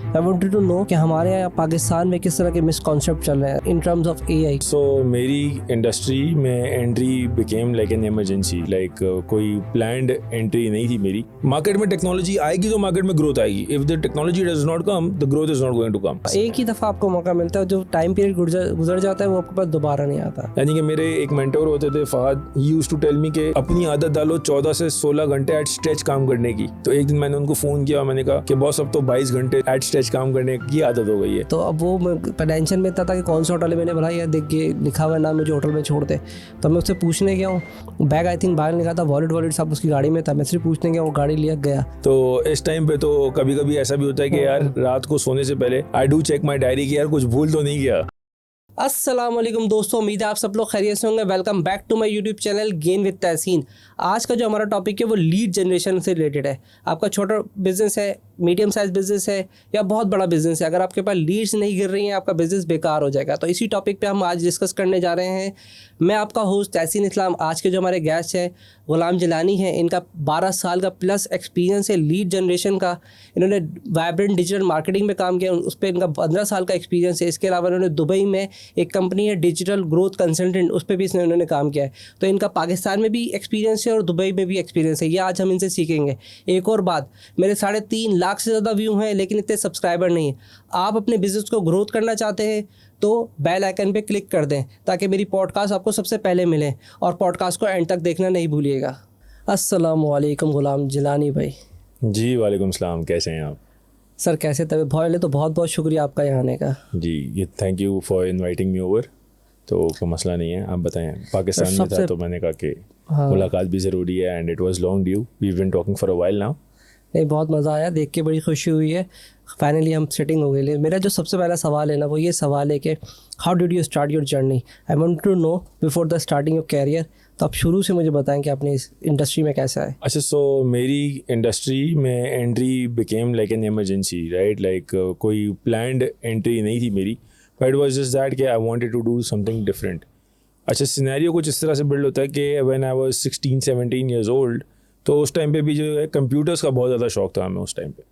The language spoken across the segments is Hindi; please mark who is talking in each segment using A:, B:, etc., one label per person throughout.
A: आई वांटेड टू नो कि हमारे यहाँ पाकिस्तान में किस तरह के मिसकॉन्सेप्ट चल रहे हैं इन टर्म्स ऑफ एआई।
B: सो मेरी इंडस्ट्री में entry became like an emergency, like कोई प्लान्ड एंट्री नहीं थी मेरी। मार्केट में टेक्नोलॉजी आएगी तो मार्केट में ग्रोथ आएगी। If the technology does not come, the growth is not going to come.
A: एक ही दफ़ा आपको मौका मिलता है, जो टाइम पीरियड गुजर जाता है वो आपके पास दोबारा नहीं आता।
B: यानी कि मेरे एक मेंटोर होते थे Fahad, he used to tell me कि अपनी आदत डालो 14 से 16 घंटे एट स्ट्रेच काम करने की। तो एक दिन मैंने उनको फोन किया, मैंने कहा कि बॉस अब तो 22 घंटे एट स्ट्रेच काम करने की आदत हो गई है।
A: तो अब वो टेंशन में इतना था कि कौन सा होटल है, मैंने बोला यार देख के लिखा हुआ है ना, मुझे होटल में छोड़ दे। तो मैं उससे पूछने गया हूँ, बैग आई थिंक बाहर निकाला था, वॉलेट सब उसकी गाड़ी में था, मैं सिर्फ पूछने गया, वो गाड़ी लिया गया।
B: तो इस टाइम पे तो कभी कभी ऐसा भी होता है कि यार रात को सोने से पहले I do check my diary कि यार कुछ भूल तो नहीं गया।
A: अस्सलाम वालेकुम दोस्तों, उम्मीद है आप सब लोग खैरियत से होंगे। Welcome back to my YouTube channel gain with Tahseen. आज का जो हमारा टॉपिक है वो लीड जनरेशन से रिलेटेड है। आपका छोटा बिजनेस है, मीडियम साइज बिजनेस है या बहुत बड़ा बिजनेस है, अगर आपके पास लीड्स नहीं गिर रही हैं आपका बिजनेस बेकार हो जाएगा। तो इसी टॉपिक पे हम आज डिस्कस करने जा रहे हैं। मैं आपका होस्ट तहसीन इस्लाम। आज के जो हमारे गेस्ट हैं गुलाम जिलानी हैं, इनका 12 साल का प्लस एक्सपीरियंस है लीड जनरेशन का। इन्होंने वाइब्रेंट डिजिटल मार्केटिंग में काम किया, उस पर इनका 15 साल का एक्सपीरियंस है। इसके अलावा इन्होंने दुबई में एक कंपनी है डिजिटल ग्रोथ कंसल्टेंट, उस पर भी इन्होंने काम किया है। तो इनका पाकिस्तान में भी एक्सपीरियंस है और दुबई में भी एक्सपीरियंस है, ये आज हम इनसे सीखेंगे। एक और बात, मेरे 3.5 लाख से ज़्यादा व्यू हैं लेकिन इतने सब्सक्राइबर नहीं हैं। आप अपने बिजनेस को ग्रोथ करना चाहते हैं तो बेल आइकन पे क्लिक कर दें ताकि मेरी पॉडकास्ट आपको सबसे पहले मिले, और पॉडकास्ट को एंड तक देखना नहीं भूलिएगा। अस्सलाम वालेकुम गुलाम जिलानी भाई।
B: जी वालेकुम सलाम, कैसे हैं आप?
A: सर कैसे तबीयत? पहले तो बहुत बहुत शुक्रिया आपका यहाँ आने का।
B: जी, ये thank you for inviting me over. तो कोई मसला नहीं है, आप बताएं। पाकिस्तान में था तो मैंने कहा कि मुलाकात भी ज़रूरी है and it was long due, we been talking for a while now.
A: नहीं, बहुत मज़ा आया, देख के बड़ी खुशी हुई है। फाइनली हम सेटिंग हो गई। मेरा जो सबसे पहला सवाल है ना वो ये सवाल है कि how did you start your journey? I want to know before the starting your career. तो आप शुरू से मुझे बताएं कि आपने इस इंडस्ट्री में कैसे आए।
B: अच्छा, सो मेरी इंडस्ट्री में entry became like an emergency, right? Like कोई प्लान्ड एंट्री नहीं थी मेरी, but it was just that कि I wanted to do something different. अच्छा, सिनेरियो कुछ इस तरह से बिल्ड होता है कि when I was 16-17 years old, तो उस टाइम पे भी जो है कंप्यूटर्स का बहुत ज़्यादा शौक था हमें उस टाइम पे।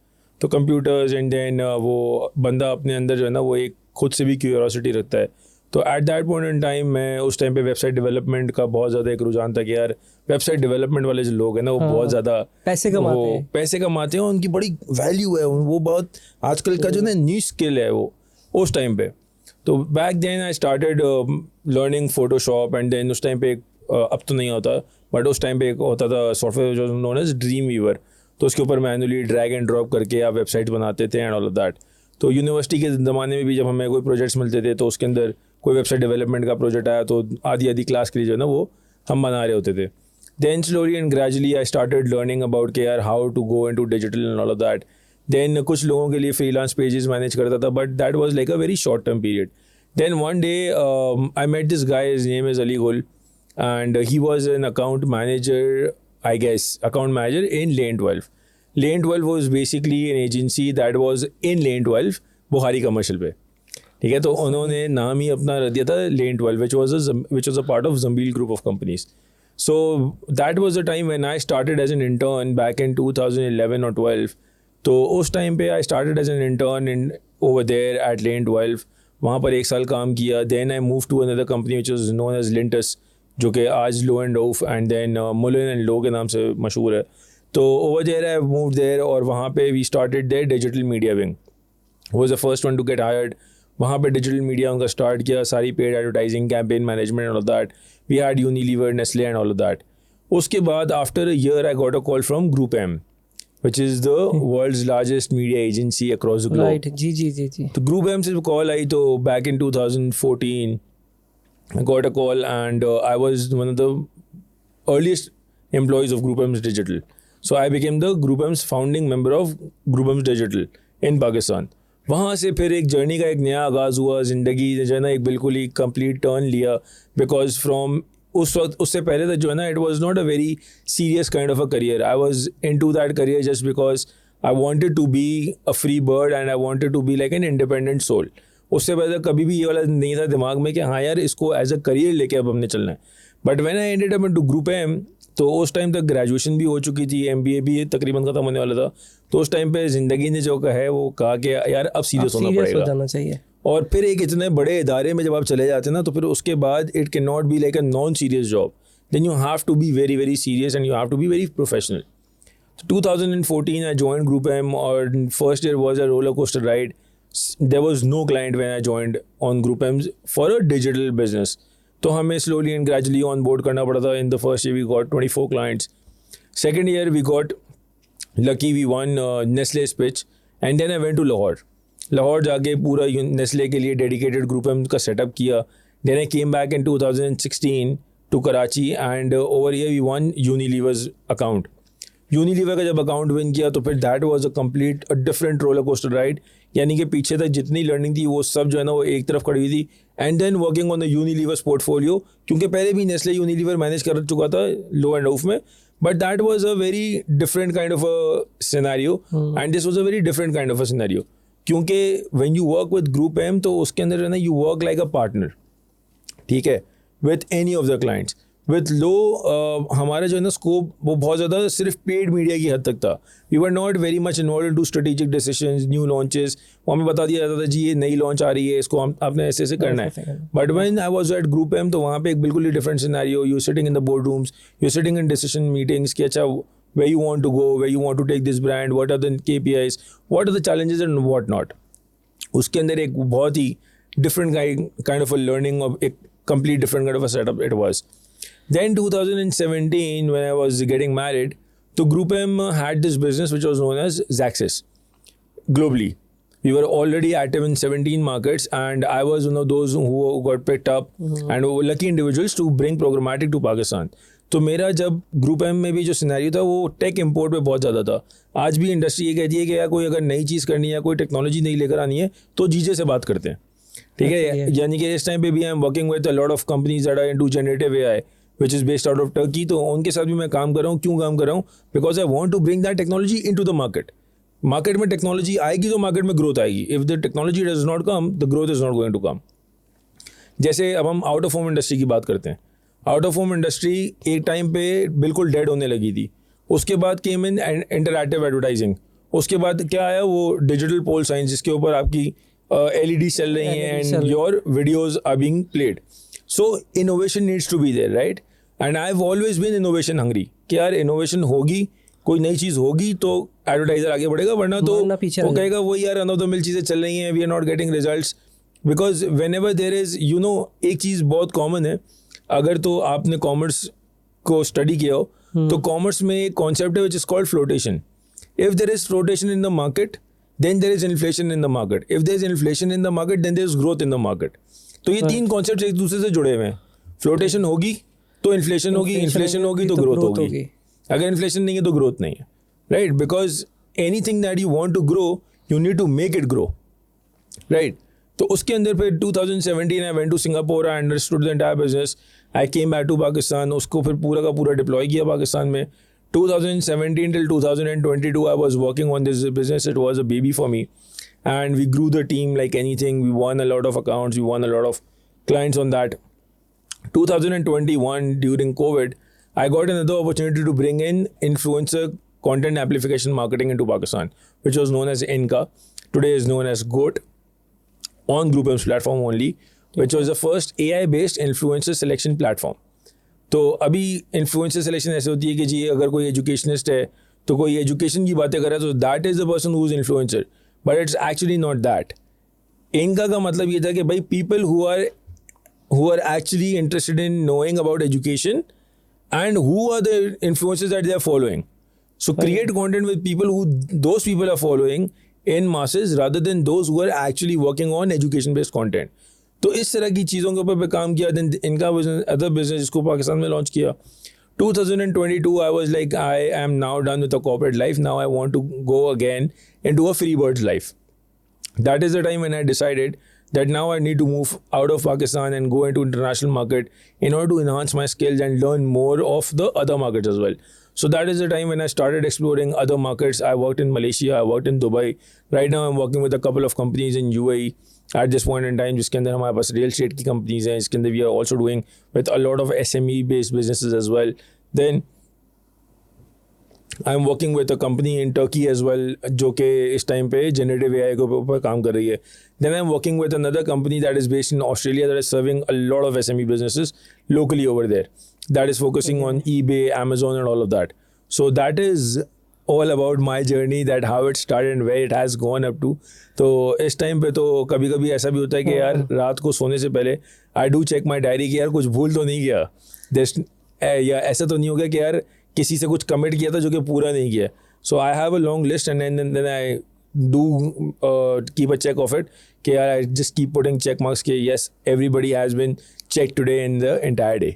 B: तो कंप्यूटर्स एंड देन वो बंदा अपने अंदर जो है ना वो एक खुद से भी क्यूरियोसिटी रखता है। तो at that point in time मैं उस टाइम पे वेबसाइट डेवलपमेंट का बहुत ज़्यादा एक रुझान था कि यार वेबसाइट डेवलपमेंट वाले जो लोग हैं ना वो बहुत ज़्यादा
A: पैसे
B: कमाते हैं, उनकी बड़ी वैल्यू है, वो बहुत आजकल का जो ना नीश स्किल है वो उस टाइम पे। तो back then I started learning Photoshop and then उस टाइम पे अब तो नहीं होता बट उस टाइम पे एक होता था सॉफ्टवेयर जो नोन एज ड्रीम वीवर। तो उसके ऊपर मैनुअली ड्रैग एंड ड्रॉप करके आप वेबसाइट बनाते थे एंड ऑल ऑफ दैट। तो यूनिवर्सिटी के ज़माने में भी जब हमें कोई प्रोजेक्ट्स मिलते थे तो उसके अंदर कोई वेबसाइट डेवलपमेंट का प्रोजेक्ट आया तो आधी क्लास के लिए जो है ना वो हम बना रहे होते थे। Then slowly and gradually I started learning about के यार how to go into digital and all of that. Then कुछ लोगों के लिए फ्रीलांस पेजेस मैनेज करता था but that was like a very short term period. Then one day I met this guy, his name is Ali Gul, and he was an account manager in Lane 12. Lane 12 was basically an agency that was in Lane 12, Bukhari commercial पे, ठीक है। तो उन्होंने नाम ही अपना रख दिया था Lane 12, which was a part of Zambil group of companies. So that was the time when I started as an intern back in 2011 or 12. तो उस टाइम पे I started as an intern over there at Lane 12. वहाँ पर 1 साल काम किया। Then I move to another company which is known as Lintas, जो कि आज Lowe and of and then Mullen and Lowe के नाम से मशहूर है। तो over there I move there और वहाँ पे we started their digital media wing, was the first one to get hired. वहाँ पे डिजिटल मीडिया उनका स्टार्ट किया, सारी paid advertising, campaign management and all that. We had Unilever, Nestle and all of that. उसके बाद after a year I got a call from group M, which is the world's largest media agency across the globe.
A: Right. जी.
B: तो Group M से call आई तो back in 2014 I got a call and I was one of the earliest employees of Group M's Digital. So I became the Group M's founding member of Group M's Digital in Pakistan. वहाँ से फिर एक जर्नी का एक नया आगाज़ हुआ, ज़िंदगी जो है ना एक बिल्कुल ही कंप्लीट टर्न लिया। बिकॉज फ्रॉम उस वक्त, उससे पहले तक जो है ना it was not a very serious kind of a career. I was into that career just because I wanted to be a free bird and I wanted to be like an independent soul. उससे पहले कभी भी ये वाला नहीं था दिमाग में कि हाँ यार इसको एज अ करियर लेके अब हमने चलना है। But when I ended up into group M, तो उस टाइम तक ग्रेजुएशन भी हो चुकी थी, MBA भी तकरीबन ख़त्म होने वाला था। तो उस टाइम पे ज़िंदगी ने जो है वो कहा कि यार अब सीरियस होना
A: सीरियस हो
B: पड़ेगा।
A: जाना चाहिए।
B: और फिर एक इतने बड़े इदारे में जब आप चले जाते हैं ना, तो फिर उसके बाद it can not be like a non serious job, then you have to be very very serious and you have to be very professional. 2014 I joined Group M, or first year was a roller coaster ride. There was no client when I joined on Group M for a digital business. तो हमें slowly and gradually on board करना पड़ा था. In the first year we got 24 clients. Second year we got lucky, we won Nestle's pitch, and then I went to Lahore. Lahore जाके पूरा नेस्ले के लिए डेडिकेटेड ग्रुप एम का सेटअप किया. Then I came back in 2016 to Karachi and over here we won Unilever's account. Unilever का जब अकाउंट विन किया तो फिर that was a complete a different roller coaster ride. यानी कि पीछे तक जितनी लर्निंग थी वो सब जो है ना वो एक तरफ खड़ी हुई थी. And then working on the Unilever's portfolio, क्योंकि पहले भी नेस्ले यूनिलीवर मैनेज कर चुका था लो एंड ऑफ में, but that was a very different kind of a scenario and this was a very different kind of a scenario. क्योंकि when you work with group M तो उसके अंदर है ना you work like a partner, ठीक है, with any of the clients. With लो हमारा जो है ना स्कोप वो बहुत ज़्यादा सिर्फ पेड मीडिया की हद तक था. We were not very much involve in to strategic decisions, new launches. वो हमें बता दिया जाता था जी ये नई लॉन्च आ रही है, इसको हम आपने ऐसे ऐसे करना है. But when I was at group M तो वहाँ पे एक बिल्कुल ही different scenario. You sitting in the board rooms, you sitting in decision meetings कि अच्छा where you want to go, where you want to take this brand, what are the KPIs, what are the challenges and what not. उसके अंदर एक बहुत ही different kind of a learning of a complete different kind of a setup it was. Then 2017 when I was getting married, so Group M had this business which was known as Zaxis globally. We were already active in 17 markets and I was one of those who got picked up and were lucky individuals to bring programmatic to Pakistan. तो मेरा जब ग्रुप एम में भी जो सिनेरियो था वो टेक इंपोर्ट पे बहुत ज़्यादा था. आज भी इंडस्ट्री ये कहती है कि यार कोई अगर नई चीज़ करनी है, कोई टेक्नोलॉजी नहीं लेकर आनी है तो जीजे से बात करते हैं, ठीक है. यानी कि इस टाइम पे भी I am working with a lot of companies that are into generative AI which is based out of Turkey. तो उनके साथ भी मैं काम कर रहा हूँ. क्यों काम कर रहा हूँ? Because I want to bring that technology in to the market. Market में टेक्नोलॉजी आएगी तो मार्केट में ग्रोथ आएगी. If the technology does not come the growth is not going to come. जैसे अब हम आउट ऑफ होम इंडस्ट्री की बात करते हैं. आउट ऑफ होम इंडस्ट्री एक टाइम पे बिल्कुल डेड होने लगी थी. उसके बाद केम इन इंटरैक्टिव एडवर्टाइजिंग. उसके बाद क्या आया? वो डिजिटल पोल साइंस, जिसके ऊपर आपकी एलईडी चल रही हैं and your videos are being played. So innovation needs to be there, right. And I have always been innovation hungry कि यार इनोवेशन होगी, कोई नई चीज़ होगी तो एडवर्टाइजर आगे बढ़ेगा, वरना तो वो कहेगा वही यार रन ऑफ द मिल चीज़ें चल रही हैं, we are not getting results. Because whenever there is you know एक चीज़ बहुत कॉमन है. अगर तो आपने कॉमर्स को स्टडी किया हो तो कॉमर्स में एक कॉन्सेप्ट है which is called flotation. If there is flotation in the market then there is inflation in the market. If there is inflation in the market then there is growth in the market. तो ये तीन कॉन्सेप्ट एक दूसरे से जुड़े हुए हैं. फ्लोटेशन होगी तो इन्फ्लेशन होगी, इन्फ्लेशन होगी तो ग्रोथ होगी. अगर इन्फ्लेशन नहीं है तो ग्रोथ नहीं है, right. Because anything that you want to grow you need to make it grow, right. तो उसके अंदर फिर 2017 I went to Singapore, I understood the entire business. I came back to Pakistan, उसको फिर पूरा का पूरा डिप्लॉय किया पाकिस्तान में. 2017 till 2022 I was working on this business. It was a baby for me and we grew the team like anything. We won a lot of accounts, we won a lot of clients on that. 2021 during COVID I got another opportunity to bring in influencer content amplification marketing into Pakistan, which was known as Inca. Today is known as GOAT. On Group M's platform only, which was the first AI-based influencer selection platform. तो अभी influencer selection ऐसे होती है कि जी अगर कोई एजुकेशनिस्ट है तो कोई एजुकेशन की बातें कर रहा है तो that is the person who is influencer, but it's actually not that. इनका का मतलब ये था कि भाई people who are actually interested in knowing about education and who are the influencers that they are following. So create content with people who those people are following in masses rather than those who are actually working on education based content. तो इस तरह की चीज़ों के ऊपर काम किया. देन इनका बिजनेस, अदर बिजनेस जिसको पाकिस्तान में लॉन्च किया. 2022 I was like I am now done with the corporate life. Now I want to go again into a free bird's life. That is the time when I decided that now I need to move out of Pakistan and go into international market in order to enhance my skills and learn more of the other markets as well. So that is the time when I started exploring other markets. I worked in Malaysia, I worked in Dubai. Right now I'm working with a couple of companies in UAE at this point in time, जिसके अंदर हमारे पास real estate की companies हैं. इसके अंदर we are also doing with a lot of SME based businesses as well. Then I am working with a company in Turkey as well, जो कि इस टाइम पे जनरेटिव एआई के ऊपर काम कर रही है. Then I am working with another company that is based in Australia that is serving a lot of SME businesses locally over there, that is focusing on eBay, Amazon and all of that. So that is all about my journey, that how it started and where it has gone up to. तो इस टाइम पे तो कभी कभी ऐसा भी होता है कि यार रात को सोने से पहले I do check my diary कि यार कुछ भूल तो नहीं किया, या ऐसा तो नहीं हो गया कि यार किसी से कुछ कमिट किया था जो कि पूरा नहीं किया. So I have a long list and then I do keep a check of it कि यार I just keep putting check marks कि yes everybody has been checked today in the entire day.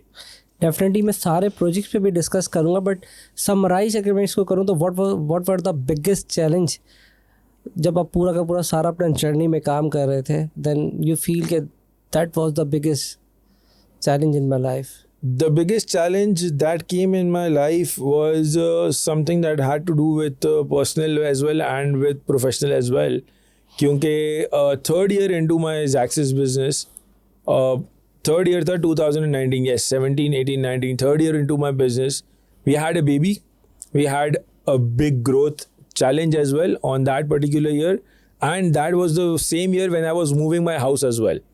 A: Definitely मैं सारे प्रोजेक्ट्स पे भी डिस्कस करूँगा, बट समराइज अगर मैं इसको करूँ तो what were the biggest challenge जब आप पूरा का पूरा सारा अपने जर्नी में काम कर रहे थे, देन यू फील कि that was the biggest challenge in my life?
B: The biggest challenge that came in my life was something that had to do with personal as well and with professional as well. क्योंकि third year into my Zaxxas business, third year था 2019, yes, 17, 18, 19, third year into my business, we had a baby. We had a big growth challenge as well on that particular year, and that was the same year when I was moving my house as well.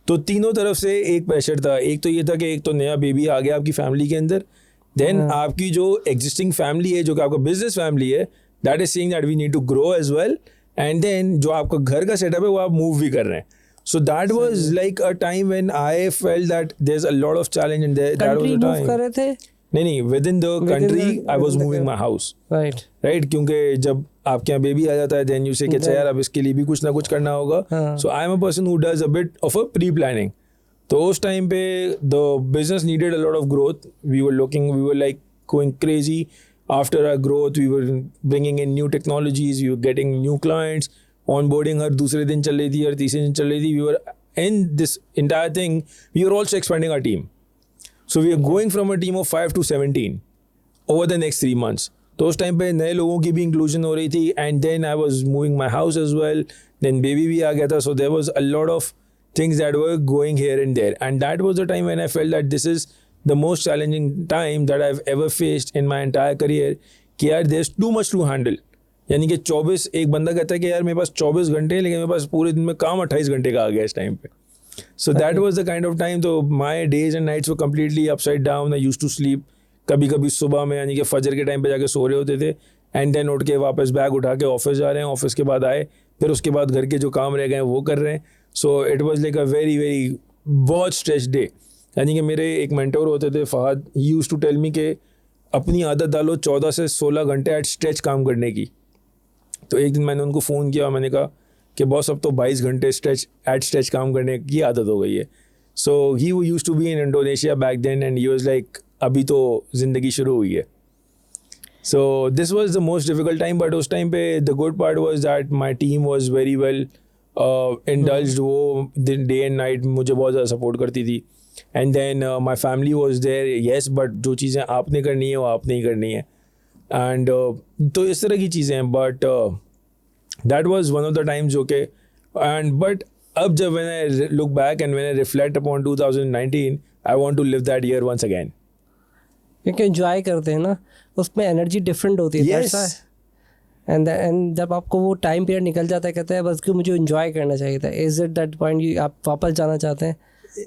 B: तो तीनों तरफ से एक प्रेशर था. एक तो ये था कि एक तो नया बेबी आ गया आपकी फैमिली के अंदर, देन आपकी जो एग्जिस्टिंग फैमिली है, जो कि आपका बिजनेस फैमिली है, that is saying that we need to grow as well, and then जो आपका घर का सेटअप है वो आप मूव भी कर रहे हैं. So that was like a time when I felt that there is a lot of challenge and that was a time.
A: कर रहे थे?
B: नहीं, within the country I was moving my house. Right, क्योंकि जब आपके यहाँ बेबी आ जाता है देन यू से कि यार अब इसके लिए भी कुछ ना कुछ करना होगा. So I am a person who does a bit of a pre planning. तो उस टाइम पे the business needed a lot of growth. We were like going crazy after our growth. We were bringing in new technologies, we were getting new clients, onboarding हर दूसरे दिन चल रही थी, हर तीसरे दिन चल रही थी. We were in this entire thing, we are also expanding our team. So we are going from a team of 5 to 17 over the next 3 months. तो उस टाइम पे नए लोगों की भी इंक्लूजन हो रही थी, and then I was moving my house as well, then baby भी आ गया था. So there was a lot of things that were going here and there, and that was the time when I felt that this is the most challenging time that I have ever faced in my entire career. कि यार there is too much to handle. यानी कि 24, एक बंदा कहता है कि यार मेरे पास 24 घंटे हैं, लेकिन मेरे पास पूरे दिन में काम 28 घंटे का आ गया इस टाइम पे. So that was the kind of time. So my days and nights were completely upside down. I used to sleep. कभी कभी सुबह में यानी कि फजर के टाइम पे जाके सो रहे होते थे, एंड देन उठ के वापस बैग उठा के ऑफिस जा रहे हैं, ऑफिस के बाद आए, फिर उसके बाद घर के जो काम रह गए वो कर रहे हैं. So it was like a very बहुत स्ट्रेस डे. यानी कि मेरे एक मेंटोर होते थे Fahad, he used to tell me कि अपनी आदत डालो 14 से 16 घंटे एट स्ट्रेच काम करने की. तो एक दिन मैंने उनको फ़ोन किया और मैंने कहा कि बॉस अब तो 22 घंटे स्ट्रेच काम करने की आदत हो गई है. So he used to be in Indonesia back then, and he was like अभी तो ज़िंदगी शुरू हुई है. So this was the most difficult time. But उस टाइम पे the good part was that my team was very well indulged. वो डे एंड नाइट मुझे बहुत ज़्यादा सपोर्ट करती थी, and then my family was there, yes, but जो चीज़ें आपने करनी है वो आपने ही करनी है. एंड तो इस तरह की चीज़ें हैं. But that was one of the times, okay, but अब जब when I look back and when I reflect upon 2019, I want to live that year once again.
A: क्योंकि एंजॉय करते हैं ना, उसमें एनर्जी डिफरेंट होती है.
B: Yes.
A: एंड जब आपको वो टाइम पीरियड निकल जाता है, कहते हैं बस कि मुझे एंजॉय करना चाहिए था. इज इट दैट पॉइंट आप वापस जाना चाहते हैं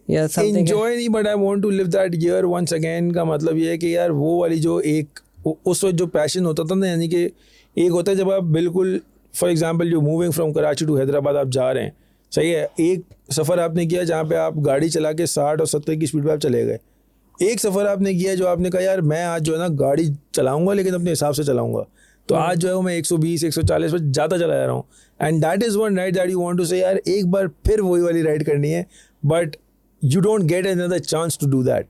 A: या समथिंग?
B: एंजॉय नहीं, but I want to live that year once again. का मतलब ये है कि यार वो वाली जो एक उस वक्त जो पैशन होता था ना, यानी कि एक होता है जब आप बिल्कुल, फॉर एग्जाम्पल जो moving from Karachi to Hyderabad आप जा रहे हैं, सही है, एक सफ़र आपने किया जहाँ पे आप गाड़ी चला के 60 और 70 की स्पीड पे आप चले गए. एक सफ़र आपने किया जो आपने कहा यार मैं आज जो है ना गाड़ी चलाऊंगा लेकिन अपने हिसाब से चलाऊंगा, तो आज जो है वो मैं 120 140 पर ज़्यादा चला जा रहा हूँ. And that is one ride that you want to say यार एक बार फिर वही वाली राइड करनी है, but you don't get another chance to do that.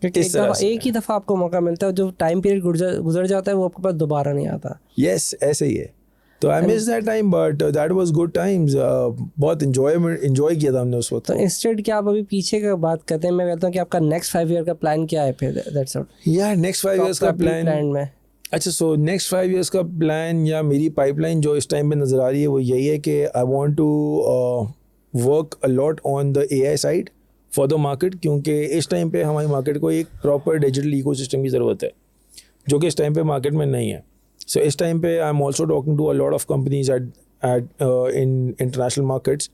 A: एक ही दफ़ा आपको मौका मिलता है, जो टाइम पीरियड गुजर जाता है वो आपके पास दोबारा नहीं आता.
B: यस, ऐसे ही है. तो I miss that time, but that was good times. बहुत एंजॉय किया था हमने उस वक्त.
A: तो इंस्टेड क्या आप अभी पीछे का बात करते हैं, मैं कहता हूँ कि आपका नेक्स्ट 5 ईयर का प्लान क्या है फिर? That's all.
B: यार नेक्स्ट 5 इयर्स का प्लान
A: में,
B: अच्छा, सो नेक्स्ट 5 इयर्स का प्लान या मेरी पाइपलाइन जो इस टाइम पे नज़र आ रही है वो यही है कि I want to work a lot on the AI side for the market. क्योंकि इस टाइम पे हमारी मार्केट को एक प्रॉपर डिजिटल इकोसिस्टम की ज़रूरत है. जो कि इस टाइम पे मार्केट में नहीं है. सो इस टाइम पे I am also talking to a lot of companies at in international markets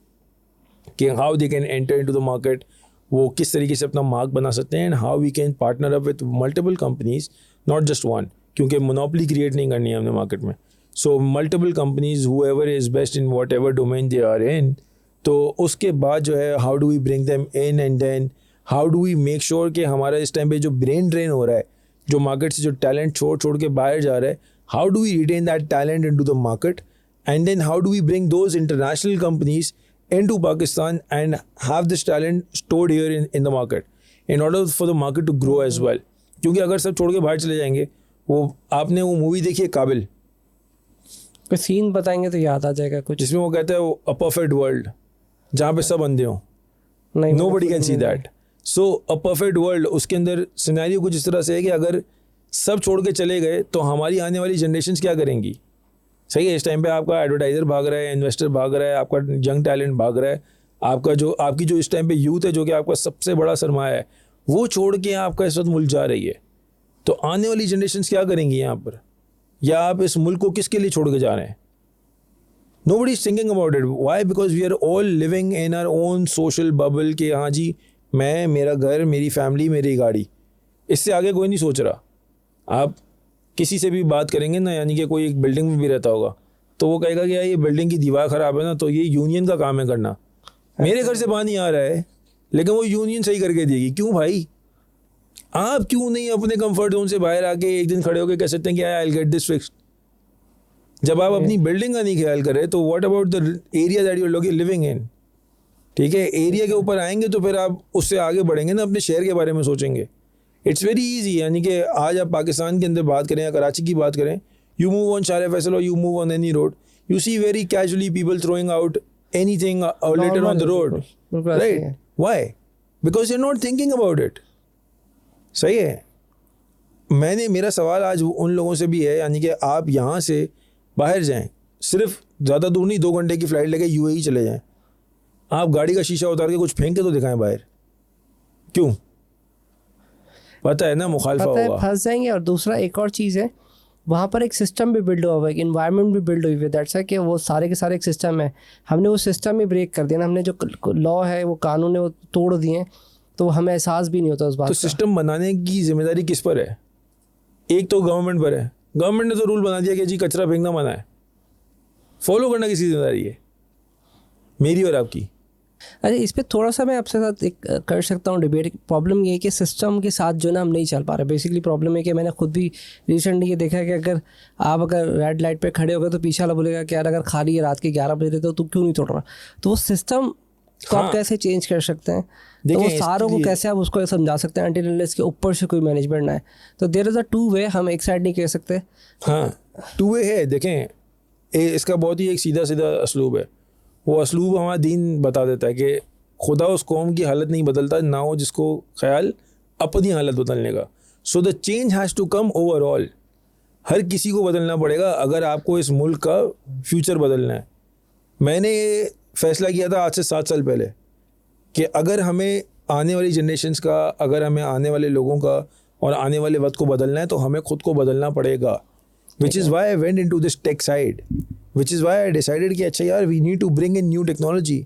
B: कि how they can enter into the market, वो किस तरीके से अपना मार्क बना सकते हैं, and how we can partner up with multiple companies, not just one, क्योंकि मोनोपोली क्रिएट नहीं करनी है हमने मार्केट में. So multiple companies whoever is best in whatever domain they are in. तो उसके बाद जो है how do we bring them in, and then how do we make sure कि हमारा इस टाइम पे जो ब्रेन ड्रेन हो रहा है, जो मार्केट से जो टैलेंट छोड़ छोड़ के बाहर जा रहा है, how do we retain that talent in to the market, and then how do we bring those international companies into Pakistan and have this talent stored here in the market in order for the market to grow as well. क्योंकि अगर सब छोड़ के बाहर चले जाएंगे, वो आपने वो मूवी देखी है काबिल,
A: कोई सीन बताएंगे तो याद आ जाएगा कुछ,
B: जिसमें वो कहता है अ परफेक्ट वर्ल्ड जहाँ पे सब अंधे हों,
A: नहीं
B: nobody can see that. So a perfect world, उसके अंदर सिनेरियो कुछ इस तरह से है कि अगर सब छोड़ के चले गए तो हमारी आने वाली जनरेशन क्या करेंगी. सही है, इस टाइम पे आपका एडवर्टाइज़र भाग रहा है, इन्वेस्टर भाग रहा है, आपका यंग टैलेंट भाग रहा है, आपकी जो इस टाइम पे यूथ है जो कि आपका सबसे बड़ा सरमाया है, वो छोड़ के आपका इस वक्त मुल्क जा रही है. तो आने वाली जनरेशन क्या करेंगी यहाँ पर, या आप इस मुल्क को किसके लिए छोड़ के जा रहे हैं. Nobody is thinking about it. Why? Because we are all living in our own social bubble कि हाँ जी, मैं, मेरा घर, मेरी फैमिली, मेरी गाड़ी, इससे आगे कोई नहीं सोच रहा. आप किसी से भी बात करेंगे ना, यानी कि कोई एक बिल्डिंग में भी रहता होगा, तो वो कहेगा कि यार ये बिल्डिंग की दीवार ख़राब है ना, तो ये यूनियन का काम है करना. मेरे घर से पानी आ रहा है लेकिन वो यूनियन सही करके देगी. क्यों भाई? आप क्यों नहीं अपने कंफर्ट जोन से बाहर आके एक दिन खड़े होकर कह सकते हैं कि I will get this fixed. जब आप अपनी बिल्डिंग का नहीं ख्याल करें तो what about the area that you are living in. ठीक है, एरिया के ऊपर आएंगे तो फिर आप उससे आगे बढ़ेंगे ना, अपने शहर के बारे में सोचेंगे. It's very easy. यानी कि आज आप पाकिस्तान के अंदर बात करें या कराची की बात करें, you move on Shahrah Faisal और you move on any road, you see very casually people throwing out anything litter on the road, right? Why? Because you are not thinking about it. सही है. मेरा सवाल आज उन लोगों से भी है, यानी कि आप यहाँ से बाहर जाएं, सिर्फ ज़्यादा दूर नहीं, 2 घंटे की फ़्लाइट लेके UAE चले जाएं, आप गाड़ी का शीशा उतार के कुछ फेंक के तो दिखाएं बाहर. क्यों? पता है ना मुखालफा होगा,
A: फंस जाएंगे. और दूसरा एक और चीज़ है, वहाँ पर एक सिस्टम भी बिल्ड हुआ हुआ है, एक इन्वायरमेंट भी बिल्ड हुई है. दैट्स है कि वो सारे के सारे एक सिस्टम है, हमने वो सिस्टम ही ब्रेक कर दिया ना. हमने जो लॉ है, वो कानून है, वो तोड़ दिए हैं, तो हमें एहसास भी नहीं होता उस बात
B: तो
A: का.
B: सिस्टम बनाने की जिम्मेदारी किस पर है? एक तो गवर्नमेंट पर है. गवर्नमेंट ने तो रूल बना दिया कि जी कचरा फेंकना मना है. फॉलो करना किसकी जिम्मेदारी है? मेरी और आपकी.
A: अच्छा, इस पर थोड़ा सा मैं आपसे साथ एक कर सकता हूँ डिबेट. प्रॉब्लम ये है कि सिस्टम के साथ जो ना हम नहीं चल पा रहे. बेसिकली प्रॉब्लम है कि मैंने खुद भी रिसेंटली ये देखा है कि अगर रेड लाइट पे खड़े हो गए तो पीछे वाला बोलेगा कि यार अगर खाली है रात के 11 बजे तो तू क्यों नहीं तोड़ रहा. तो वो सिस्टम को आप कैसे चेंज कर सकते हैं? तो वो सारों को कैसे आप उसको समझा सकते हैं अंटिल अनलेस के ऊपर से कोई मैनेजमेंट ना है. तो देयर इज़ अ 2 वे. हम एक साइड नहीं कह सकते.
B: हाँ, 2 वे है. देखें, इसका बहुत ही एक सीधा सीधा असलूब है. वो असलूब हमारा दीन बता देता है कि खुदा उस कौम की हालत नहीं बदलता ना हो जिसको ख्याल अपनी हालत बदलने का. So the change has to come overall. हर किसी को बदलना पड़ेगा अगर आपको इस मुल्क का फ्यूचर बदलना है. मैंने ये फैसला किया था आज से 7 साल पहले कि अगर हमें आने वाली जनरेशन्स का, अगर हमें आने वाले लोगों का और आने वाले वक्त को बदलना है तो हमें खुद को बदलना पड़ेगा. Which is why I went in to this tech side, which is why I decided कि अच्छा यार we need to bring in new technology,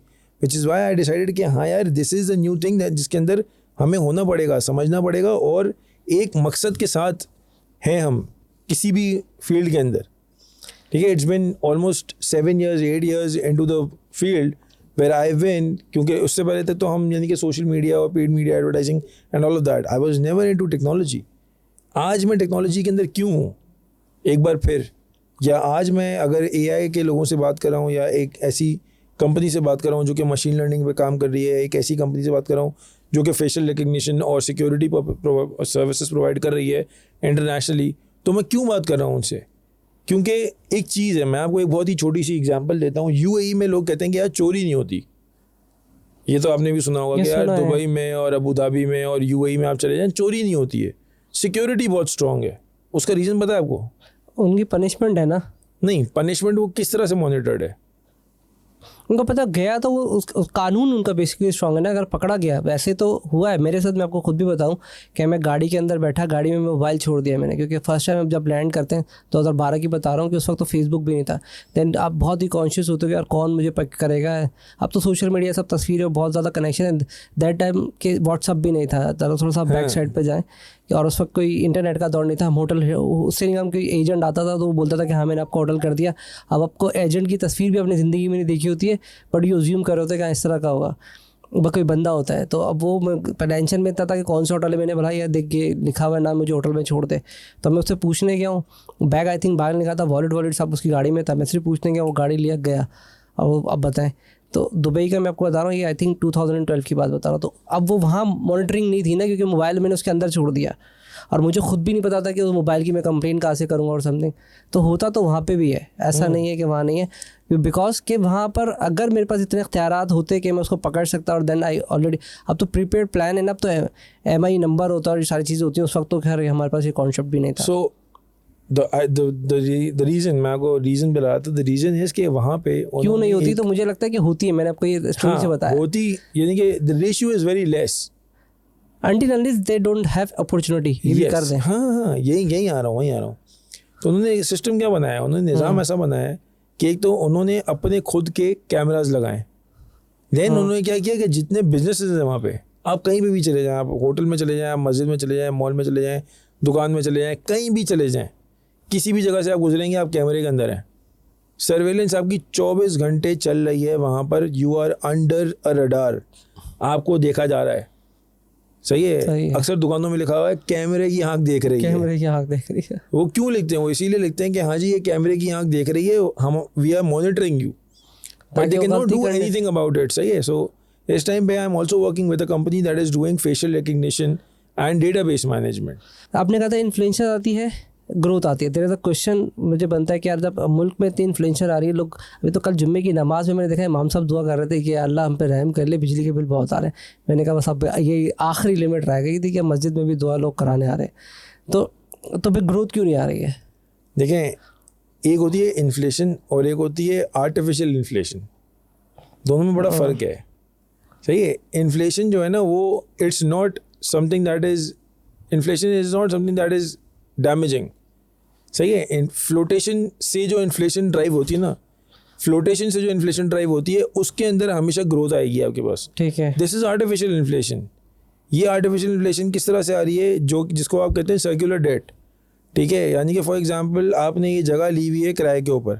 B: which is why I decided कि हाँ यार this is the new thing जिसके अंदर हमें होना पड़ेगा, समझना पड़ेगा, और एक मकसद के साथ हैं हम किसी भी फील्ड के अंदर. ठीक है, it's been almost 7 years 8 years into the field where I been, क्योंकि उससे पहले तक तो हम यानी कि सोशल मीडिया और paid media advertising and all of that, I was never into technology. आज मैं टेक्नोलॉजी के अंदर क्यों हूँ एक बार फिर, या आज मैं अगर AI के लोगों से बात कर रहा हूँ या एक ऐसी कंपनी से बात कर रहा हूँ जो कि मशीन लर्निंग पे काम कर रही है, एक ऐसी कंपनी से बात कर रहा हूँ जो कि फेशियल रिकग्निशन और सिक्योरिटी सर्विसेज प्रोवाइड कर रही है इंटरनेशनली, तो मैं क्यों बात कर रहा हूँ उनसे? क्योंकि एक चीज़ है, मैं आपको एक बहुत ही छोटी सी एग्जांपल देता हूँ. UAE में लोग कहते हैं कि यार चोरी नहीं होती. ये तो आपने भी सुना होगा कि यार दुबई में और अबू धाबी में और UAE में आप चले जाएं चोरी नहीं होती है, सिक्योरिटी बहुत स्ट्रांग है. उसका रीज़न पता है आपको?
A: उनकी पनिशमेंट है ना.
B: नहीं, पनिशमेंट वो किस तरह से मॉनिटर्ड है?
A: उनको पता गया तो वो उस कानून उनका बेसिकली स्ट्रांग है ना, अगर पकड़ा गया। वैसे तो हुआ है मेरे साथ, मैं आपको खुद भी बताऊं कि मैं गाड़ी के अंदर बैठा, गाड़ी में मोबाइल छोड़ दिया मैंने, क्योंकि फर्स्ट टाइम जब लैंड करते हैं 2012 की बता रहा हूँ कि उस वक्त तो फेसबुक भी नहीं था। देन आप बहुत ही कॉन्शियस होते हो यार कौन मुझे पिक करेगा। अब तो सोशल मीडिया सब तस्वीरें बहुत ज़्यादा कनेक्शन है, दैट टाइम के व्हाट्सअप भी नहीं था, थोड़ा सा बैक साइड पर जाएँ, और उस वक्त कोई इंटरनेट का दौर नहीं था। हम होटल उससे नहीं, हम कोई एजेंट आता था तो वो बोलता था कि हाँ मैंने आपको होटल कर दिया। अब आपको एजेंट की तस्वीर भी अपनी ज़िंदगी में नहीं देखी होती है, बट यू अज्यूम कर रहे होते हैं कि इस तरह का होगा, वह कोई बंदा होता है। तो अब वो मैं टेंशन में इतना था कि कौन सा होटल है, मैंने बोला यार देख के लिखा हुआ है ना, मुझे होटल में छोड़ दे। तो मैं उससे पूछने गया हूँ, बैग आई थिंक बाहर निकाला था, वॉलेट सब उसकी गाड़ी में था, मैं सिर्फ पूछने गया, वो गाड़ी लिया गया। और वो अब बताएं, तो दुबई का मैं आपको बता रहा हूँ, ये आई थिंक 2012 की बात बता रहा हूँ। तो अब वो वहाँ मॉनिटरिंग नहीं थी ना, क्योंकि मोबाइल मैंने उसके अंदर छोड़ दिया, और मुझे खुद भी नहीं पता था कि उस मोबाइल की मैं कंप्लेन कहाँ से करूँगा और समथिंग। तो होता तो वहाँ पे भी है, ऐसा नहीं है कि वहाँ नहीं है, बिकॉज कि वहाँ पर अगर मेरे पास इतने इख्तियारात होते कि मैं उसको पकड़ सकता, और देन आई ऑलरेडी, अब तो प्रीपेड प्लान है ना, अब तो MI नंबर होता है और ये सारी चीज़ें होती हैं। उस वक्त तो खैर हमारे पास ये कॉन्सेप्ट भी नहीं था।
B: सो द रीज़न, मैं आपको रीज़न बता रहा था, द रीज़न है कि वहाँ पे
A: क्यों नहीं होती, तो मुझे लगता है कि होती है, मैंने आपको ये स्टोरी से बताया
B: होती, यानी कि the ratio is very less
A: until unless they don't have opportunity, ये भी कर दें।
B: हाँ, यही आ रहा हूँ। तो उन्होंने सिस्टम क्या बनाया, उन्होंने निज़ाम ऐसा बनाया है कि एक तो उन्होंने अपने खुद के कैमराज लगाए, देन उन्होंने क्या किया कि जितने बिजनेसेस हैं वहाँ पे, आप कहीं पे भी चले जाएँ, आप होटल में चले जाएँ, आप मस्जिद में चले जाएँ, मॉल में चले जाएँ, दुकान में चले जाएँ, कहीं भी चले जाएँ, किसी भी जगह से आप गुजरेंगे आप कैमरे के अंदर हैं। सर्वेलेंस आपकी 24 घंटे चल रही है वहाँ पर, you are under a radar, आपको देखा जा रहा है। सही है। अक्सर दुकानों में लिखा हुआ है कैमरे की आंख देख रही है,
A: कैमरे की आंख देख रही है।
B: वो क्यों लिखते हैं, वो इसीलिए लिखते हैं कि हाँ जी ये कैमरे की आंख देख रही है, हम we are monitoring you, but they can not do anything about it. सही है। सो इस टाइम पे I am also working with a company that is doing facial recognition and database management.
A: आपने कहा था इन्फ्लुएंसर आती है, ग्रोथ आती है, तेरे तो क्वेश्चन मुझे बनता है कि यार जब मुल्क में 3 इन्फ्लुएंसर आ रही है, लोग अभी तो कल जुम्मे की नमाज में मैंने देखा इमाम साहब दुआ कर रहे थे कि अल्लाह हम पे रहम कर ले, बिजली के बिल बहुत आ रहे हैं। मैंने कहा बस अब ये आखिरी लिमिट रह गई थी कि मस्जिद में भी दुआ लोग कराने आ रहे हैं। तो फिर ग्रोथ क्यों नहीं आ रही है?
B: देखें, एक होती है इन्फ्लेशन और एक होती है आर्टिफिशियल इन्फ्लेशन, दोनों में बड़ा फ़र्क है। सही है। इन्फ्लेशन जो है ना वो it's not something that is, inflation is not something that is damaging. सही है। फ्लोटेशन से जो इन्फ्लेशन ड्राइव होती है ना, फ्लोटेशन से जो इन्फ्लेशन ड्राइव होती है उसके अंदर हमेशा ग्रोथ आएगी आपके पास।
A: ठीक है।
B: This is artificial inflation. ये आर्टिफिशियल इन्फ्लेशन किस तरह से आ रही है, जो जिसको आप कहते हैं सर्कुलर डेट। ठीक है। यानी कि फॉर एग्जांपल आपने ये जगह ली हुई है किराए के ऊपर।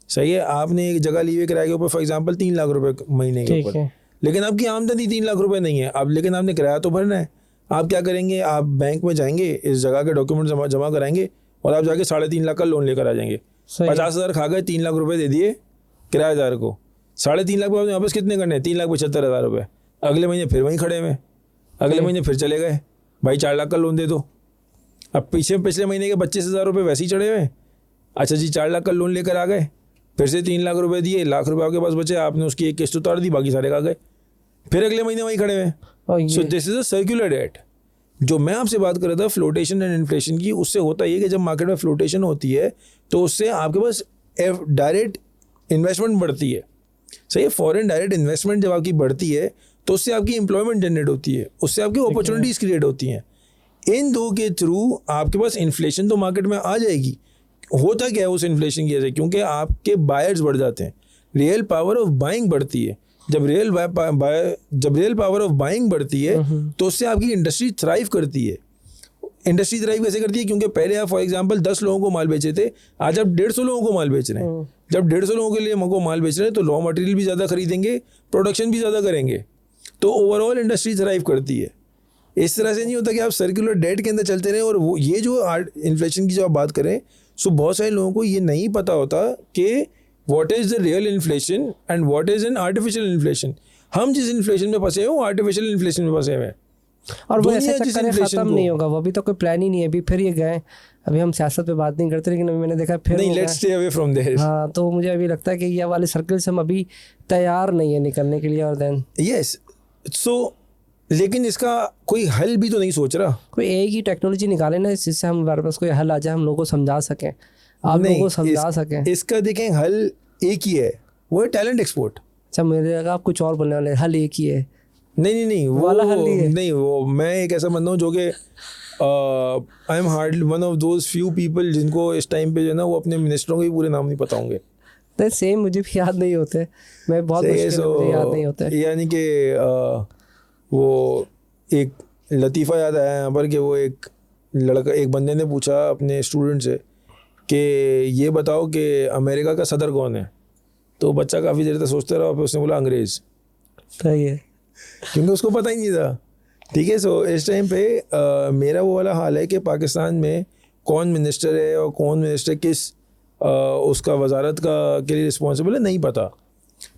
B: सही है। आपने एक जगह ली हुई है किराए के ऊपर, फॉर एग्जांपल 3 लाख रुपए महीने के ऊपर, लेकिन आपकी आमदनी 3 लाख रुपए नहीं है अब, लेकिन आपने किराया तो भरना है। आप क्या करेंगे, आप बैंक में जाएंगे, इस जगह के डॉक्यूमेंट जमा कराएंगे और आप जाके 3.5 लाख का लोन लेकर आ जाएंगे। 50,000 खा गए, 3 लाख रुपए दे दिए किराएदार को। 3.5 लाख रुपये वापस कितने करने हैं? 3,75,000 रुपये। अगले महीने फिर वहीं खड़े हुए, अगले महीने फिर चले गए, भाई 4 लाख का लोन दे दो। अब पिछले महीने के 25,000 रुपये वैसे ही चढ़े हुए। अच्छा जी, 4 लाख का लोन लेकर आ गए, फिर से 3 लाख रुपए दिए, लाख रुपए आपके पास बचे, आपने उसकी एक किस्त उतार दी, बाकी सारे खा गए, फिर अगले महीने वहीं खड़े हुए। सो this is a circular debt. जो मैं आपसे बात कर रहा था फ्लोटेशन एंड इन्फ्लेशन की, उससे होता ये कि जब मार्केट में फ्लोटेशन होती है तो उससे आपके पास डायरेक्ट इन्वेस्टमेंट बढ़ती है। सही है। फॉरेन डायरेक्ट इन्वेस्टमेंट जब आपकी बढ़ती है तो उससे आपकी एम्प्लॉयमेंट जनरेट होती है, उससे आपकी अपॉर्चुनिटीज़ क्रिएट होती हैं। इन दो के थ्रू आपके पास इन्फ्लेशन तो मार्केट में आ जाएगी। होता क्या है उस इन्फ्लेशन की वजह से? क्योंकि आपके बायर्स बढ़ जाते हैं, रियल पावर ऑफ बाइंग बढ़ती है। जब रियल पावर ऑफ बाइंग बढ़ती है तो उससे आपकी इंडस्ट्री थ्राइव करती है। इंडस्ट्री थ्राइव कैसे करती है? क्योंकि पहले आप फॉर एग्जांपल 10 लोगों को माल बेचे थे, आज आप 150 लोगों को माल बेच रहे हैं। जब 150 लोगों के लिए हमको माल बेच रहे हैं तो रॉ मटेरियल भी ज़्यादा खरीदेंगे, प्रोडक्शन भी ज़्यादा करेंगे, तो ओवरऑल इंडस्ट्री थ्राइव करती है। इस तरह से नहीं होता कि आप सर्कुलर डेट के अंदर चलते रहें। और वो ये जो इन्फ्लेशन की जो आप बात करें, सो बहुत सारे लोगों को ये नहीं पता होता कि what is the real inflation and what is an artificial inflation. हम जिस इन्फ्लेशन में फंसे हैं वो आर्टिफिशियल इन्फ्लेशन में फंसे हुए हैं,
A: और वो ऐसे चक्कर खत्म नहीं होगा। वो अभी तो कोई प्लान ही नहीं है। अभी फिर ये गए, अभी हम सियासत पे बात नहीं करते, लेकिन अभी मैंने देखा फिर
B: नहीं, let's stay away from there.
A: हाँ, तो मुझे अभी लगता है कि ये वाले सर्कल से हम अभी तैयार नहीं है निकलने के लिए। और देन
B: यस, सो लेकिन इसका कोई हल भी तो नहीं सोच रहा।
A: कोई एक ही टेक्नोलॉजी निकाले ना जिससे हमारे पास कोई हल आ जाए, हम लोगों को समझा सकें, आप लोगों को समझा सकें।
B: इसका देखें हल एक ही है, वो है टैलेंट एक्सपोर्ट।
A: अच्छा, मुझे लगा आप कुछ और बोलने वाले, हल एक ही है।
B: नहीं वो
A: वाला हल नहीं है।
B: नहीं, वो मैं एक ऐसा बंदा हूँ जो कि I am hardly one of those few people जिनको इस टाइम पे जो है ना वो अपने मिनिस्टरों के भी पूरे नाम नहीं पता होंगे।
A: नहीं सेम, मुझे भी याद नहीं होते, मैं बहुत
B: सही है,
A: मुश्किल है, मुझे याद नहीं होते।
B: यानी कि वो एक लतीफ़ा याद आया यहाँ पर कि वो एक लड़का, एक बंदे ने पूछा अपने स्टूडेंट से कि ये बताओ कि अमेरिका का सदर कौन है, तो बच्चा काफ़ी देर तक सोचते रहा, फिर उसने बोला अंग्रेज़,
A: सही है।
B: क्योंकि उसको पता ही नहीं था। ठीक है, सो इस टाइम पे मेरा वो वाला हाल है कि पाकिस्तान में कौन मिनिस्टर है और कौन मिनिस्टर किस उसका वजारत का के लिए रिस्पॉन्सिबल है नहीं पता।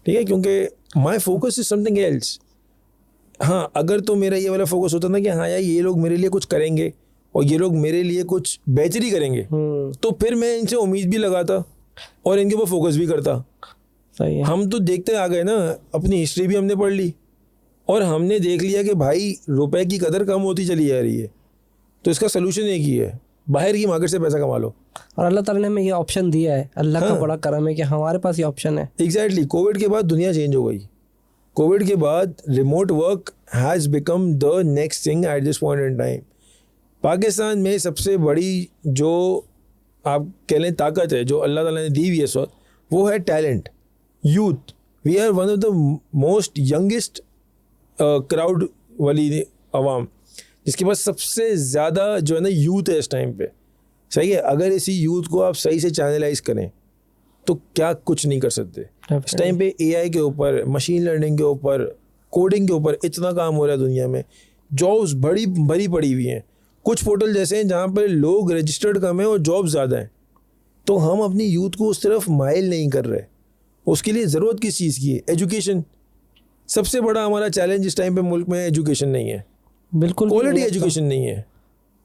B: ठीक है, क्योंकि my focus is something else. हाँ, अगर तो मेरा ये वाला फोकस होता ना कि हाँ यार ये लोग मेरे लिए कुछ करेंगे और ये लोग मेरे लिए कुछ बेहतरी करेंगे, तो फिर मैं इनसे उम्मीद भी लगाता और इनके ऊपर फोकस भी करता।
A: सही है।
B: हम तो देखते आ गए ना, अपनी हिस्ट्री भी हमने पढ़ ली और हमने देख लिया कि भाई रुपए की कदर कम होती चली जा रही है, तो इसका सलूशन एक ही है, बाहर की मार्केट से पैसा कमा लो।
A: और अल्लाह ताला ने हमें ये ऑप्शन दिया है, अल्लाह का
B: हाँ।
A: बड़ा करम है कि हमारे पास ये ऑप्शन है।
B: एग्जैक्टली, कोविड के बाद दुनिया चेंज हो गई। कोविड के बाद remote work has become the next thing at this point in time. Pakistan में सबसे बड़ी जो आप कह लें ताकत है जो अल्लाह ताला ने दी हुई है इस वक्त, वो है talent, youth. We are one of the most youngest crowd वाली अवाम, जिसके पास सबसे ज़्यादा जो है ना यूथ है इस टाइम पे। सही है, अगर इसी यूथ को आप सही से चैनलाइज करें तो क्या कुछ नहीं कर सकते। इस टाइम पे एआई के ऊपर, मशीन लर्निंग के ऊपर, कोडिंग के ऊपर इतना काम हो रहा है दुनिया में, जॉब्स बड़ी भरी पड़ी हुई हैं। कुछ पोर्टल जैसे हैं जहाँ पर लोग रजिस्टर्ड कम हैं और जॉब ज़्यादा हैं, तो हम अपनी यूथ को उस तरफ माइल नहीं कर रहे। उसके लिए ज़रूरत किस चीज़ की है? एजुकेशन। सबसे बड़ा हमारा चैलेंज इस टाइम पे मुल्क में एजुकेशन नहीं है,
A: बिल्कुल
B: क्वालिटी एजुकेशन नहीं है,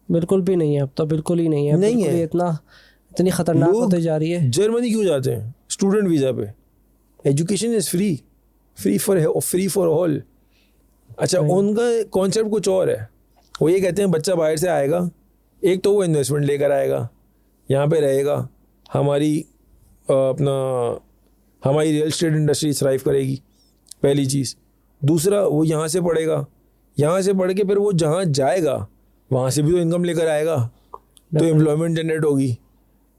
A: बिल्कुल भी नहीं है अब तो, बिल्कुल ही नहीं है।
B: नहीं
A: बिल्कुल
B: है।
A: ही इतनी खतरनाक
B: लोग
A: होती जा रही है।
B: जर्मनी क्यों जाते हैं स्टूडेंट वीज़ा पे? Education is free for all. अच्छा, उनका कॉन्सेप्ट कुछ और है। वो ये कहते हैं बच्चा बाहर से आएगा, एक तो वो इन्वेस्टमेंट लेकर आएगा, यहाँ पे रहेगा, हमारी हमारी रियल एस्टेट इंडस्ट्री थ्राइव करेगी, पहली चीज़। दूसरा, वो यहाँ से पढ़ेगा, यहाँ से पढ़ के फिर वो जहाँ जाएगा वहाँ से भी तो इनकम लेकर आएगा, तो एम्प्लॉयमेंट जनरेट होगी।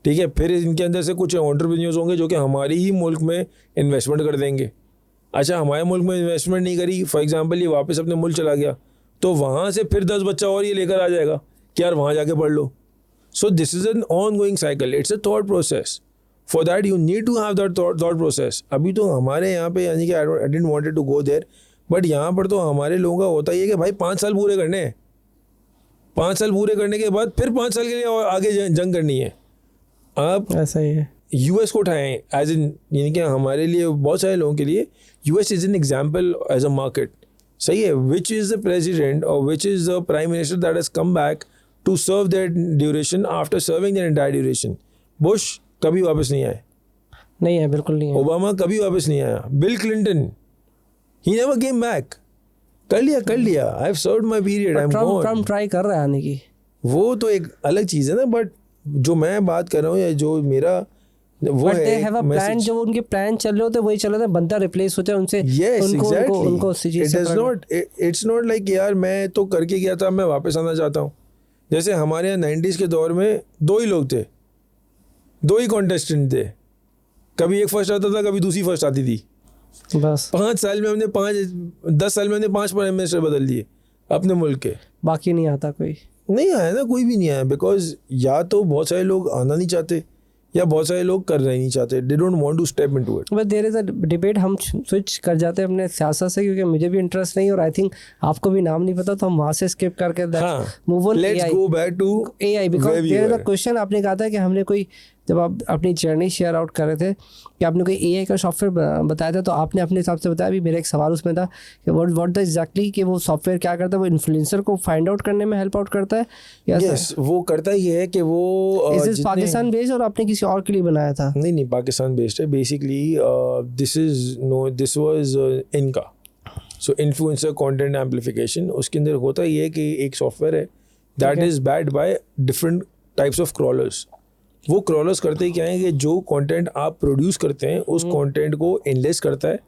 B: ठीक है, फिर इनके अंदर से कुछ एंटरप्रेन्योर्स होंगे जो कि हमारी ही मुल्क में इन्वेस्टमेंट कर देंगे। अच्छा, हमारे मुल्क में इन्वेस्टमेंट नहीं करी, फॉर एग्जांपल ये वापस अपने मुल्क चला गया, तो वहाँ से फिर 10 बच्चा और ये लेकर आ जाएगा कि यार वहाँ जाके पढ़ लो। So this is an ongoing cycle, it's a thought process. For that you need to have that thought process. अभी तो हमारे यहाँ पे, यानी कि I didn't wanted to go there, but यहाँ पर तो हमारे लोगों का होता ही है कि भाई 5 साल पूरे करने हैं, 5 साल पूरे करने के बाद फिर 5 साल के लिए और आगे जंग करनी है। आप
A: ऐसा ही है।
B: यूएस को उठाएं एज इन, यानी कि हमारे लिए, बहुत सारे लोगों के लिए US is an example as a market. सही है, विच इज़ द प्रेसिडेंट और which is the prime minister that has come back to serve that duration after serving that entire duration? Bush कभी वापस नहीं आए,
A: नहीं है, बिल्कुल नहीं है।
B: ओबामा कभी वापस नहीं आया, bill Clinton he never came back. कर लिया, I have served my period, I am gone.
A: Trump try कर रहा है आने की।
B: वो तो एक अलग चीज़ है ना, बट जो मैं बात कर रहा हूँ या जो मेरा वो
A: But
B: है
A: they have a plan,
B: message.
A: जो उनके प्लान चल रहे होते हैं वही चल रहे हैं, बंदा रिप्लेस होता है उनसे।
B: Yes, exactly.
A: उनको उसी चीज़ से
B: It's not like यार मैं तो करके गया था, मैं वापस आना चाहता हूँ। जैसे हमारे यहाँ 90s के दौर में 2 ही लोग थे, 2 ही कॉन्टेस्टेंट थे, कभी एक फर्स्ट आता था, कभी दूसरी फर्स्ट आती थी।
A: बस
B: 5 साल में हमने 10 साल में हमने 5 प्राइम मिनिस्टर बदल दिए अपने मुल्क के।
A: बाकी नहीं आता कोई।
B: नहीं आया ना, कोई भी नहीं आया, बिकॉज या तो बहुत सारे लोग आना नहीं चाहते या बहुत सारे लोग कर नहीं चाहते, they don't want to step into it.
A: बस देयर इज अ डिबेट, हम स्विच कर जाते हैं अपने सियासत से, क्योंकि मुझे भी इंटरेस्ट नहीं और आई थिंक आपको भी नाम नहीं पता, तो हम वहाँ से स्किप करके move on.
B: Let's go back to
A: AI, because there is a question. आपने कहा था कि हमने कोई, जब आप अपनी जर्नी शेयर आउट कर रहे थे कि आपने कोई एआई का सॉफ्टवेयर बताया था, तो आपने अपने हिसाब से बताया। अभी मेरा एक सवाल उसमें था कि व्हाट द एग्जैक्टली, कि वो सॉफ्टवेयर क्या करता है? वो इन्फ्लुएंसर को फाइंड आउट करने में हेल्प आउट करता है?
B: यस, वो करता ही है कि वो
A: इज पाकिस्तान बेस्ड और आपने किसी और के लिए बनाया था?
B: नहीं, पाकिस्तान बेस्ड है बेसिकली। दिस वाज इनका, सो इन्फ्लुएंसर कंटेंट एम्प्लीफिकेशन। उसके अंदर होता ही है कि एक सॉफ्टवेयर है that is backed by different types of crawlers. वो क्रॉलर्स करते ही क्या है कि जो कंटेंट आप प्रोड्यूस करते हैं उस कंटेंट को इंडेक्स करता है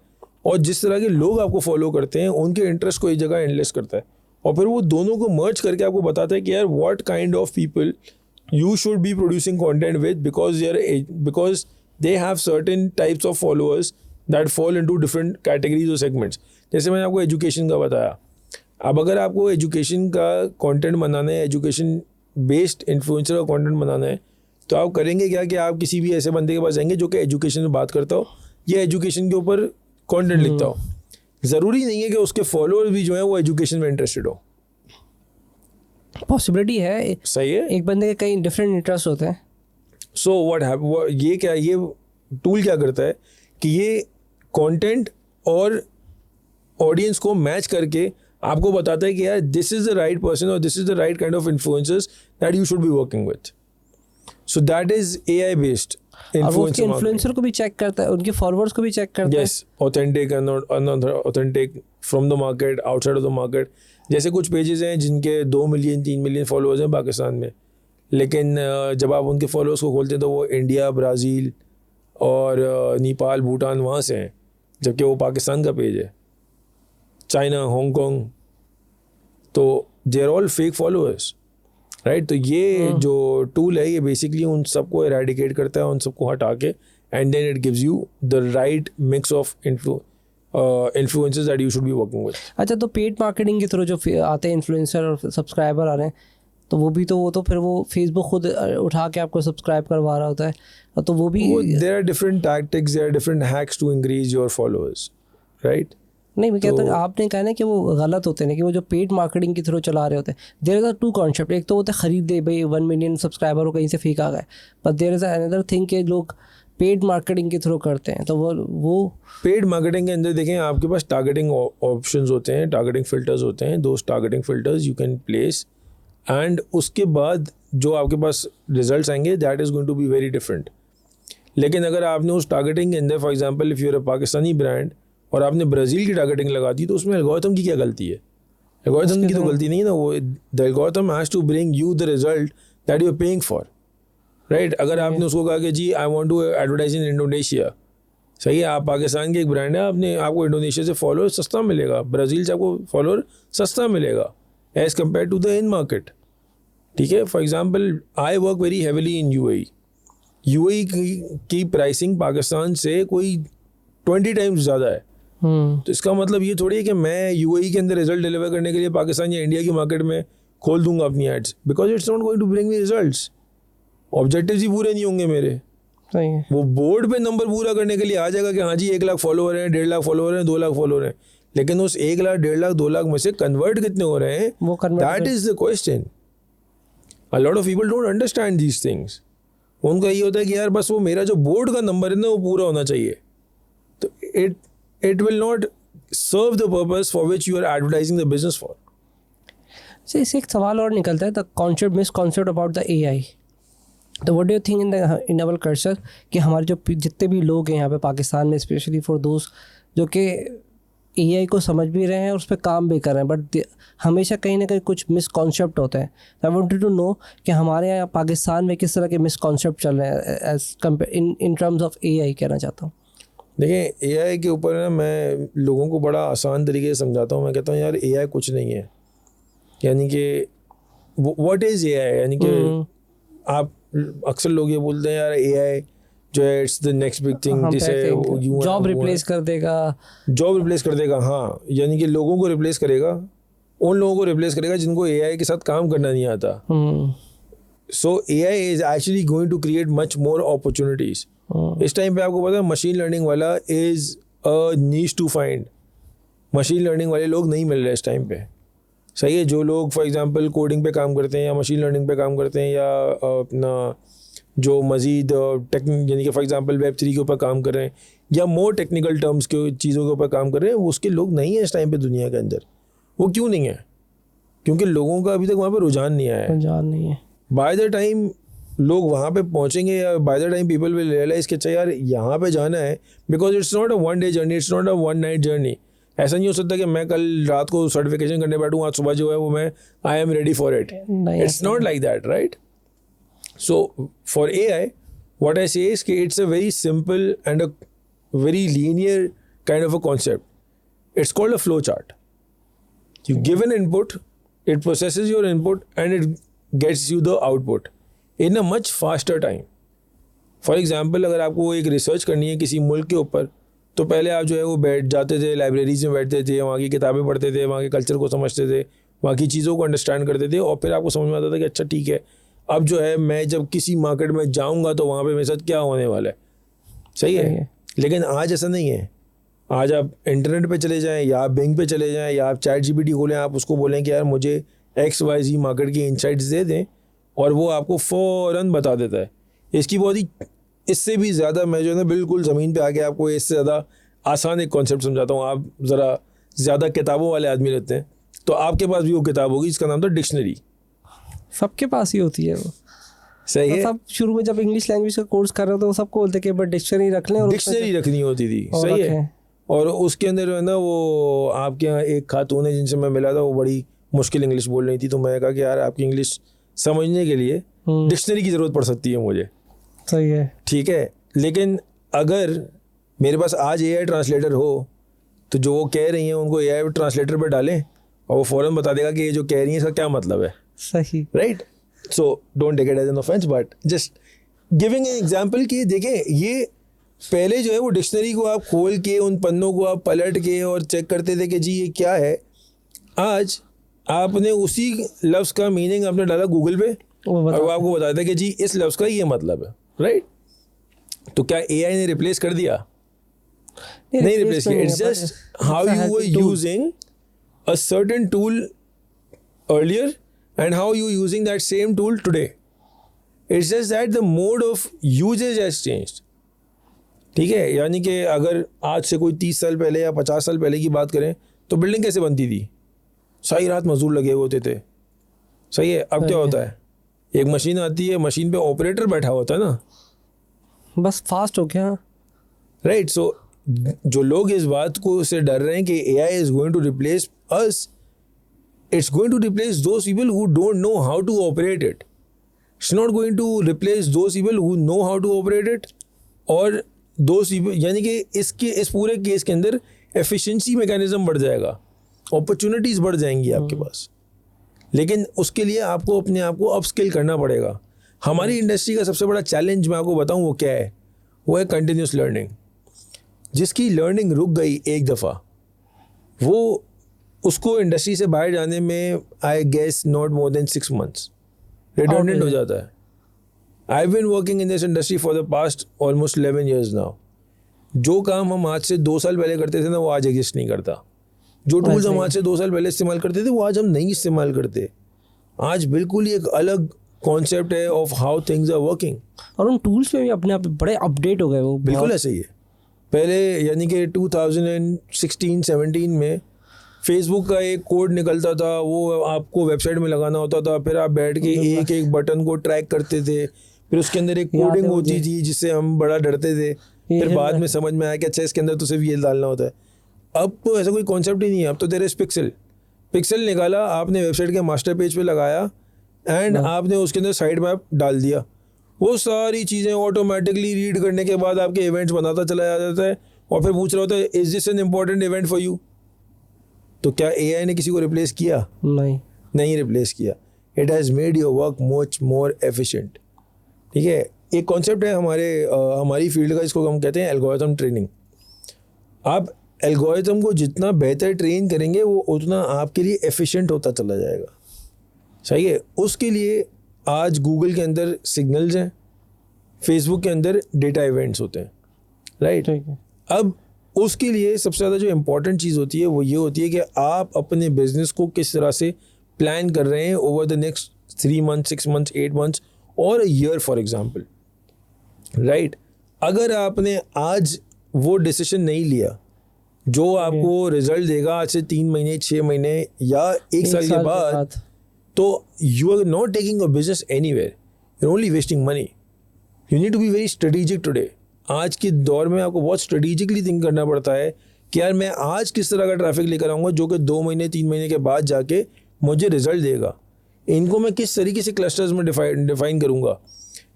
B: और जिस तरह के लोग आपको फॉलो करते हैं उनके इंटरेस्ट को एक जगह एनालाइज करता है और फिर वो दोनों को मर्ज करके आपको बताता है कि यार what kind of people you should be producing content with because they have certain types of followers that fall into different categories or segments. जैसे मैंने आपको एजुकेशन का बताया, अब अगर आपको एजुकेशन का कंटेंट बनाना है, एजुकेशन बेस्ड इन्फ्लुएंसर का कंटेंट बनाना है, तो आप करेंगे क्या कि आप किसी भी ऐसे बंदे के पास जाएंगे जो कि एजुकेशन में बात करता हो या एजुकेशन के ऊपर कंटेंट लिखता हो. ज़रूरी नहीं है कि उसके फॉलोअर भी जो है वो एजुकेशन में इंटरेस्टेड हो.
A: पॉसिबिलिटी है,
B: सही है.
A: एक बंदे के कई डिफरेंट इंटरेस्ट होते हैं.
B: सो ये टूल क्या करता है कि ये कंटेंट और ऑडियंस को मैच करके आपको बताता है कि यार this is the right person और this is the right kind of influencers that you should be working with. So that is AI based
A: influencer. Influencer को भी चेक करता है, उनके फॉलोअर्स को भी चेक करता है.
B: Yes, authentic authentic from the market, outside of the market. जैसे कुछ पेजेस हैं जिनके 2 मिलियन 3 मिलियन फॉलोअर्स हैं पाकिस्तान में, लेकिन जब आप उनके फॉलोअर्स को खोलते हैं तो वो इंडिया, ब्राज़ील और नेपाल, भूटान वहाँ से हैं, जबकि वो पाकिस्तान का पेज है. चाइना, हांगकॉन्ग, तो they are all fake followers, right. तो ये जो टूल है ये बेसिकली उन सबको एराडिकेट करता है, उन सबको हटा के, and then it gives you the right mix of influencers that you should be working with.
A: अच्छा, तो पेड मार्केटिंग के थ्रू जो आते हैं इन्फ्लुएंसर और सब्सक्राइबर आ रहे हैं, तो वो तो फिर वो फेसबुक खुद उठा के आपको सब्सक्राइब करवा रहा होता है, तो वो भी
B: there are different tactics, there are different hacks to increase your followers, right?
A: नहीं, मैं कहता हूँ आपने कहा ना कि वो गलत होते हैं कि वो जो पेड मार्केटिंग के थ्रू चला रहे होते हैं. There is a two concept. एक तो होता है खरीद दे भाई 1 मिलियन सब्सक्राइबर हो कहीं से फेंक आ गए, but there is another thing कि लोग पेड मार्केटिंग के थ्रू करते हैं. तो वो
B: पेड मार्केटिंग के अंदर देखें आपके पास टारगेटिंग ऑप्शंस होते हैं, टारगेटिंग फिल्टर्स होते हैं. दोस्त targeting filters you can place and उसके बाद जो आपके पास रिजल्ट्स आएंगे that is going to be very different. लेकिन अगर आपने उस टारगेटिंग के अंदर for example if you are a Pakistani brand और आपने ब्राज़ील की टारगेटिंग लगा दी, तो उसमें एल्गोरिथम की क्या गलती है? एल्गोरिथम की तो गलती नहीं है ना, वो the algorithm has to bring you the result that you are paying for, right. अगर आपने उसको कहा कि जी I want to advertise in Indonesia, सही है, आप पाकिस्तान के एक ब्रांड है, आपको इंडोनेशिया से फॉलोअर सस्ता मिलेगा, ब्राज़ील से आपको फॉलोअर सस्ता मिलेगा as compare to the in market. ठीक है. For example I work very heavily in UAE की प्राइसिंग पाकिस्तान से कोई 20 टाइम्स ज़्यादा है. तो इसका मतलब ये थोड़ी है कि मैं UAE के अंदर रिजल्ट डिलीवर करने के लिए पाकिस्तान या इंडिया की मार्केट में खोल दूंगा अपनी ads, because it's not going to bring me results. Objectives ही पूरे नहीं होंगे मेरे.
A: सही है.
B: वो बोर्ड पे नंबर पूरा करने के लिए आ जाएगा कि हाँ जी 1 लाख फॉलोअर हैं, 1.5 लाख फॉलोअर हैं, 2 लाख फॉलोअर हैं, लेकिन उस 1 लाख, 1.5 लाख, 2 लाख में से कन्वर्ट कितने हो रहे हैं, that is the question. A lot of people don't understand these things. उनका ये होता है कि यार बस वो मेरा जो बोर्ड का नंबर है ना वो पूरा होना चाहिए. तो it will not serve the purpose for which you are advertising the business for.
A: इससे एक सवाल और निकलता है, the concept misconception about the AI. तो what do you think in our culture कि हमारे जो जितने भी लोग हैं यहाँ पे पाकिस्तान में, स्पेशली फॉर दोस्त जो कि AI को समझ भी रहे हैं और उस पर काम भी कर रहे हैं, बट हमेशा कहीं ना कहीं कुछ मिसकॉन्सेप्ट होते हैं. आई वांटेड टू नो कि हमारे यहाँ पाकिस्तान में किस तरह के मिसकॉन्सेप्ट चल रहे हैं as compare in terms of AI कहना चाहता हूँ.
B: देखिए AI के ऊपर ना मैं लोगों को बड़ा आसान तरीके से समझाता हूँ. मैं कहता हूँ यार AI कुछ नहीं है, यानी कि व्हाट इज़ AI, यानी कि आप अक्सर लोग ये बोलते हैं यार AI जो है it's the next big thing, जिसे
A: जॉब रिप्लेस कर देगा. हाँ, यानी कि लोगों को रिप्लेस करेगा, उन लोगों को रिप्लेस करेगा जिनको AI के साथ काम करना नहीं आता. So AI is actually going to create much more opportunities. इस टाइम पे आपको पता है मशीन लर्निंग वाला is a niche to find. Machine learning वाले लोग नहीं मिल रहे इस टाइम पे. सही है. जो लोग फॉर एग्जांपल कोडिंग पे काम करते हैं या मशीन लर्निंग पे काम करते हैं या अपना जो मज़ीद यानी कि फॉर एग्जांपल Web3 के ऊपर काम कर रहे हैं या मोर टेक्निकल टर्म्स के चीज़ों के ऊपर काम कर रहे हैं, वो उसके लोग नहीं हैं इस टाइम पे दुनिया के अंदर. वो क्यों नहीं है? क्योंकि लोगों का अभी तक वहाँ पे रुझान नहीं आया है. बाय द टाइम लोग वहाँ पे पहुँचेंगे या by the time people will realize कि अच्छा यार यहाँ पे जाना है, because it's not a 1 day journey, it's not a 1 night journey. ऐसा नहीं हो सकता कि मैं कल रात को सर्टिफिकेशन करने बैठूँ, आज सुबह जो है वो मैं I am ready for it. It's not like that, right. So for AI, what I say is कि it's a very simple and a very linear
B: kind of a concept. It's called a flow chart. You give an input, it processes your input and it gets you the output in a much faster time. For example अगर आपको एक रिसर्च करनी है किसी मुल्क के ऊपर, तो पहले आप जो है वो बैठ जाते थे, लाइब्रेरीज में बैठते थे, वहाँ की किताबें पढ़ते थे, वहाँ के कल्चर को समझते थे, वहाँ की चीज़ों को अंडरस्टैंड करते थे, और फिर आपको समझ में आता था कि अच्छा ठीक है, अब जो है मैं जब किसी मार्केट में जाऊँगा तो वहाँ पे मेरे साथ क्या होने वाला है. सही है. लेकिन आज ऐसा नहीं है. आज आप इंटरनेट पे चले जाएं या आप बैंक पे चले जाएं या आप चैट जीपीटी खोलें, आप उसको बोलें कि यार मुझे XYZ मार्केट की इंसाइट्स दे दें, और वो आपको फ़ौरन बता देता है. इसकी बहुत ही, इससे भी ज़्यादा मैं जो है ना बिल्कुल ज़मीन पे आके आपको इससे ज़्यादा आसान एक कॉन्सेप्ट समझाता हूँ. आप ज़रा ज़्यादा किताबों वाले आदमी रहते हैं, तो आपके पास भी वो किताब होगी, इसका नाम था डिक्शनरी.
A: सबके पास ही होती है वो.
B: सही है.
A: सब शुरू में जब इंग्लिश लैंग्वेज का कोर्स कर रहे हो तो सबको बोलते कि बस डिक्शनरी रख लें, और
B: डिक्शनरी रखनी होती थी. सही है. और उसके अंदर जो है ना वो आपके यहाँ एक खातून है जिनसे मैं मिला था, वो बड़ी मुश्किल इंग्लिश बोल रही थी, तो मैं कहा कि यार आपकी इंग्लिश समझने के लिए डिक्शनरी की ज़रूरत पड़ सकती है मुझे.
A: सही है.
B: ठीक है. लेकिन अगर मेरे पास आज AI ट्रांसलेटर हो, तो जो वो कह रही हैं उनको AI ट्रांसलेटर पर डालें और वो फ़ौरन बता देगा कि ये जो कह रही है इसका क्या मतलब है.
A: सही.
B: Right. So don't take it as an offence, but just giving an example कि देखें, ये पहले जो है वो डिक्शनरी को आप खोल के उन पन्नों को आप पलट के और चेक करते थे कि जी ये क्या है. आज आपने उसी लफ्ज़ का मीनिंग आपने डाला गूगल पे और वो आपको बताता है कि जी इस लफ्ज़ का ये मतलब है. राइट. तो क्या AI ने रिप्लेस कर दिया? नहीं रिप्लेस किया. It's just how you were using a certain tool earlier and how you using that same tool today. It's just that the mode of usage has changed. ठीक है. यानी कि अगर आज से कोई 30 साल पहले या 50 साल पहले की बात करें तो बिल्डिंग कैसे बनती थी? सारी रात मजदूर लगे हुए होते थे. सही है. अब क्या होता है, एक मशीन आती है, मशीन पे ऑपरेटर बैठा होता है ना,
A: बस फास्ट हो गया.
B: राइट. सो जो लोग इस बात को से डर रहे हैं कि AI is going to replace us, it's going to replace those people who don't know how to operate it. It's not going to replace those people who know how to operate it, और those people, यानी कि इस पूरे केस के अंदर एफिशिएंसी मैकेनिज्म बढ़ जाएगा, अपॉर्चुनिटीज़ बढ़ जाएंगी आपके पास. लेकिन उसके लिए आपको अपने आप को अपस्किल करना पड़ेगा. हमारी इंडस्ट्री का सबसे बड़ा चैलेंज मैं आपको बताऊं वो क्या है, वो है कंटिन्यूस लर्निंग. जिसकी लर्निंग रुक गई एक दफ़ा, वो उसको इंडस्ट्री से बाहर जाने में I guess not more than 6 months redundant हो जाता है. I have been working in this industry for the past almost 11 years now. जो काम हम आज से 2 साल पहले करते थे ना, वो आज एग्जिस्ट नहीं करता. जो टूल्स हम आज से 2 साल पहले इस्तेमाल करते थे, वो आज हम नहीं इस्तेमाल करते. आज बिल्कुल ही एक अलग कॉन्सेप्ट है of how things are working.
A: और उन टूल्स में भी अपने आप बड़े अपडेट हो गए वो.
B: बिल्कुल ऐसे ही है. पहले यानी कि 2016-17 में फेसबुक का एक कोड निकलता था, वो आपको वेबसाइट में लगाना होता था, फिर आप बैठ के एक एक बटन को ट्रैक करते थे, फिर उसके अंदर एक कोडिंग होती थी जिससे हम बड़ा डरते थे. फिर बाद में समझ में आया कि अच्छा इसके अंदर तो सिर्फ ये डालना होता है. अब तो ऐसा कोई कॉन्सेप्ट ही नहीं है. अब तो तेरे पिक्सल निकाला, आपने वेबसाइट के मास्टर पेज पे लगाया एंड आपने उसके अंदर साइड मैप डाल दिया. वो सारी चीज़ें ऑटोमेटिकली रीड करने के बाद आपके इवेंट्स बनाता चला जाता है और फिर पूछ रहा होता है is this an important event for you. तो क्या AI ने किसी को रिप्लेस किया? नहीं रिप्लेस किया. It has made your work much more efficient. ठीक है. एक कॉन्सेप्ट है हमारी फील्ड का, इसको हम कहते हैं एल्गोरिथम ट्रेनिंग. आप एल्गोरिथम को जितना बेहतर ट्रेन करेंगे वो उतना आपके लिए एफिशिएंट होता चला जाएगा. सही है. उसके लिए आज गूगल के अंदर सिग्नल्स हैं, फेसबुक के अंदर डेटा इवेंट्स होते हैं. राइट. अब उसके लिए सबसे ज़्यादा जो इम्पोर्टेंट चीज़ होती है वो ये होती है कि आप अपने बिजनेस को किस तरह से प्लान कर रहे हैं over the next 3 months, 6 months, 8 months और ईयर फॉर एग्जाम्पल. राइट. अगर आपने आज वो डिसीजन नहीं लिया जो आपको रिजल्ट देगा आज से 3 महीने, 6 महीने या 1 साल के बाद, तो you are not taking your business anywhere, you are only wasting money. You need to be very strategic today. आज के दौर में आपको बहुत स्ट्रेटेजिकली थिंक करना पड़ता है कि यार मैं आज किस तरह का ट्रैफिक लेकर आऊँगा जो कि 2 महीने 3 महीने के बाद जाके मुझे रिजल्ट देगा. इनको मैं किस तरीके से क्लस्टर्स में डिफाइन करूँगा,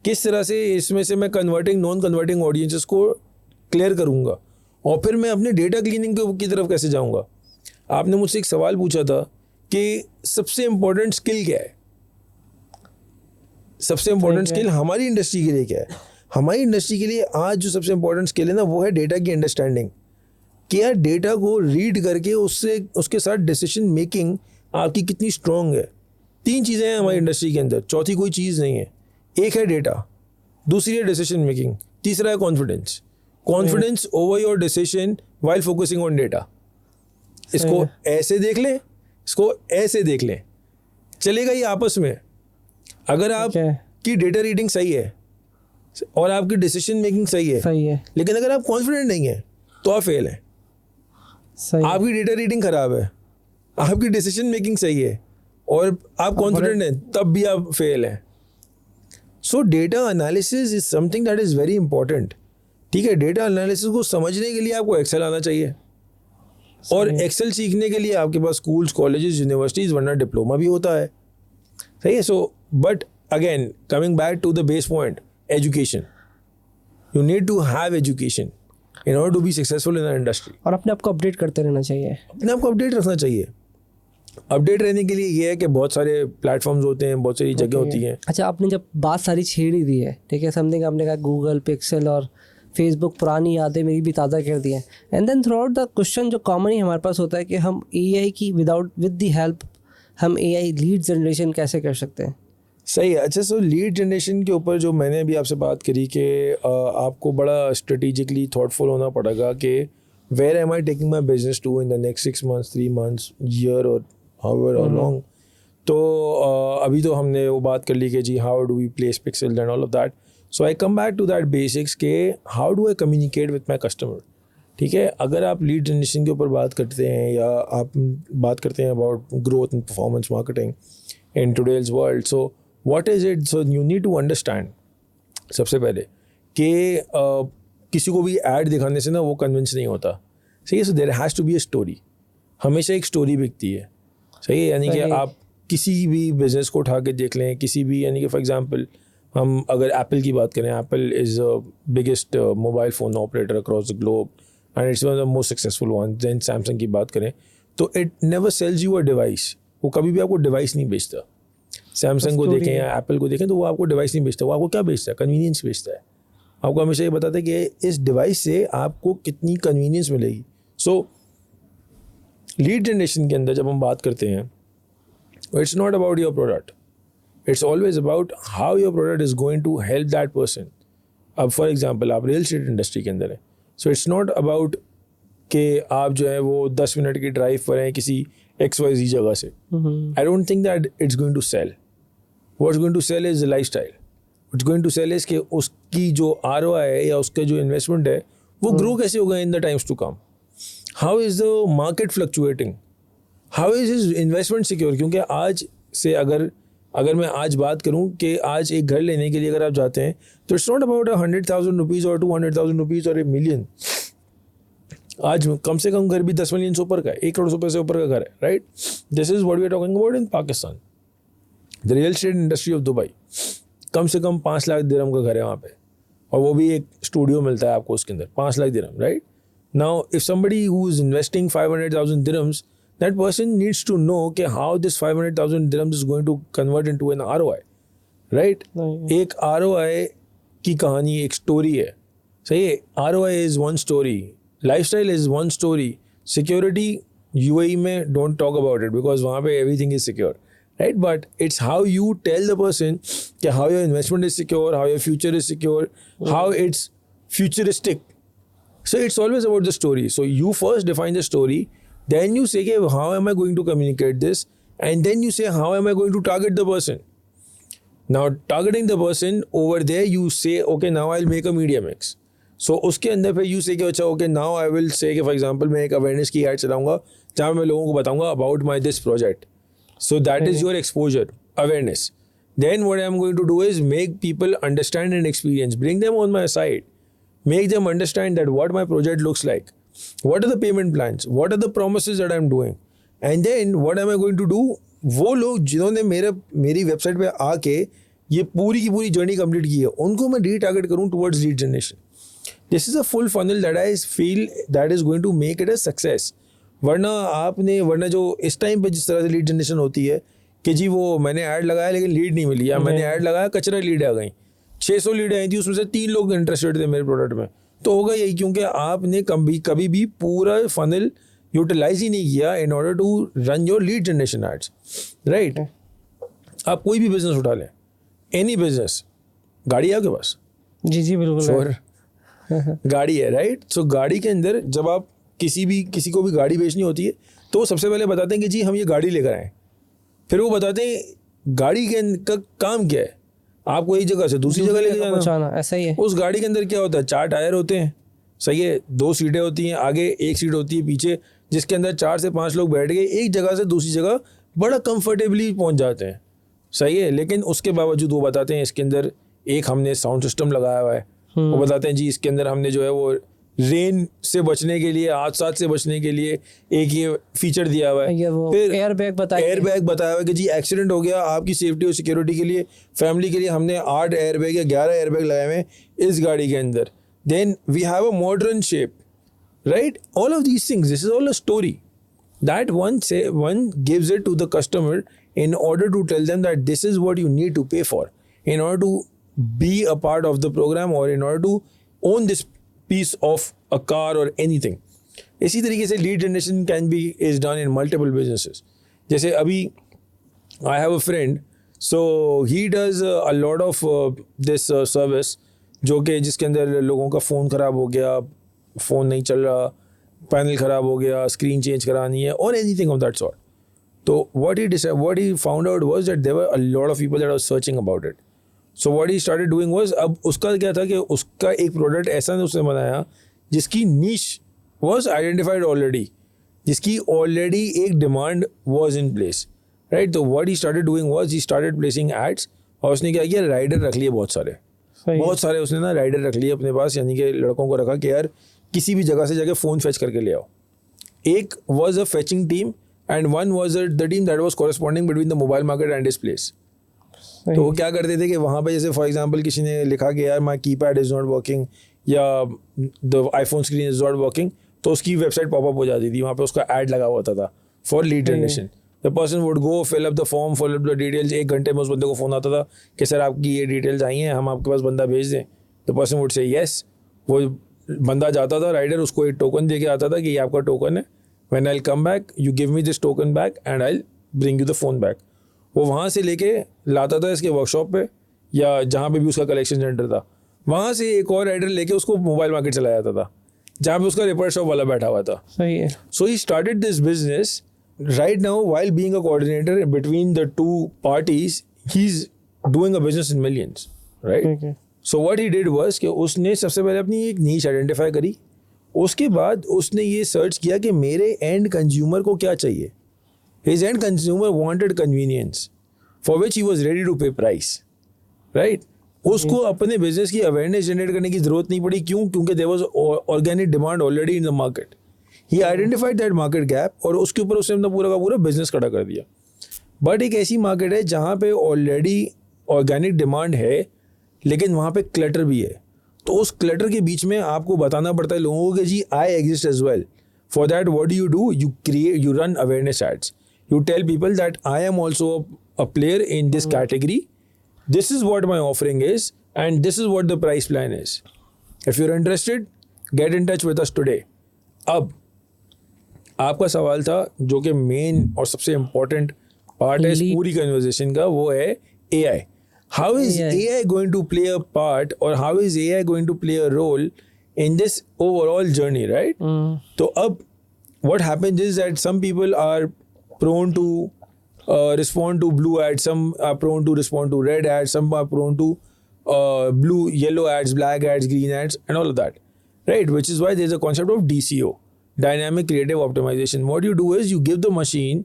B: किस तरह से इसमें से मैं कन्वर्टिंग नॉन कन्वर्टिंग ऑडियंसेस को क्लियर करूँगा और फिर मैं अपने डेटा क्लीनिंग की तरफ कैसे जाऊँगा? आपने मुझसे एक सवाल पूछा था कि सबसे इम्पोर्टेंट स्किल क्या है? सबसे इम्पोर्टेंट स्किल हमारी इंडस्ट्री के लिए क्या है? हमारी इंडस्ट्री के लिए आज जो सबसे इम्पोर्टेंट स्किल है ना, वो है डेटा की अंडरस्टैंडिंग, कि यार डेटा को रीड करके उससे उसके साथ डिसीजन मेकिंग आपकी कितनी स्ट्रांग है। 3 चीज़ें हैं हमारी इंडस्ट्री के अंदर, चौथी कोई चीज़ नहीं है। एक है डेटा, दूसरी है डिसीजन मेकिंग, तीसरा है confidence. Confidence over your decision while focusing on data. इसको ऐसे देख लें, इसको ऐसे देख लें, चलेगा ये आपस में। अगर आप की डेटा रीडिंग सही है और आपकी डिसीजन मेकिंग सही है, लेकिन अगर आप कॉन्फिडेंट नहीं है तो आप फेल हैं। आपकी डेटा रीडिंग खराब है, आपकी डिसीजन मेकिंग सही है और आप कॉन्फिडेंट हैं, तब भी आप फेल हैं। सो data analysis is something that is very important. ठीक है, डेटा एनालिसिस को समझने के लिए आपको एक्सेल आना चाहिए, और एक्सेल सीखने के लिए आपके पास स्कूल्स, कॉलेजेस, यूनिवर्सिटीज, वरना डिप्लोमा भी होता है। सही है। So but again coming back to the base point, education. You need to have education in order to be successful in our industry.
A: और अपने आप को अपडेट करते रहना चाहिए,
B: अपने आप को अपडेट रखना चाहिए। अपडेट रहने के लिए ये है कि बहुत सारे प्लेटफॉर्म्स होते हैं, बहुत सारी जगह होती हैं।
A: अच्छा, आपने जब बात सारी छेड़ ही दी है, ठीक है, समथिंग आपने कहा गूगल, पिक्सल और फेसबुक, पुरानी यादें मेरी भी ताज़ा कर दी हैं। And then throughout the question जो कॉमनली हमारे पास होता है कि हम AI की विद द हेल्प हम AI लीड जनरेशन कैसे कर सकते हैं?
B: सही है। अच्छा, सो लीड जनरेशन के ऊपर जो मैंने अभी आपसे बात करी कि आपको बड़ा स्ट्रेटेजिकली थॉटफुल होना पड़ेगा कि where am I taking my business to in the next 6 months, 3 months, year और हाउएवर और लॉन्ग। तो अभी तो हमने वो बात कर ली कि जी how do we place pixel and all of that. So I come back to that basics के how do I communicate with my customer. ठीक है, अगर आप लीड जनरेशन के ऊपर बात करते हैं या आप बात करते हैं about growth and performance marketing in today's world, so what is it? So you need to understand सबसे पहले कि किसी को भी ऐड दिखाने से ना वो कन्विंस नहीं होता। सही है। So there has to be a story. हमेशा एक स्टोरी बिकती है। सही है। यानी कि आप किसी भी बिजनेस को उठा के देख लें, किसी भी, यानी कि फॉर एग्जांपल हम अगर एप्पल की बात करें, Apple is biggest mobile phone operator across the globe and it's one of the most successful one. Then Samsung की बात करें तो it never sells you a device. वो कभी भी आपको डिवाइस नहीं बेचता। सैमसंग को देखें या एप्पल को देखें तो वो आपको डिवाइस नहीं बेचता, वो आपको क्या बेचता है? कन्वीनियंस बेचता है। आपको हमेशा ये बताता है कि इस डिवाइस से आपको कितनी कन्वीनियंस मिलेगी। सो लीड जनरेशन के अंदर जब हम बात करते हैं, it's not about your product, it's always about how your product is going to help that person. अब फॉर एग्जाम्पल आप रियल एस्टेट इंडस्ट्री के अंदर है, सो इट्स नॉट अबाउट कि आप जो है वो 10 मिनट की ड्राइव पर हैं किसी XYZ जगह से। I don't think that it's going to sell. What's going to sell is the lifestyle. What's going to sell is कि उसकी जो ROI है या उसका जो इन्वेस्टमेंट है वो ग्रो कैसे होगा in the times to come. How is the market fluctuating? How is his investment secure? क्योंकि आज से अगर मैं आज बात करूं कि आज एक घर लेने के लिए अगर आप जाते हैं तो it's not about 100,000 rupees or 200,000 rupees or $1 million. आज कम से कम घर भी 10 मिलियन से ऊपर का है, 1 करोड़ रुपए से ऊपर का घर है, right? This is what we are talking about in Pakistan. The real estate industry of Dubai, कम से कम 5 लाख दिरहम का घर है वहाँ पे, और वो भी एक स्टूडियो मिलता है आपको उसके अंदर, 5 lakh dirham, right? Now if somebody who is investing 500,000 dirhams, that person needs to know कि how this 500,000 dirhams is going to convert into an ROI, right? एक ROI की कहानी एक स्टोरी है। सही है। ROI is one story, lifestyle is one story, security UAE में don't talk about it because वहाँ पे everything is secure, right? But it's how you tell the person कि how your investment is secure, how your future is secure, how it's futuristic. So it's always about the story. So you first define the story, then you say, okay, how am I going to communicate this? And then you say, how am I going to target the person? Now targeting the person over there, you say, okay, now I'll make a media mix. So उसके अंदर फिर you say कि अच्छा okay, now I will say कि for example मैं एक awareness की ad चलाऊंगा जहाँ मैं लोगों को बताऊंगा about my this project. So that is your exposure, awareness. Then what I'm going to do is make people understand and experience, bring them on my side. Make them understand that what my project looks like, what are the payment plans, what are the promises that I'm doing, and then what am I going to do? वो लोग जिन्होंने मेरी वेबसाइट पे आके ये पूरी की पूरी जर्नी कंप्लीट की है, उनको मैं रीटारगेट करूँ towards lead generation. This is a full funnel that I feel that is going to make it a success. वरना जो इस टाइम पे जिस तरह से लीड जनरेशन होती है कि जी वो मैंने ऐड लगाया लेकिन लीड नहीं मिली, या मैंने ऐड लगाया कचरा लीड आ गई, 600 लीड आई थी, उसमें से 3 लोग इंटरेस्टेड थे मेरे प्रोडक्ट में, तो होगा यही, क्योंकि आपने कभी भी पूरा फनल यूटिलाइज ही नहीं किया in order to run your lead generation ads, right. आप कोई भी बिजनेस उठा लें, एनी बिजनेस, गाड़ी है आपके पास?
A: जी बिल्कुल.
B: श्योर, गाड़ी है, राइट. सो गाड़ी के अंदर जब आप किसी को भी गाड़ी बेचनी होती है तो वो सबसे पहले बताते हैं कि जी हम ये गाड़ी लेकर आए, फिर वो बताते हैं गाड़ी का काम क्या है, आपको एक जगह से दूसरी जगह लेके जाना.
A: ऐसा ही है.
B: उस गाड़ी के अंदर क्या होता है, 4 टायर होते हैं, सही है, 2 सीटें होती हैं, आगे 1 सीट होती है पीछे, जिसके अंदर 4 से 5 लोग बैठ गए एक जगह से दूसरी जगह बड़ा कंफर्टेबली पहुंच जाते हैं, सही है. लेकिन उसके बावजूद वो बताते हैं इसके अंदर एक हमने साउंड सिस्टम लगाया हुआ है, वो बताते हैं जी इसके अंदर हमने जो है वो रेन से बचने के लिए, हादसा से बचने के लिए एक ये फीचर दिया हुआ है.
A: फिर एयर बैग
B: बताया हुआ है कि जी एक्सीडेंट हो गया, आपकी सेफ्टी और सिक्योरिटी के लिए, फैमिली के लिए हमने 8 एयर बैग या 11 एयर बैग लगाए हुए हैं इस गाड़ी के अंदर. Then we have a modern shape, right. All of these things, this is all a story that one gives it to the customer in order to tell them that this is what you need to pay for in order to be a part of the program or in order to own this piece of a car or anything. इसी तरीके से lead generation is done in multiple businesses. जैसे अभी I have a friend, so he does a lot of this service, जो कि जिसके अंदर लोगों का फ़ोन ख़राब हो गया, फ़ोन नहीं चल रहा, पैनल ख़राब हो गया, स्क्रीन चेंज करानी है, और एनीथिंग ऑफ दैट सॉर्ट. तो what he found out was that there were a lot of people that were searching about it. So what he started doing was, अब उसका क्या था कि उसका एक प्रोडक्ट ऐसा उसने बनाया जिसकी नीश was identified already, जिसकी ऑलरेडी एक demand was in place, right. तो what he started doing was he started placing ads, और उसने क्या किया, राइडर रख लिए बहुत सारे उसने ना राइडर रख लिए अपने पास, यानी कि लड़कों को रखा कि यार किसी भी जगह से जाके फ़ोन फेच करके ले आओ. एक was a fetching team and one was the team that was corresponding between the mobile market and this place. तो वो क्या करते थे कि वहाँ पे जैसे फॉर एग्जांपल किसी ने लिखा कि यार माई कीपैड इज़ नॉट वर्किंग या the iPhone screen is not working, तो उसकी वेबसाइट पॉपअप हो जाती थी, वहाँ पे उसका ऐड लगा हुआ होता था for lead generation. The person would go fill up the form, fill up the details, 1 घंटे में उस बंदे को फ़ोन आता था कि सर आपकी ये डिटेल्स आई हैं, हम आपके पास बंदा भेज दें. The person would say yes, वो बंदा जाता था, राइडर उसको एक टोकन दे के आता था कि ये आपका टोकन है, when I will come back you give me this token back and I will bring you the phone back. वो वहाँ से लेके लाता था इसके वर्कशॉप पे या जहाँ पे भी उसका कलेक्शन सेंटर था, वहाँ से एक और राइडर लेके उसको मोबाइल मार्केट चलाया जाता था जहाँ पे उसका रिपेयर शॉप वाला बैठा हुआ था.
A: सही है.
B: So he started this business right now while being a coordinator between the two parties. He's doing a business in millions, right?
A: Okay.
B: So what he did was कि उसने सबसे पहले अपनी एक नीश आइडेंटिफाई करी, उसके बाद उसने ये सर्च किया कि मेरे एंड कंज्यूमर को क्या चाहिए. His end consumer wanted convenience for which he was ready to pay price, right? उसको अपने बिजनेस की अवेयरनेस जनरेट करने की जरूरत नहीं पड़ी. क्यों? क्योंकि there was organic demand already in the market. He identified that market gap और उसके ऊपर उसने अपना पूरा का पूरा बिजनेस खड़ा कर दिया. बट एक ऐसी मार्केट है जहाँ पे ऑलरेडी ऑर्गेनिक डिमांड है लेकिन वहाँ पे क्लटर भी है. तो उस क्लटर के बीच में आपको बताना पड़ता है लोगों को कि जी I exist as well. For that what do you do? You run awareness ads. You tell people that I am also a player in this category. This is what my offering is and this is what the price plan is. If you are interested get in touch with us today. अब आपका सवाल था जो कि मेन और सबसे इम्पोर्टेंट पार्ट है इस पूरी कन्वर्सेशन का, वो है AI. How is AI going to play a part और how is AI going to play a role in this overall journey, right? तो अब what happens is that some people are prone to respond to blue ads, some are prone to respond to red ads, some are prone to yellow ads, black ads, green ads, and all of that, right? Which is why there's a concept of DCO, dynamic creative optimization. What you do is you give the machine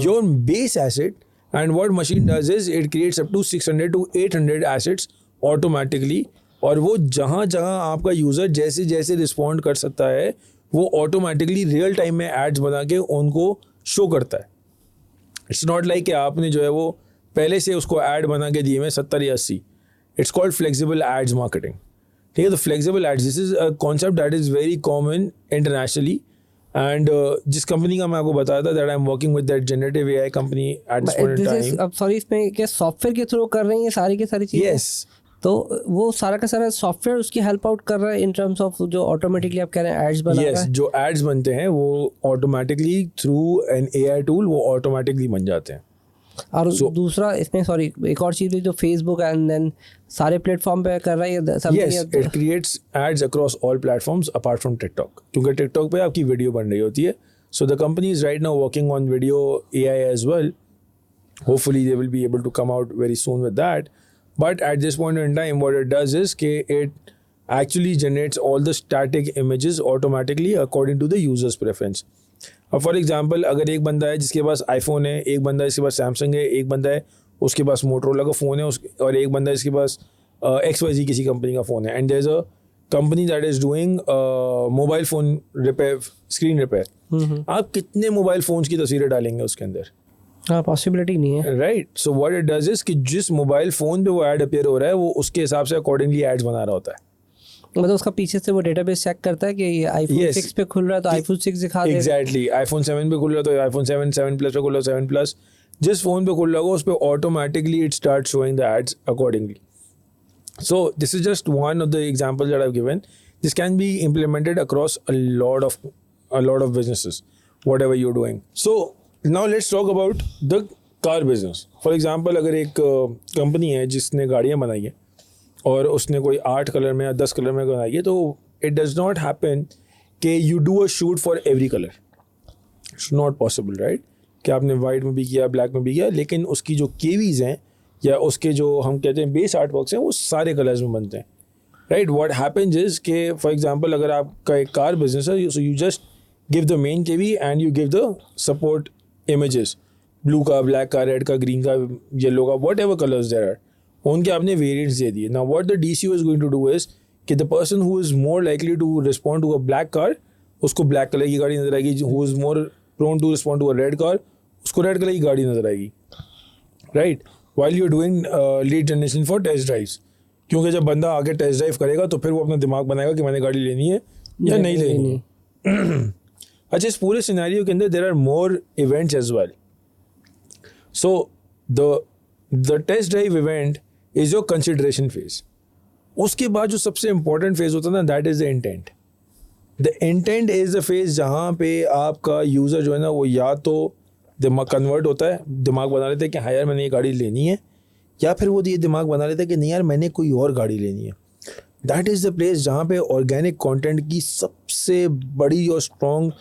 B: your base asset, and what machine does is it creates up to 600 to 800 assets automatically. और वो जहाँ जहाँ आपका यूज़र जैसे जैसे रिस्पॉन्ड कर सकता है वो ऑटोमेटिकली रियल टाइम में एड्स बना के उनको शो करता है. इट्स नॉट लाइक कि आपने जो है वो पहले से उसको ऐड बना के दिए हुए 70 या 80. It's called flexible ads marketing, ठीक है, तो flexible ads, this is a concept that is very common internationally. And जिस कंपनी का मैं आपको बताया था that I am working with that generative AI company at this point in time.
A: अब सॉरी, इसमें क्या सॉफ्टवेयर के थ्रू कर रहे हैं ये सारी की सारी चीजें?
B: यस,
A: तो वो सारा का सारा सॉफ्टवेयर उसकी हेल्प आउट कर रहा है इन टर्म्स ऑफ जो ऑटोमेटिकली आप कह रहे हैं एड्स बना रहा
B: यस,
A: है?
B: जो एड्स बनते हैं वो automatically through an AI tool वो ऑटोमेटिकली बन जाते हैं.
A: और दूसरा इसमें सॉरी एक और चीज़ भी जो फेसबुक एंड देन सारे प्लेटफॉर्म पे कर रहा है ये
B: Yes, it creates ads across all platforms apart from TikTok. क्योंकि TikTok पे आपकी वीडियो बन रही होती है. So the company is right now working on video AI as well. Hopefully they will be able to come out very soon with that. But at this point in time, what it does is कि it actually generates all the static images automatically according to the user's preference. अब फॉर एग्जाम्पल अगर एक बंदा है जिसके पास आईफोन है, एक बंदा है जिसके पास सैमसंग है, एक बंदा है उसके पास मोटरोला का फ़ोन है, और एक बंदा है जिसके पास XYZ किसी कंपनी का फ़ोन है, and there is a company that is doing mobile phone repair, screen repair. आप कितने मोबाइल फ़ोन्स की तस्वीरें डालेंगे उसके अंदर?
A: हाँ, पॉसिबिलिटी नहीं है.
B: Right. So what it does is कि जिस मोबाइल फ़ोन पे वो ऐड अपीयर हो रहा है वो उसके हिसाब से अकॉर्डिंगली एड्स बना रहा होता है.
A: मतलब उसका पीछे से वो डेटाबेस चेक करता है कि ये आईफोन 6 पे खुल रहा है तो आईफोन 6 दिखा देगा.
B: एग्जैक्टली. आईफोन 7 पे खुल रहा है तो आईफोन 7, 7 प्लस पे खुल रहा है 7 प्लस. जिस फोन पे खुल रहा होगा उस पे automatically it start showing the ads accordingly. So this is just one of the example that I have given. This can be implemented across a lot of businesses whatever you are doing. So now let's talk about the car business. For example अगर एक कंपनी है जिसने गाड़ियाँ बनाई है और उसने कोई 8 कलर में या 10 कलर में बनाई है, तो इट डज नॉट हैपन कि you do a shoot for every colour. It's not possible, right? कि आपने वाइट में भी किया, ब्लैक में भी किया, लेकिन उसकी जो केवीज हैं या उसके जो हम कहते हैं बेस आर्ट वर्क्स हैं वो सारे कलर्स में बनते हैं. राइट. व्हाट हैपन्स इज कि फॉर एग्जांपल अगर आपका एक कार बिजनेस है, so you just give the main KV and you give the support images, blue का, ब्लैक का, रेड का, ग्रीन का, येलो का, whatever colours there are, उनके आपने वेरिएंट्स दे दिए. Now what the DCO is going to do is कि the person who is more likely to respond to a black car, उसको ब्लैक कलर की गाड़ी नजर आएगी. Who is more prone to respond to a red car, उसको रेड कलर की गाड़ी नजर आएगी. Right. While you are doing lead generation for test drives, क्योंकि जब बंदा आगे टेस्ट ड्राइव करेगा तो फिर वो अपना दिमाग बनाएगा कि मैंने गाड़ी लेनी है या नहीं लेनी है. अच्छा, इस पूरे सिनेरियो के अंदर there are more events as well. So the test drive event is your consideration phase. उसके बाद जो सबसे इंपॉर्टेंट फेज होता है ना, that is the intent. The intent is the phase जहाँ पे आपका यूज़र जो है ना वो या तो दिमाग कन्वर्ट होता है, दिमाग बना लेते हैं कि हाँ यार मैंने ये गाड़ी लेनी है, या फिर वो ये दिमाग बना लेते हैं कि नहीं यार मैंने कोई और गाड़ी लेनी है. दैट इज़ द प्लेस जहाँ पे ऑर्गेनिक कंटेंट की सबसे बड़ी और स्ट्रॉन्ग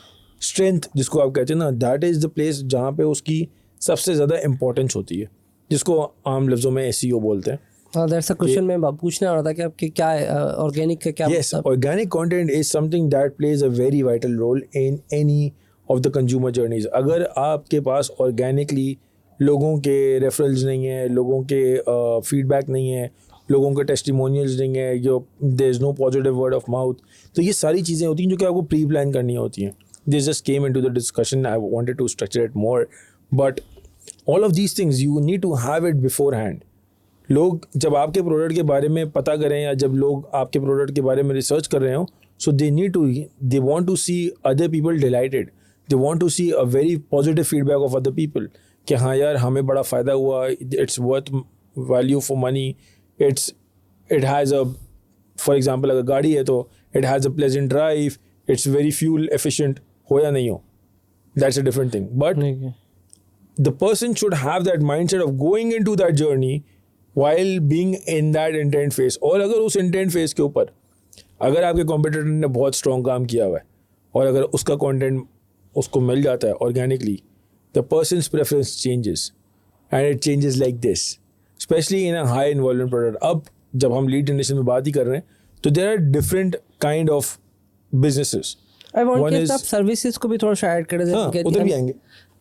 B: स्ट्रेंथ जिसको आप कहते हैं ना, दैट इज़ द प्लेस जहाँ पे उसकी सबसे ज़्यादा इंपॉर्टेंस होती है, जिसको आम लफ्ज़ों में SEO बोलते हैं.
A: दैट्स अ क्वेश्चन मैं पूछने आ रहा था कि आपके क्या ऑर्गेनिक का क्या
B: Yes, organic content is something that plays a very vital role in any of the consumer journeys. अगर आपके पास organically लोगों के रेफरल्स नहीं है, लोगों के फीडबैक नहीं है, लोगों के टेस्टिमोनियल्स नहीं है, जो there is no positive word of mouth, तो ये सारी चीज़ें होती हैं जो कि आपको प्री प्लान करनी होती हैं. This just came into the discussion. I wanted to structure it more, but all of these things you need to have it beforehand. लोग जब आपके प्रोडक्ट के बारे में पता करें या जब लोग आपके प्रोडक्ट के बारे में रिसर्च कर रहे हो, so they want to see other people delighted, they want to see a very positive feedback of other people कि हाँ यार हमें बड़ा फ़ायदा हुआ, it's worth value for money, it has a, for example अगर गाड़ी है तो it has a pleasant drive, it's very fuel efficient, हो या नहीं हो, that's a different thing. But the person should have that mindset of going into that journey while being in that intent phase. और अगर उस intent phase के ऊपर अगर आपके competitor ने बहुत strong काम किया हुआ है और अगर उसका content उसको मिल जाता है organically, the person's preference changes and it changes like this, especially in a high involvement product. अब जब हम lead generation में बात ही कर रहे हैं तो there are different kind of businesses.
A: I want कि आप सर्विसेज को भी थोड़ा सा ऐड कर दें.
B: हाँ, उधर भी आएंगे.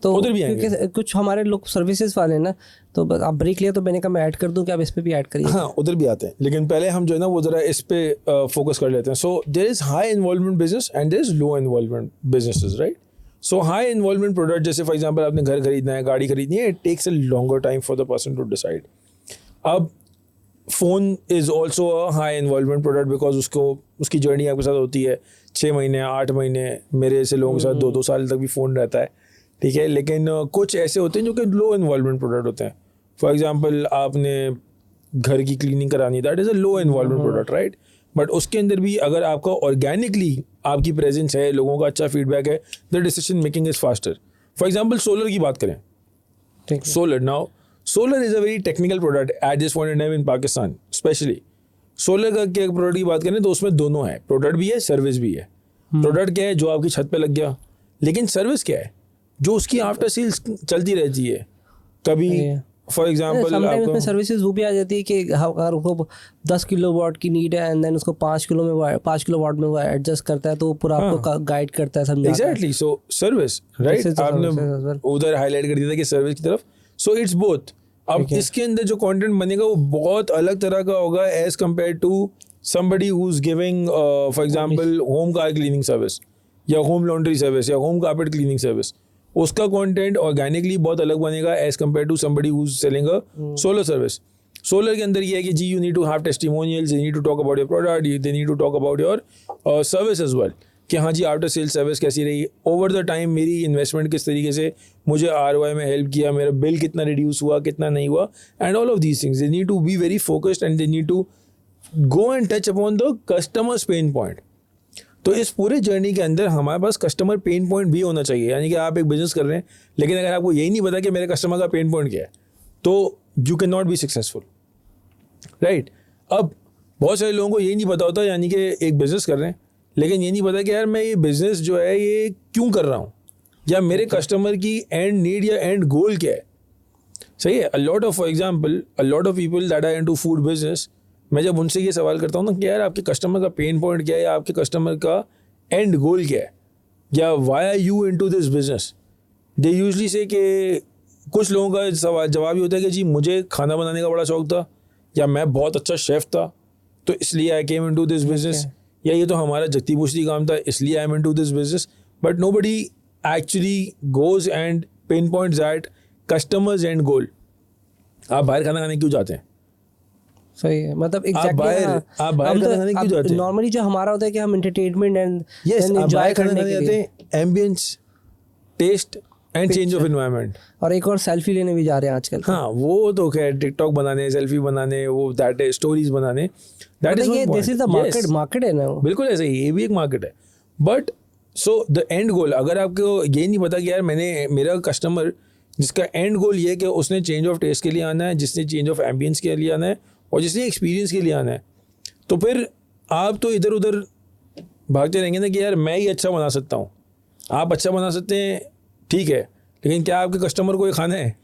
A: तो
B: उधर भी आएंगे.
A: क्योंकि कुछ हमारे लोग सर्विसेज वाले ना, तो आप ब्रेक लिया तो मैंने कहा मैं ऐड कर दूं कि आप इस पे भी ऐड करिए.
B: हाँ, उधर भी आते हैं, लेकिन पहले हम जो है ना वो ज़रा इस पे फोकस कर लेते हैं. So there is high involvement business and there is low involvement businesses, right? So high involvement product, जैसे फॉर एग्जांपल आपने घर खरीदना है, गाड़ी खरीदनी है, it takes a longer time for the person to decide. अब phone is also a high involvement product because उसकी जर्नी आपके साथ होती है 6 महीने 8 महीने, मेरे ऐसे लोगों के साथ 2-2 साल तक भी फ़ोन रहता है, ठीक है। लेकिन कुछ ऐसे होते हैं जो कि लो इन्वॉल्वमेंट प्रोडक्ट होते हैं। फॉर एग्जांपल आपने घर की क्लीनिंग करानी, that is a low involvement product, right. But उसके अंदर भी अगर आपका ऑर्गेनिकली आपकी प्रेजेंस है, लोगों का अच्छा फीडबैक है, the decision making is faster. For example solar की बात करें,
A: ठीक है।
B: Solar now solar is a very technical product at this point in time in Pakistan specially. Solar का क्या प्रोडक्ट की बात करें तो उसमें दोनों है, प्रोडक्ट भी है, सर्विस भी है। प्रोडक्ट क्या है, जो आपकी छत पे लग गया, लेकिन सर्विस क्या है, जो उसकी आफ्टर सेल्स चलती रहती है। कभी फॉर एग्जांपल
A: समटाइम्स में सर्विसेज वो भी आ जाती है कि अगर उसको 10 किलो वाट की नीड है एंड देन उसको 5 किलो वाट में वो एडजस्ट करता है, तो वो पूरा आपको गाइड करता है, समझाता है।
B: एग्जैक्टली, सो सर्विस, राइट, आपने उधर हाईलाइट कर दिया था कि सर्विस की तरफ, सो इट्स बोथ। अब इसके अंदर जो कंटेंट बनेगा वो बहुत अलग तरह का होगा as compare to somebody who's giving for example home car cleaning service या home laundry service या home carpet cleaning service, उसका कंटेंट ऑर्गेनिकली बहुत अलग बनेगा as compare to somebody who's selling a solar service। Solar के अंदर ये है कि जी you need to have testimonials, you need to talk about your product, they need to talk about your service as well, कि हाँ जी आफ्टर सेल सर्विस कैसी रही, ओवर द टाइम मेरी इन्वेस्टमेंट किस तरीके से मुझे ROI में हेल्प किया, मेरा बिल कितना रिड्यूस हुआ, कितना नहीं हुआ, and all of these things they need to be very focused and they need to go and touch upon the customer's pain point। तो इस पूरे जर्नी के अंदर हमारे पास कस्टमर पेन पॉइंट भी होना चाहिए। यानी कि आप एक बिजनेस कर रहे हैं, लेकिन अगर आपको यही नहीं पता कि मेरे कस्टमर का पेन पॉइंट क्या है, तो you can not be successful, right. अब बहुत सारे लोगों को यही नहीं पता होता, यानी कि एक बिजनेस कर रहे हैं लेकिन ये नहीं पता कि यार मैं ये बिजनेस जो है ये क्यों कर रहा हूँ, या मेरे कस्टमर की एंड नीड या एंड गोल क्या है। सही है। For example a lot of people that are into food business, मैं जब उनसे ये सवाल करता हूँ ना कि यार आपके कस्टमर का पेन पॉइंट क्या है, या आपके कस्टमर का एंड गोल क्या है, या why are you into this business, they usually say कि कुछ लोगों का सवाल जवाब ये होता है कि जी मुझे खाना बनाने का बड़ा शौक था, या मैं बहुत अच्छा शेफ़ था तो इसलिए I came into this business, या ये तो हमारा जत्ती पुश्ती काम था इसलिए I am into this business. But nobody actually goes and pinpoints that customers and goal. आप बाहर खाना खाने क्यों जाते हैं?
A: सही है, मतलब
B: आप बाहर खाना खाने क्यों जाते हैं?
A: नॉर्मली जो हमारा होता है कि हम एंटरटेनमेंट एंड
B: एंजॉय करने जाते हैं, ambience, taste and change of environment.
A: और एक और सेल्फी लेने भी जा रहे हैं आजकल।
B: हाँ, वो तो खैर टिकटॉक बनाने, सेल्फी बनाने, वो दैट स्टोरीज बनाने, दैट इज
A: ये दिस इज द मार्केट है ना वो।
B: बिल्कुल ऐसे ही, ये भी एक मार्केट है। बट सो द एंड गोल, अगर आपको ये नहीं पता कि यार मेरा कस्टमर जिसका एंड गोल ये है कि उसने चेंज ऑफ टेस्ट के लिए आना है, जिसने चेंज ऑफ एम्बियंस के लिए आना है, और जिसने एक्सपीरियंस के लिए आना है, तो फिर आप तो इधर उधर भागते रहेंगे ना कि यार मैं ही अच्छा बना सकता हूँ। आप अच्छा बना सकते हैं, ठीक है, लेकिन क्या आपके कस्टमर को ये खाना है?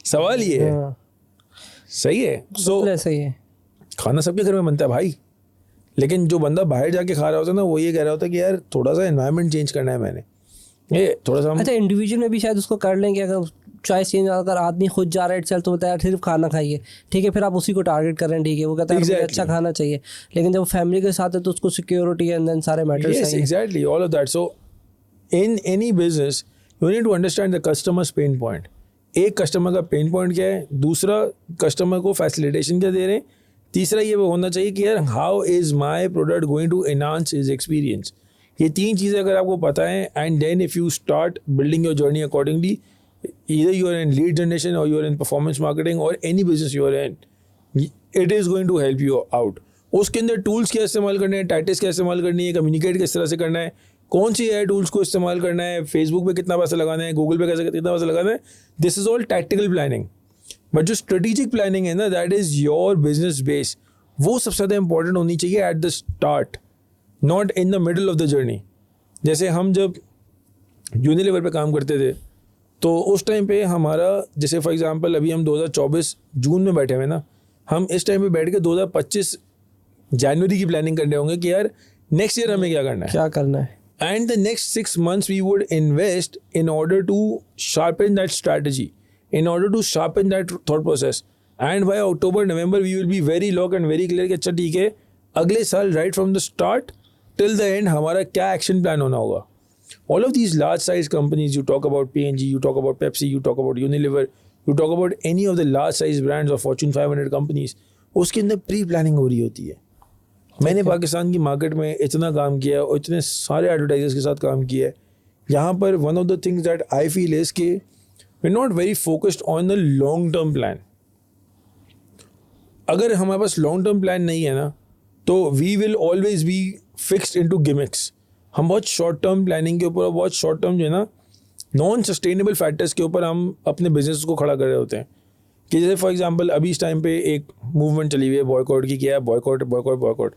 B: सवाल ये है। सही है।
A: सही है,
B: खाना सबके घर में बनता है भाई, लेकिन जो बंदा बाहर जाके खा रहा होता है ना, वो ये कह रहा होता है कि यार थोड़ा सा एनवायरनमेंट चेंज करना है मैंने, ये थोड़ा सा
A: अच्छा इंडिविजुअल में भी शायद उसको कर लेंगे। अगर चॉइस चेंज, अगर आदमी खुद जा रहा है चल तो बताया यार सिर्फ खाना खाइए, ठीक है, फिर आप उसी को टारगेट कर रहे हैं, ठीक है, वो कहता है मुझे अच्छा खाना चाहिए, लेकिन जब फैमिली के साथ है तो उसको सिक्योरिटी एंड देन सारे मैटर्स चाहिए।
B: Exactly, all of that. So in any business you need to understand the customers pain point. एक कस्टमर का पेन पॉइंट क्या है, दूसरा कस्टमर को फैसिलिटेशन क्या दे रहे हैं, तीसरा ये होना चाहिए कि यार how is my product going to enhance his experience. ये तीन चीज़ें अगर आपको पता है, and then if you start building your journey accordingly, either you are in lead generation or you are in performance marketing or any business you are in, it is going to help you out। उसके अंदर टूल्स क्या इस्तेमाल करने हैं, टैक्टिक्स क्या इस्तेमाल करनी है, कम्युनिकेट किस तरह से करना है, कौन सी AI टूल्स को इस्तेमाल करना है, फेसबुक पे कितना पैसा लगाना है, गूगल पे कितना पैसा लगाना है, this is all tactical planning. But जो स्ट्रेटेजिक प्लानिंग है ना, that is your business base, वो सबसे ज़्यादा इंपॉर्टेंट होनी चाहिए at the start, not in the middle of the journey. जैसे हम जब यूनिलीवर पे काम करते थे तो उस टाइम पे हमारा, जैसे फॉर एग्जांपल अभी हम 2024 जून में बैठे हुए ना, हम इस टाइम पे बैठ के 2025 जनवरी की प्लानिंग कर रहे होंगे कि यार नेक्स्ट ईयर हमें क्या करना है। And the next 6 months we would invest in order to sharpen that strategy, in order to sharpen that thought process, and by October November we will be very lock and very clear कि अच्छा ठीक है, अगले साल right from the start till the end हमारा क्या एक्शन प्लान होना होगा। All of these large size companies, you talk about P&G, you talk about Pepsi, you talk about Unilever, you talk about any of the large size brands of Fortune 500 companies, उसके अंदर प्री प्लानिंग हो रही होती है। मैंने पाकिस्तान की मार्केट में इतना काम किया है और इतने सारे एडवर्टाइजर्स के साथ काम किया है। यहाँ पर one of the things that I feel is कि we not very focused on the long term plan. अगर हमारे पास लॉन्ग टर्म प्लान नहीं है ना, तो we will always be fixed into gimmicks. हम बहुत शॉर्ट टर्म प्लानिंग के ऊपर, बहुत शॉर्ट टर्म जो है ना नॉन सस्टेनेबल फैक्टर्स के ऊपर हम अपने बिजनेस को खड़ा कर रहे होते हैं। कि जैसे फॉर एग्जांपल अभी इस टाइम पे एक मूवमेंट चली हुई है बॉयकॉट की, क्या है बॉयकॉट।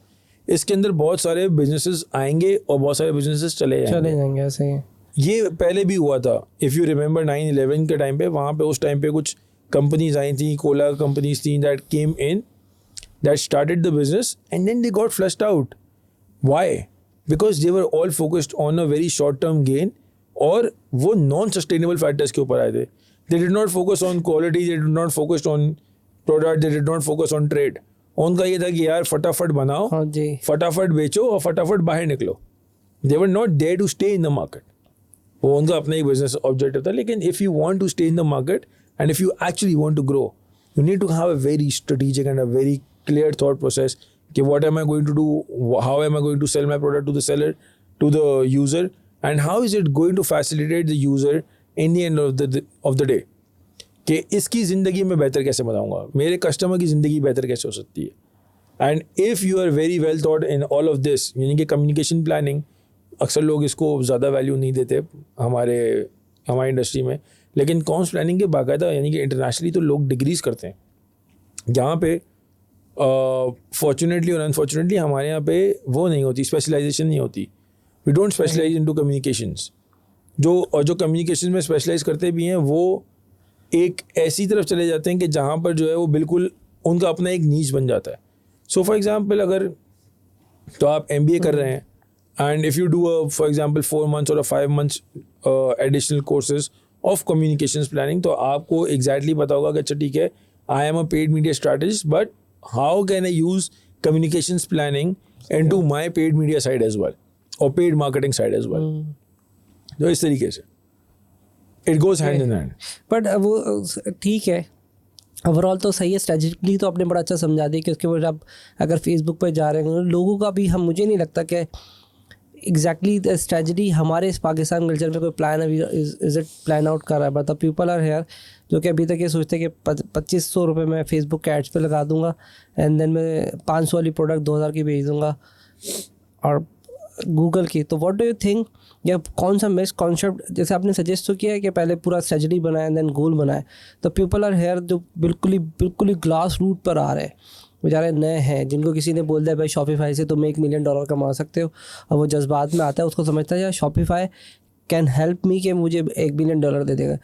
B: इसके अंदर बहुत सारे बिजनेसेस आएंगे और बहुत सारे बिजनेसेस चले
A: जाएंगे ऐसे ही।
B: ये पहले भी हुआ था। इफ़ यू रिमेंबर 9/11 के टाइम पे, वहाँ पे उस टाइम पे कुछ कंपनीज आई थी, कोला कंपनीज थी that came in, that started the business and then they got flushed out. Why? Because they were all focused on a very short term gain और वो नॉन सस्टेनेबल फैक्टर्स के ऊपर आए थे। They did not focus on quality, they did not focused on product, they did not focus on trade. उनका ये था कि यार फटाफट बनाओ,
A: हाँ जी,
B: फटाफट बेचो और फटाफट बाहर निकलो। They were not there to stay in the market. वो उनका अपना एक बिजनेस ऑब्जेक्टिव था। लेकिन if you want to stay in the market and if you actually want to grow, you need to have a very strategic and a very clear thought process कि what am I going to do, how am I going to sell my product to the seller, to the user, and how is it going to facilitate the user in the end of the day कि इसकी ज़िंदगी में बेहतर कैसे बनाऊंगा, मेरे कस्टमर की ज़िंदगी बेहतर कैसे हो सकती है। And if you are very well thought in all of this, यानी कि कम्युनिकेशन प्लानिंग, अक्सर लोग इसको ज़्यादा वैल्यू नहीं देते हमारी इंडस्ट्री में, लेकिन कॉम्स प्लानिंग के बाकायदा यानी कि इंटरनेशनली तो लोग डिग्रीज करते हैं। जहाँ पे फॉर्चुनेटली और अनफॉर्चुनेटली हमारे यहाँ पे वो नहीं होती, स्पेशलाइजेशन नहीं होती। We don't specialize into communications. जो कम्युनिकेशन में स्पेशलाइज करते भी हैं वो एक ऐसी तरफ चले जाते हैं कि जहाँ पर जो है वो बिल्कुल उनका अपना एक नीच बन जाता है। सो फॉर एग्जांपल अगर तो आप MBA कर रहे हैं and if you do for example 4 months और 5 months additional courses of communications planning, तो आपको एग्जैक्टली पता होगा कि अच्छा ठीक है, I am a paid media strategist, but how can I use communications planning into my paid media side as well और paid marketing side as well. तो इस तरीके से it goes hand in hand.
A: But वो ठीक है, ओवरऑल तो सही है। स्ट्रेटेजिकली तो आपने बड़ा अच्छा समझा दिया कि उसके बाद आप अगर फेसबुक पर जा रहे हैं लोगों का भी, मुझे नहीं लगता कि एग्जैक्टली स्ट्रेटजी हमारे इस पाकिस्तान कल्चर में कोई प्लान अभी इज इट प्लान आउट कर रहा है। But the people are here जो कि अभी तक ये सोचते हैं कि 2500 रुपये मैं फेसबुक के एड्स पे लगा दूंगा एंड देन मैं 500 वाली प्रोडक्ट 2000 की भेज दूंगा और गूगल की। तो व्हाट डू यू थिंक, या कौन सा मिस कॉन्सेप्ट, जैसे आपने सजेस्ट तो किया है कि पहले पूरा स्ट्रेटजी बनाए एंड देन गोल बनाए, तो पीपल आर हेयर जो बिल्कुल ही ग्लास रूट पर आ रहे हैं, बेचारे नए हैं, जिनको किसी ने बोल दिया भाई शॉपिफाई से तुम $1 मिलियन कमा सकते हो, और वो जज्बात में आता है, उसको समझता है यार शॉपिफाई कैन हेल्प मी कि मुझे $1 मिलियन दे देगा।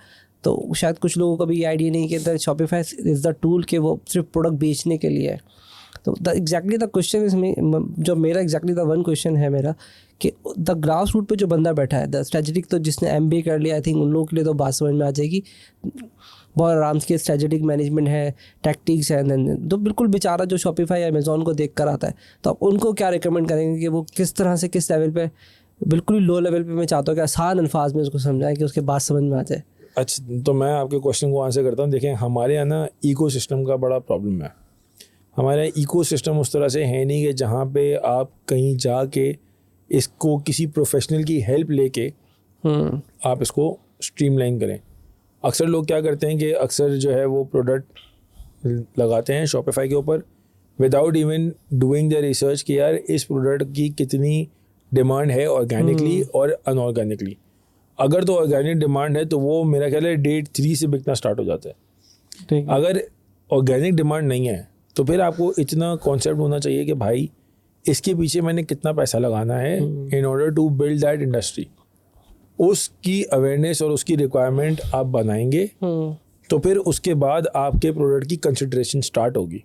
A: तो शायद कुछ लोगों को भी ये आइडिया नहीं कि शॉपिफाई इज़ द टूल कि वो सिर्फ प्रोडक्ट बेचने के लिए है। तो the exactly the question is me, जो मेरा एग्जैक्टली द वन क्वेश्चन है मेरा कि द ग्रास रूट पे जो बंदा बैठा है, द स्ट्रेटेजिक, तो जिसने MBA कर लिया, आई थिंक उन लोगों के लिए तो बात समझ में आ जाएगी, बहुत आराम से स्ट्रेटेजिक मैनेजमेंट है, टैक्टिक्स है, तो बिल्कुल बेचारा जो शॉपिफाई या अमेज़ॉन को देख कर आता है, तो आप उनको क्या रिकमेंड करेंगे कि वो किस तरह से, किस लेवल पे, बिल्कुल ही लो लेवल पे मैं चाहता हूँ कि आसान अल्फाज में उसको समझाएं कि उसके बात समझ में आ जाए।
B: अच्छा, तो मैं आपके क्वेश्चन को आंसर करता हूँ। देखें, हमारे यहाँ ना इकोसिस्टम का बड़ा प्रॉब्लम है। हमारा इकोसिस्टम उस तरह से है नहीं कि जहाँ पे आप कहीं जाके इसको किसी प्रोफेशनल की हेल्प लेके आप इसको स्ट्रीमलाइन करें। अक्सर लोग क्या करते हैं कि अक्सर जो है वो प्रोडक्ट लगाते हैं शॉपिफाई के ऊपर without even doing the research कि यार इस प्रोडक्ट की कितनी डिमांड है ऑर्गेनिकली और अनऑर्गेनिकली। अगर तो ऑर्गेनिक डिमांड है तो वो मेरा ख्याल है day 3 से बिकना स्टार्ट हो जाता है। अगर ऑर्गेनिक डिमांड नहीं है तो फिर आपको इतना कॉन्सेप्ट होना चाहिए कि भाई इसके पीछे मैंने कितना पैसा लगाना है in order to build that industry. उसकी अवेयरनेस और उसकी रिक्वायरमेंट आप बनाएंगे तो फिर उसके बाद आपके प्रोडक्ट की कंसिडरेशन स्टार्ट होगी।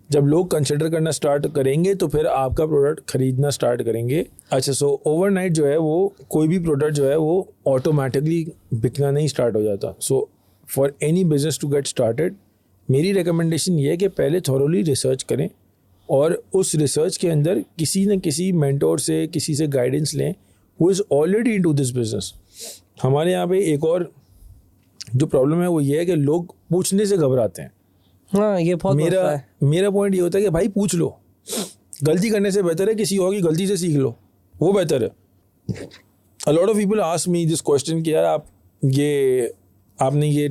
B: जब लोग कंसिडर करना स्टार्ट करेंगे तो फिर आपका प्रोडक्ट खरीदना स्टार्ट करेंगे। अच्छा, सो ओवरनाइट जो है वो कोई भी प्रोडक्ट जो है वो ऑटोमेटिकली बिकना नहीं स्टार्ट हो जाता। So for any business to get started मेरी रिकमेंडेशन ये है कि पहले थॉरोली रिसर्च करें और उस रिसर्च के अंदर किसी न किसी मेंटोर से, किसी से गाइडेंस लें who is already into this business. हमारे यहाँ पे एक और जो प्रॉब्लम है वो ये है कि लोग पूछने से घबराते हैं
A: हाँ, ये बहुत मसला
B: मेरा
A: है।
B: मेरा पॉइंट ये होता है कि भाई पूछ लो, गलती करने से बेहतर है किसी और की गलती से सीख लो, वो बेहतर है। A lot of people ask me this question कि यार आपने ये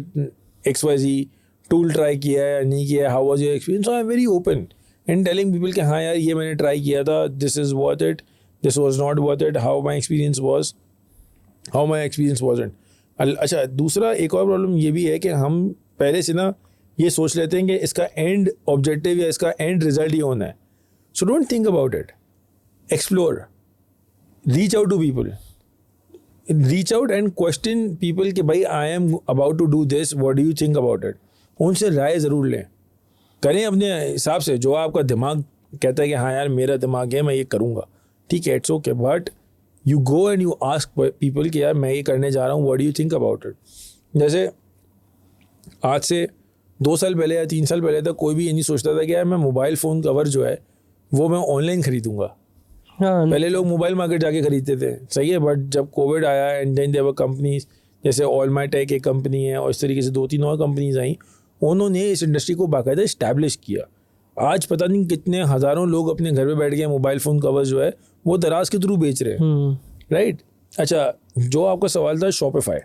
B: XYZ टूल ट्राई किया है या नहीं किया है, how was your experience? I am very open in telling people कि हाँ यार ये मैंने ट्राई किया था, this is worth it, this was not worth it, how my experience wasn't. अच्छा, दूसरा एक और प्रॉब्लम ये भी है कि हम पहले से ना ये सोच लेते हैं कि इसका एंड ऑब्जेक्टिव या इसका एंड रिजल्ट ही होना है। So don't think about it, explore, reach out to people, reach out and question people कि भाई I am about to do this, what do you think about it. उनसे राय ज़रूर लें, करें अपने हिसाब से, जो आपका दिमाग कहता है कि हाँ यार मेरा दिमाग है मैं ये करूँगा, ठीक है, it's okay, but you go and you ask people कि यार मैं ये करने जा रहा हूँ, what do you think about it. जैसे आज से 2 साल पहले या 3 साल पहले तक कोई भी ये नहीं सोचता था कि यार मैं मोबाइल फ़ोन कवर जो है वो मैं ऑनलाइन खरीदूँगा।
A: हाँ,
B: पहले लोग मोबाइल मार्केट जाके खरीदते थे, सही है, बट जब कोविड आया and then there were companies जैसे ऑल माई टेक एक कंपनी है और इस तरीके से 2-3 और कंपनीज आई, उन्होंने इस इंडस्ट्री को बाकायदा इस्टेब्लिश किया। आज पता नहीं कितने हज़ारों लोग अपने घर पे बैठ के मोबाइल फ़ोन कवर जो है वो दराज के थ्रू बेच रहे हैं, राइट। अच्छा, जो आपका सवाल था शॉपिफाई,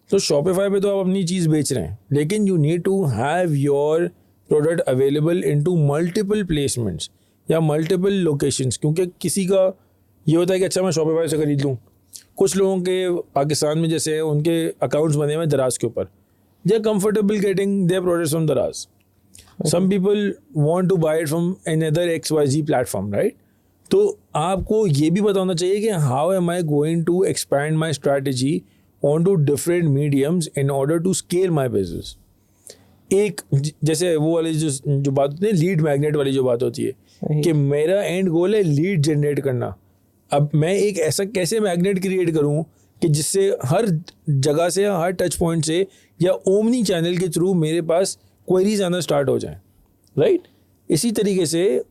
B: तो शॉपिफाई पे तो आप अपनी चीज़ बेच रहे हैं, लेकिन you need to have your product available into multiple placements या मल्टीपल लोकेशंस, क्योंकि किसी का ये होता है कि अच्छा मैं शॉपिफाई से खरीद लूँ। कुछ लोगों के पाकिस्तान में जैसे उनके अकाउंट्स बने हुए हैं दराज के ऊपर, they are comfortable getting their products from Daraz. Some people want to buy it from another XYZ platform, right. तो आपको ये भी पता होना चाहिए कि how am I going to expand my strategy on to different mediums in order to scale my business. एक जैसे वो वाली जो बात होती है, लीड मैग्नेट वाली जो बात होती है कि मेरा एंड गोल है लीड जनरेट करना। अब मैं एक ऐसा कैसे मैग्नेट क्रिएट करूं कि जिससे हर जगह से, हर टच पॉइंट से या ओमनी चैनल के थ्रू मेरे पास क्वेरीज आना स्टार्ट हो जाए, राइट। इसी तरीके से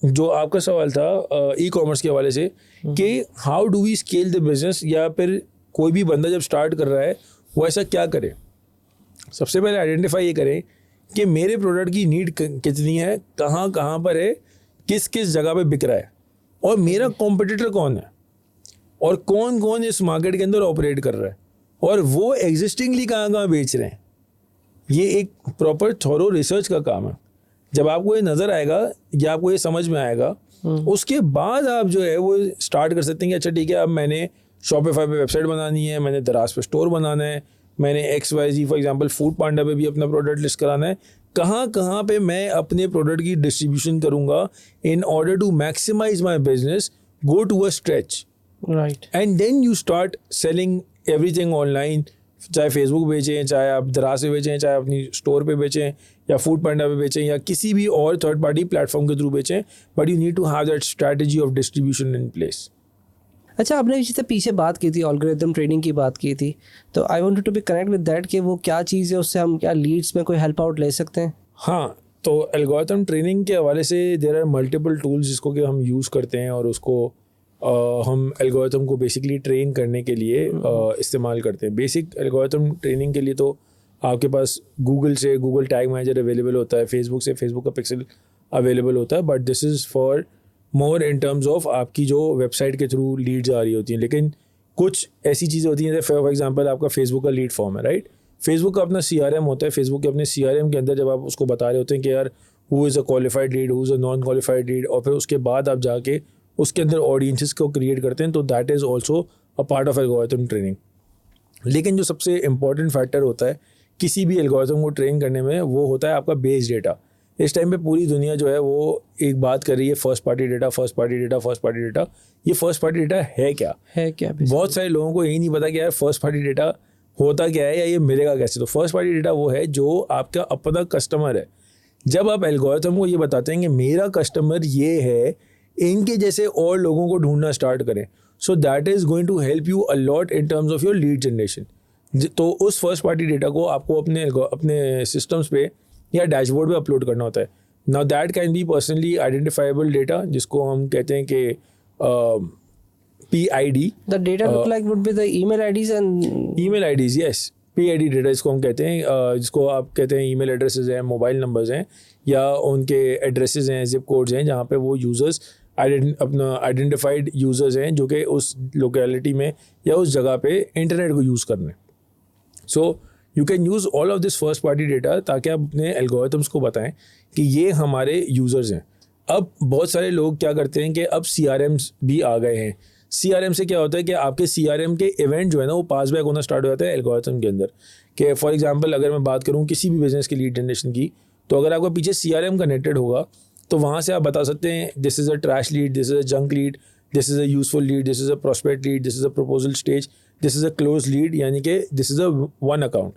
B: जो आपका सवाल था ई कॉमर्स के हवाले से कि how do we scale the business, या फिर कोई भी बंदा जब स्टार्ट कर रहा है वो ऐसा क्या करे। सबसे पहले आइडेंटिफाई ये करें कि मेरे प्रोडक्ट की नीड कितनी है, कहाँ कहाँ पर है, किस किस जगह पे बिक रहा है, और मेरा कॉम्पिटिटर कौन है, और कौन कौन इस मार्केट के अंदर ऑपरेट कर रहा है, और वो एग्जिस्टिंगली कहाँ कहाँ बेच रहे हैं। ये एक प्रॉपर थॉरो रिसर्च का काम है। जब आपको ये नज़र आएगा या आपको ये समझ में आएगा, उसके बाद आप जो है वो स्टार्ट कर सकते हैं कि अच्छा ठीक है, अब मैंने शॉपिफाई पे वेबसाइट बनानी है, मैंने दराज पे स्टोर बनाना है, मैंने XYZ फॉर एग्जांपल फूड पांडा पे भी अपना प्रोडक्ट लिस्ट कराना है, कहाँ कहाँ पे मैं अपने प्रोडक्ट की डिस्ट्रीब्यूशन करूँगा in order to maximize my business, go to a stretch,
A: right.
B: And then you start selling everything online. चाहे फेसबुक बेचें, चाहे आप दराज पे बेचें, चाहे अपनी स्टोर पे बेचें, या फूड पांडा पे बेचें, या किसी भी और थर्ड पार्टी प्लेटफॉर्म के थ्रू बेचें, but you need to have that strategy of distribution in place.
A: अच्छा, आपने जैसे पीछे बात की थी, एल्गोरिथम ट्रेडिंग की बात की थी, तो I wanted to be connect with that कि वो क्या चीज़ है, उससे हम क्या लीड्स में कोई हेल्प आउट ले सकते हैं।
B: हाँ, तो एल्गोरिथम ट्रेनिंग के हवाले से देयर आर मल्टीपल टूल्स जिसको कि हम यूज़ करते हैं, और उसको हम एल्गोरिथम को बेसिकली ट्रेन करने के लिए इस्तेमाल करते हैं। बेसिक एल्गोरिथम ट्रेनिंग के लिए तो आपके पास गूगल से गूगल टैग मैनेजर अवेलेबल होता है, फेसबुक से फेसबुक का पिक्सल अवेलेबल होता है, but this is for more in terms of आपकी जो वेबसाइट के थ्रू लीड्स आ रही होती हैं। लेकिन कुछ ऐसी चीज़ें होती हैं, जैसे फॉर एग्जांपल आपका फेसबुक का लीड फॉर्म है, राइट। फेसबुक का अपना CRM होता है, फेसबुक के अपने CRM के अंदर जब आप उसको बता रहे होते हैं कि यार who is a qualified lead, who is a non qualified lead, और फिर उसके बाद आप जाके उसके अंदर ऑडियंसेस को क्रिएट करते हैं, तो that is also a part of algorithm training. लेकिन जो सबसे इंपॉर्टेंट फैक्टर होता है किसी भी एल्गोरिथम को ट्रेन करने में, वो होता है आपका बेस डेटा। इस टाइम पे पूरी दुनिया जो है वो एक बात कर रही है, first party data, first party data, first party data. ये फर्स्ट पार्टी डेटा है क्या? बहुत सारे लोगों को यही नहीं पता कि यार फर्स्ट पार्टी डेटा होता क्या है या ये मिलेगा कैसे। तो फर्स्ट पार्टी डेटा वो है जो आपका अपना कस्टमर है। जब आप एल्गोरिथम को ये बताते हैं कि मेरा कस्टमर ये है, इनके जैसे और लोगों को ढूंढना स्टार्ट करें, so that is going to help you a lot in terms of your lead generation. तो उस फर्स्ट पार्टी डेटा को आपको अपने सिस्टम्स पे या डैशबोर्ड पे अपलोड करना होता है। Now that can be personally identifiable data, जिसको हम कहते हैं कि PID.
A: The data look like would be the email IDs and
B: email IDs, yes. PID data इसको हम कहते हैं, जिसको आप कहते हैं ईमेल एड्रेसेस हैं, मोबाइल नंबर्स हैं, या उनके एड्रेसेस हैं, जिप कोड्स हैं, जहाँ पे वो यूज़र्स अपना आइडेंटिफाइड यूज़र्स हैं जो कि उस लोकेलिटी में या उस जगह पे इंटरनेट को यूज़ करने। So you can use all of this first party data ताकि आप अपने एल्गोरिथम्स को बताएं कि ये हमारे यूज़र्स हैं। अब बहुत सारे लोग क्या करते हैं कि अब CRMs भी आ गए हैं। CRM से क्या होता है कि आपके CRM के इवेंट जो है ना वो पास बैक होना स्टार्ट हो जाता है एल्गोरिथम के अंदर। कि फॉर एग्जांपल अगर मैं बात करूँ किसी भी बिजनेस के लीड जनरेशन की, तो अगर आपका पीछे CRM कनेक्टेड होगा तो वहाँ से आप बता सकते हैं this is a trash lead, this is a junk lead, this is a useful lead, this is a prospect lead, this is a proposal stage, this is a close lead, यानी कि this is a one account.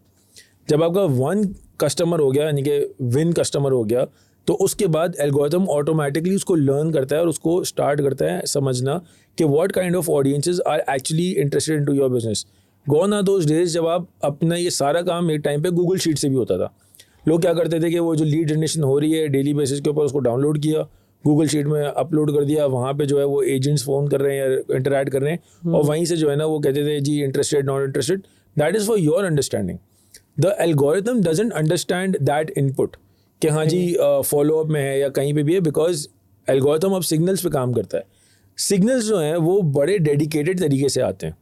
B: जब आपका वन कस्टमर हो गया यानी कि विन कस्टमर हो गया, तो उसके बाद एल्गोरिथम ऑटोमेटिकली उसको लर्न करता है और उसको स्टार्ट करता है समझना कि what kind of audiences are actually interested into your business. Gone are those days जब आप अपना ये सारा काम एक टाइम पे गूगल शीट से भी होता था। लोग क्या करते थे कि वो जो लीड जनरेशन हो रही है डेली बेसिस के ऊपर उसको डाउनलोड किया, गूगल शीट में अपलोड कर दिया, वहाँ पे जो है वो एजेंट्स फ़ोन कर रहे हैं या इंटरैक्ट कर रहे हैं, और वहीं से जो है ना वो कहते थे जी interested not interested. That is for your understanding. The algorithm doesn't understand that input कि हाँ जी फॉलोअप में है या कहीं पे भी है, बिकॉज एल्गोरिथम अब सिग्नल्स पे काम करता है। सिग्नल्स जो हैं वो बड़े डेडिकेटेड तरीके से आते हैं।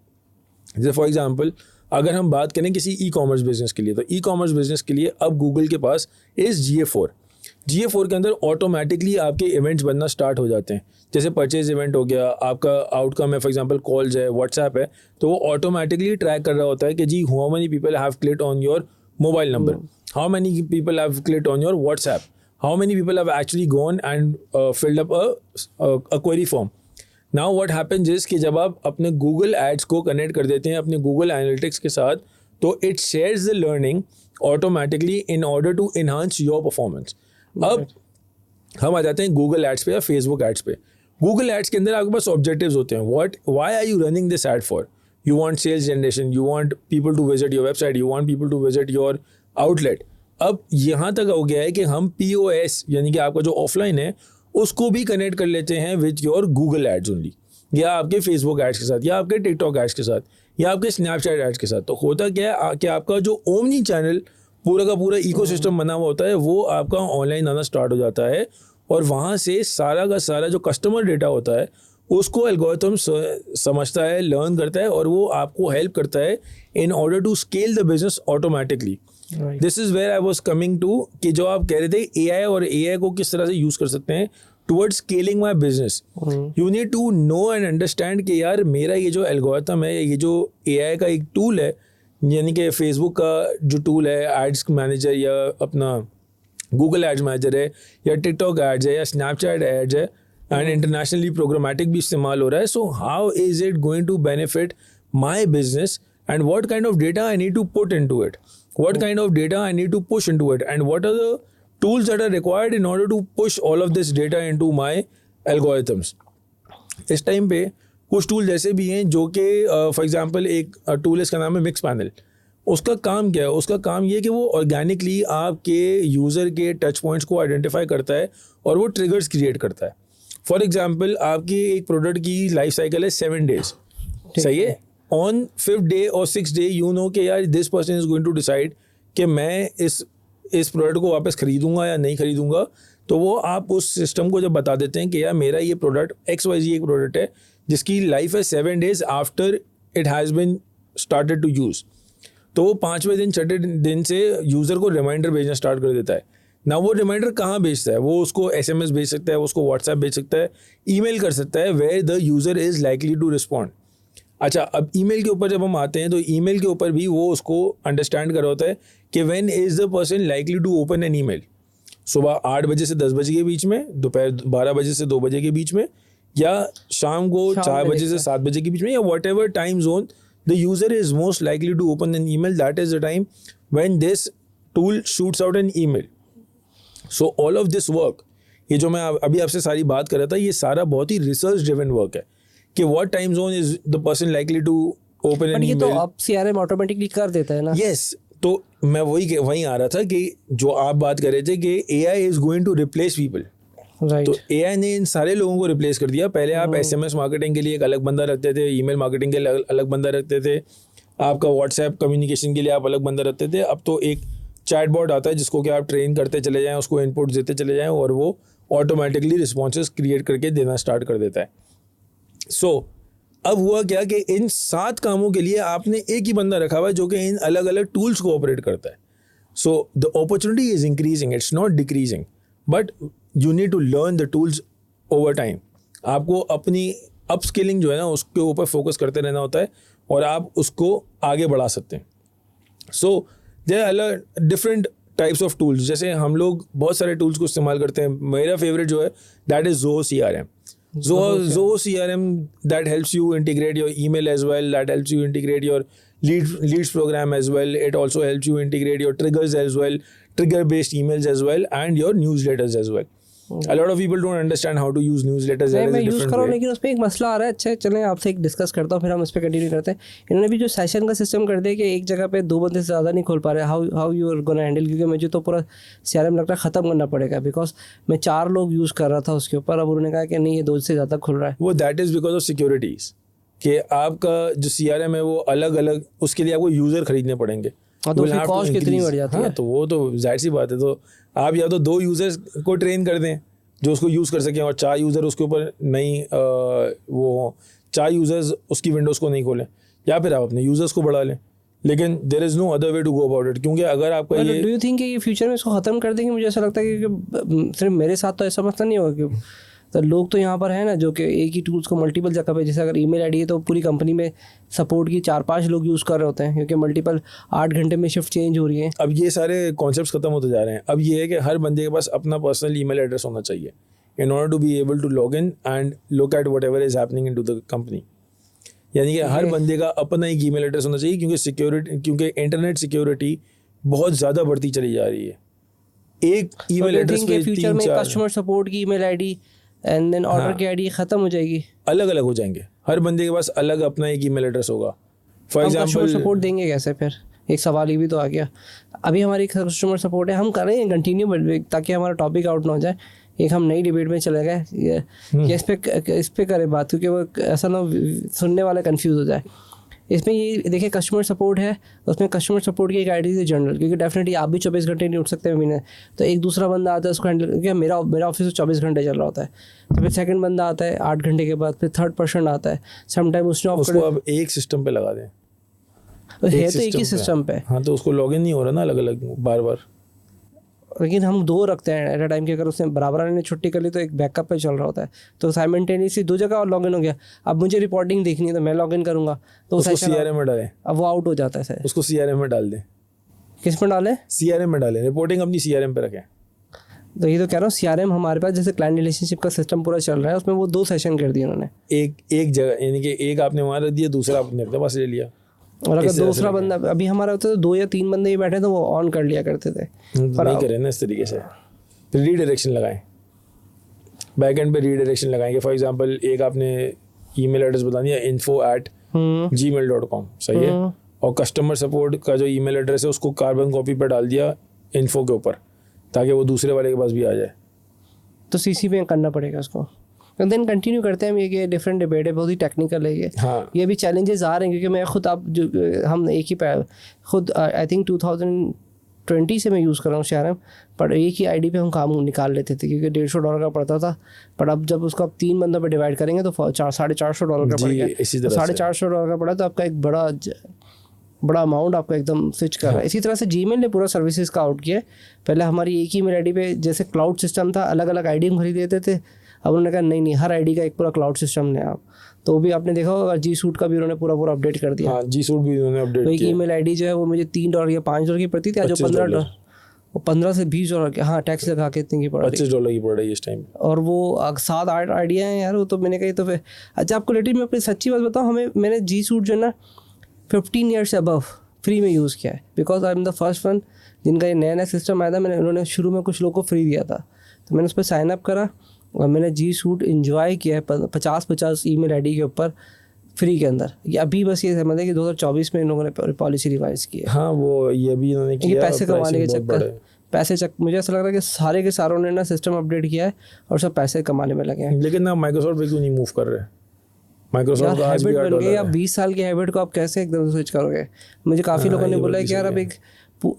B: जैसे फॉर एग्जांपल अगर हम बात करें किसी ई-कॉमर्स बिजनेस के लिए, तो ई-कॉमर्स बिजनेस के लिए अब गूगल के पास इस GA4 के अंदर ऑटोमेटिकली आपके इवेंट्स बनना स्टार्ट हो जाते हैं। जैसे परचेज इवेंट हो गया, आपका आउटकम है फॉर एग्जांपल कॉल्स है, व्हाट्सएप है, तो वो ऑटोमेटिकली ट्रैक कर रहा होता है कि जी how many people have clicked on your mobile number, how many people have clicked on your WhatsApp, how many people have actually gone and filled up a query form. Now what happens is कि जब आप अपने गूगल एड्स को कनेक्ट कर देते हैं अपने गूगल एनालिटिक्स के साथ, तो it shares the learning automatically in order to enhance your performance. अब हम आ जाते हैं गूगल एड्स पे या फेसबुक एड्स पे। गूगल एड्स के अंदर आपके पास ऑब्जेक्टिव्स होते हैं। Why are you running this ad for? You want sales generation, you want people to visit your website, you want people to visit your outlet. अब यहाँ तक हो गया है कि हम POS यानी कि आपका जो ऑफलाइन है उसको भी कनेक्ट कर लेते हैं with your Google ads only, या आपके फेसबुक एड्स के साथ, या आपके टिकटॉक एड्स के साथ, या आपके स्नैपचैट एड्स के साथ। तो होता क्या है कि आपका जो ओमनी चैनल पूरा का पूरा इकोसिस्टम बना हुआ होता है वो आपका ऑनलाइन आना स्टार्ट हो जाता है, और वहाँ से सारा का सारा जो कस्टमर डेटा होता है उसको एल्गोरिथम समझता है, लर्न करता है, और वो आपको हेल्प करता है in order to scale the business automatically. This is where I was coming to कि जो आप कह रहे थे AI और AI को किस तरह से यूज़ कर सकते हैं towards scaling my business. You need to know and understand कि यार मेरा ये जो एल्गोरिथम है, ये जो AI का एक टूल है, यानी कि फेसबुक का जो टूल है एड्स मैनेजर, या अपना गूगल एड्स मैनेजर है, या टिकटॉक एड्स है, या स्नैपचैट एड्स है, एंड इंटरनेशनली प्रोग्रामेटिक भी इस्तेमाल हो रहा है। So how is it going to benefit my business, and what kind of data I need to put into it, what kind of data I need to push into it, and what are the tools that are required in order to push all of this data into my algorithms। इस टाइम पे कुछ टूल जैसे भी हैं जो कि फॉर एग्जांपल एक टूल इसका नाम है मिक्स पैनल। उसका काम क्या है? उसका काम ये है कि वो ऑर्गेनिकली आपके यूज़र के टच पॉइंट्स को आइडेंटिफाई करता है और वो ट्रिगर्स क्रिएट करता है। फॉर एग्जांपल आपकी एक प्रोडक्ट की लाइफ साइकिल है 7 days, सही है। ऑन 5th day और 6th day यू नो कि यार this person is going to decide कि मैं इस प्रोडक्ट को वापस खरीदूंगा या नहीं खरीदूंगा। तो वो आप उस सिस्टम को जब बता देते हैं कि यार मेरा ये प्रोडक्ट XYZ एक प्रोडक्ट है जिसकी लाइफ है 7 days after it has been started to use, तो वो 5वें दिन 6ठे दिन से यूज़र को रिमाइंडर भेजना स्टार्ट कर देता है ना। वो रिमाइंडर कहाँ भेजता है? वो उसको SMS भेज सकता है, उसको WhatsApp भेज सकता है, ईमेल कर सकता है, where the user is likely to respond. अच्छा, अब ईमेल के ऊपर जब हम आते हैं तो ईमेल के ऊपर भी वो उसको अंडरस्टैंड कर रहा होता है कि when is the person likely to open an email. सुबह 8 बजे से 10 बजे के बीच में, दोपहर 12 बजे से 2 बजे के बीच में, या शाम को 4 बजे से 7 बजे के बीच में, या whatever time zone the user is most likely to open an email, that is the time when this tool shoots out an email. So all of this work, ये जो मैं अभी आपसे सारी बात कर रहा था, ये सारा बहुत ही रिसर्च ड्रिवन वर्क है कि what time zone is the person likely to open an email.
A: तो अब CRM ऑटोमेटिकली कर देता है ना।
B: यस, तो मैं वहीं आ रहा था कि जो आप बात कर रहे थे कि AI is going to replace people,
A: right.
B: तो AI ने इन सारे लोगों को रिप्लेस कर दिया। पहले आप SMS मार्केटिंग के लिए एक अलग बंदा रखते थे, ईमेल मार्केटिंग के लिए अलग बंदा रखते थे, आपका व्हाट्सएप कम्युनिकेशन के लिए आप अलग बंदा रखते थे, अब तो एक चैटबॉट आता है जिसको कि आप ट्रेन करते चले जाएं, उसको इनपुट देते चले जाएं और वो ऑटोमेटिकली रिस्पॉन्सेज क्रिएट करके देना स्टार्ट कर देता है. सो अब हुआ क्या कि इन 7 कामों के लिए आपने एक ही बंदा रखा हुआ है जो कि इन अलग अलग टूल्स को ऑपरेट करता है. So the opportunity is increasing, it's not decreasing, but you need to learn the tools over time. आपको अपनी अपस्किलिंग जो है ना उसके ऊपर फोकस करते रहना होता है और आप उसको आगे बढ़ा सकते हैं. So there are different types of tools. जैसे हम लोग बहुत सारे टूल्स को इस्तेमाल करते हैं. मेरा फेवरेट जो है that is Zoho CRM. Zoho CRM that helps you integrate your email as well, that helps you integrate your leads program as well. It also helps you integrate your triggers as well, trigger based emails as well, and your newsletters as well. A lot of people don't understand how to use newsletters.
A: मैं यूज़ कर रहा हूँ लेकिन उस पर एक मसला आ रहा है. अच्छा चलें आपसे एक डिस्कस करता हूँ फिर हम इस पर कंटिन्यू करते हैं. इन्होंने भी जो सेशन का सिस्टम कर दिया कि एक जगह पे 2 बंदे से ज़्यादा नहीं खोल पा रहे. How you are gonna handle, क्योंकि मुझे तो पूरा CRM लगता है ख़त्म करना पड़ेगा बिकॉज मैं 4 लोग यूज़ कर रहा था उसके ऊपर. अब उन्होंने कहा कि नहीं ये 2 से ज़्यादा खुल रहा है.
B: वो that is because of securities कि आपका जो CRM है वो अलग अलग, उसके लिए आपको यूज़र खरीदने पड़ेंगे.
A: हाँ तो उसकी कॉस्ट कितनी बढ़ जाती है.
B: हाँ तो वो तो जाहिर सी बात है. तो आप या तो 2 यूज़र्स को ट्रेन कर दें जो उसको यूज़ कर सकें और 4 यूज़र उसके ऊपर नहीं वो 4 यूज़र्स उसकी विंडोज़ को नहीं खोलें, या फिर आप अपने यूज़र्स को बढ़ा लें. लेकिन there is no other way to go about it. क्योंकि अगर आपका ये
A: डू यू थिंक कि ये फ्यूचर में इसको ख़त्म कर देंगे? मुझे ऐसा लगता है कि सिर्फ मेरे साथ तो ऐसा मसला नहीं होगा कि तो लोग तो यहाँ पर है ना जो कि एक ही टूल्स को मल्टीपल जगह पे, जैसे अगर ईमेल आईडी है तो पूरी कंपनी में सपोर्ट की 4-5 लोग यूज़ कर रहे होते हैं क्योंकि मल्टीपल 8 घंटे में शिफ्ट चेंज हो रही है.
B: अब ये सारे कॉन्सेप्ट्स खत्म होते जा रहे हैं. अब ये है कि हर बंदे के पास अपना पर्सनल ईमेल एड्रेस होना चाहिए in order to be able to log in and look at whatever is happening into the company. यानी कि हर बंदे का अपना एक ईमेल एड्रेस होना चाहिए क्योंकि इंटरनेट सिक्योरिटी बहुत ज़्यादा बढ़ती चली जा रही है. एक ईमेल एड्रेस पे
A: फ्यूचर में कस्टमर सपोर्ट की email ID and then order की आईडी खत्म हो जाएगी,
B: अलग अलग हो जाएंगे. हर बंदे के पास अलग अपना एक ईमेल एड्रेस होगा. फॉर
A: एग्जांपल कस्टमर सपोर्ट देंगे कैसे? फिर एक सवाल ये भी तो आ गया. अभी हमारी कस्टमर सपोर्ट है, हम कर रहे हैं कंटिन्यू ताकि हमारा टॉपिक आउट ना हो जाए. एक हम नई डिबेट में चले गए इस पे करें बात, क्योंकि वो ऐसा ना सुनने वाला कंफ्यूज हो जाए. इसमें ये देखिए कस्टमर सपोर्ट है, उसमें कस्टमर सपोर्ट की एक आईडी थी जनरल, क्योंकि डेफिनेटली आप भी 24 घंटे नहीं उठ सकते महीने. तो एक दूसरा बंदा आता है उसको हैंडल, क्योंकि मेरा ऑफिस 24 घंटे चल रहा होता है. तो फिर सेकंड बंदा आता है 8 घंटे के बाद, फिर थर्ड पर्सन आता है. समटाइम
B: उसको अब एक सिस्टम पे लगा दें.
A: है तो एक ही सिस्टम पे.
B: हाँ तो उसको लॉगिन नहीं हो रहा ना अलग अलग बार बार.
A: लेकिन हम 2 रखते हैं एट अ टाइम की. अगर उसने बराबर ने छुट्टी कर ली तो एक बैकअप पे चल रहा होता है. तो साइमल्टेनियसली 2 जगह और लॉगिन हो गया. अब मुझे रिपोर्टिंग देखनी है तो मैं लॉगिन करूंगा तो
B: उसको CRM में डालें.
A: अब वो आउट हो जाता है सर.
B: उसको CRM में डाल दें.
A: किस में डालें?
B: CRM में डालें. रिपोर्टिंग अपनी CRM पे रखें.
A: तो ये तो कह रहा हूँ CRM हमारे पास जैसे क्लाइंट रिलेशनशिप का सिस्टम पूरा चल रहा है, उसमें वो 2 सेशन कर दिए उन्होंने. एक
B: जगह, यानी कि एक आपने वहाँ रख दिया, दूसरा आपने अपने पास ले लिया.
A: और अगर दूसरा बंदा अभी हमारा होता है तो 2 या 3 बंदे ही बैठे तो वो ऑन कर लिया करते थे.
B: पर नहीं करें ना इस तरीके से. रीडायरेक्शन लगाएं, बैकएंड पे रीडायरेक्शन लगाएंगे. फॉर एग्जांपल एक आपने ईमेल एड्रेस बता दिया info@gmail.com, सही है. और कस्टमर सपोर्ट का जो ईमेल एड्रेस है उसको कार्बन कॉपी पर डाल दिया इन्फो के ऊपर, ताकि वो दूसरे वाले के पास भी आ जाए.
A: तो CC पे करना पड़ेगा उसको. देन कंटिन्यू करते हैं. ये डिफरेंट डिबेट है, बहुत ही टेक्निकल है ये.
B: हाँ.
A: ये भी चैलेंजेस आ रहे हैं क्योंकि मैं खुद हम एक ही खुद आई थिंक 2020 से मैं यूज़ कर रहा हूँ CRM, पर एक ही आईडी पे हम काम निकाल लेते थे क्योंकि $150 का पड़ता था. पर अब जब उसको आप 3 बंदों पे डिवाइड करेंगे तो $450 का पड़ गया. $450 का पड़ा तो आपका एक बड़ा अमाउंट आपका एकदम स्विच कर रहा है. इसी तरह से Gmail ने पूरा सर्विसेज का आउट किया है. पहले हमारी एक ही ईमेल आईडी पे जैसे क्लाउड सिस्टम था, अलग अलग आईडी हम खरीद लेते थे. अब उन्होंने कहा नहीं हर आईडी का एक पूरा क्लाउड सिस्टम है. आप तो भी आपने देखा होगा G Suite का भी उन्होंने पूरा अपडेट कर दिया.
B: हाँ, G Suite भी उन्होंने अपडेट किया.
A: एक ईमेल आईडी जो है वो मुझे $3 या $5 की पड़ती थी, आज जो $15 वो 15 से $20 की. हाँ, टैक्स लगा के इतनी की पड़ रही है.
B: $25 की पड़ रही है इस टाइम.
A: और वो 7-8 आइडिया हैं यार. वो तो मैंने कही तो फिर अच्छा आपको लेटर में अपनी सच्ची बात बताऊँ, मैंने G Suite जो है ना 15 ईयर्स से अबव फ्री में यूज़ किया है. Because I am the first one जिनका ये नया सिस्टम आया था. उन्होंने शुरू में कुछ लोगों को फ्री दिया था तो मैंने उस पर साइन अप करा और मैंने G Suite इंजॉय किया है 50 ईमेल आईडी के ऊपर फ्री के अंदर. ये अभी बस ये समझ है कि 2024 में इन लोगों ने पॉलिसी रिवाइज की है.
B: हाँ, वो ये भी इन्होंने किया.
A: पैसे कमाने के चक्कर मुझे ऐसा लग रहा है कि सारे के सारों ने ना सिस्टम अपडेट किया है और सब पैसे कमाने में लगे हैं.
B: लेकिन ना माइक्रोसॉफ्ट पे क्यों नहीं मूव कर रहे? माइक्रोसॉफ्ट का आज भी
A: हैबिट बन गई। आप
B: $8 है।
A: 20 साल की हैबिट को आप कैसे एकदम स्विच करोगे? मुझे काफ़ी लोगों ने
B: ये
A: बोला
B: बात
A: है
B: भी
A: कि यार
B: सही
A: अब एक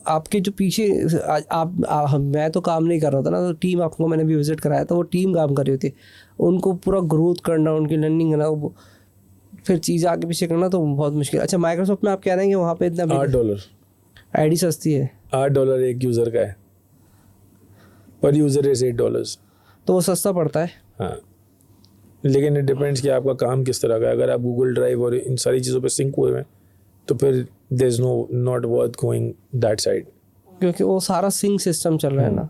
A: आपके जो पीछे मैं तो काम नहीं कर रहा था ना, तो टीम आपको मैंने भी विजिट कराया था, वो टीम काम कर रही थी, उनको पूरा ग्रोथ करना, उनकी लर्निंग करना, फिर चीज़ आगे पीछे करना तो बहुत मुश्किल। अच्छा, माइक्रोसॉफ्ट में आप कह रहे हैं कि वहाँ पे इतना
B: $8
A: आईडी सस्ती है,
B: $8 एक यूज़र का है, पर यूज़र इज $8।
A: तो वो सस्ता पड़ता है।
B: हाँ, लेकिन इट डिपेंड्स कि आपका काम किस तरह का है। अगर आप गूगल ड्राइव और इन सारी चीज़ों पे सिंक हुए हैं तो फिर there is no not worth going that side,
A: क्योंकि वो सारा सिंक सिस्टम चल रहा है ना।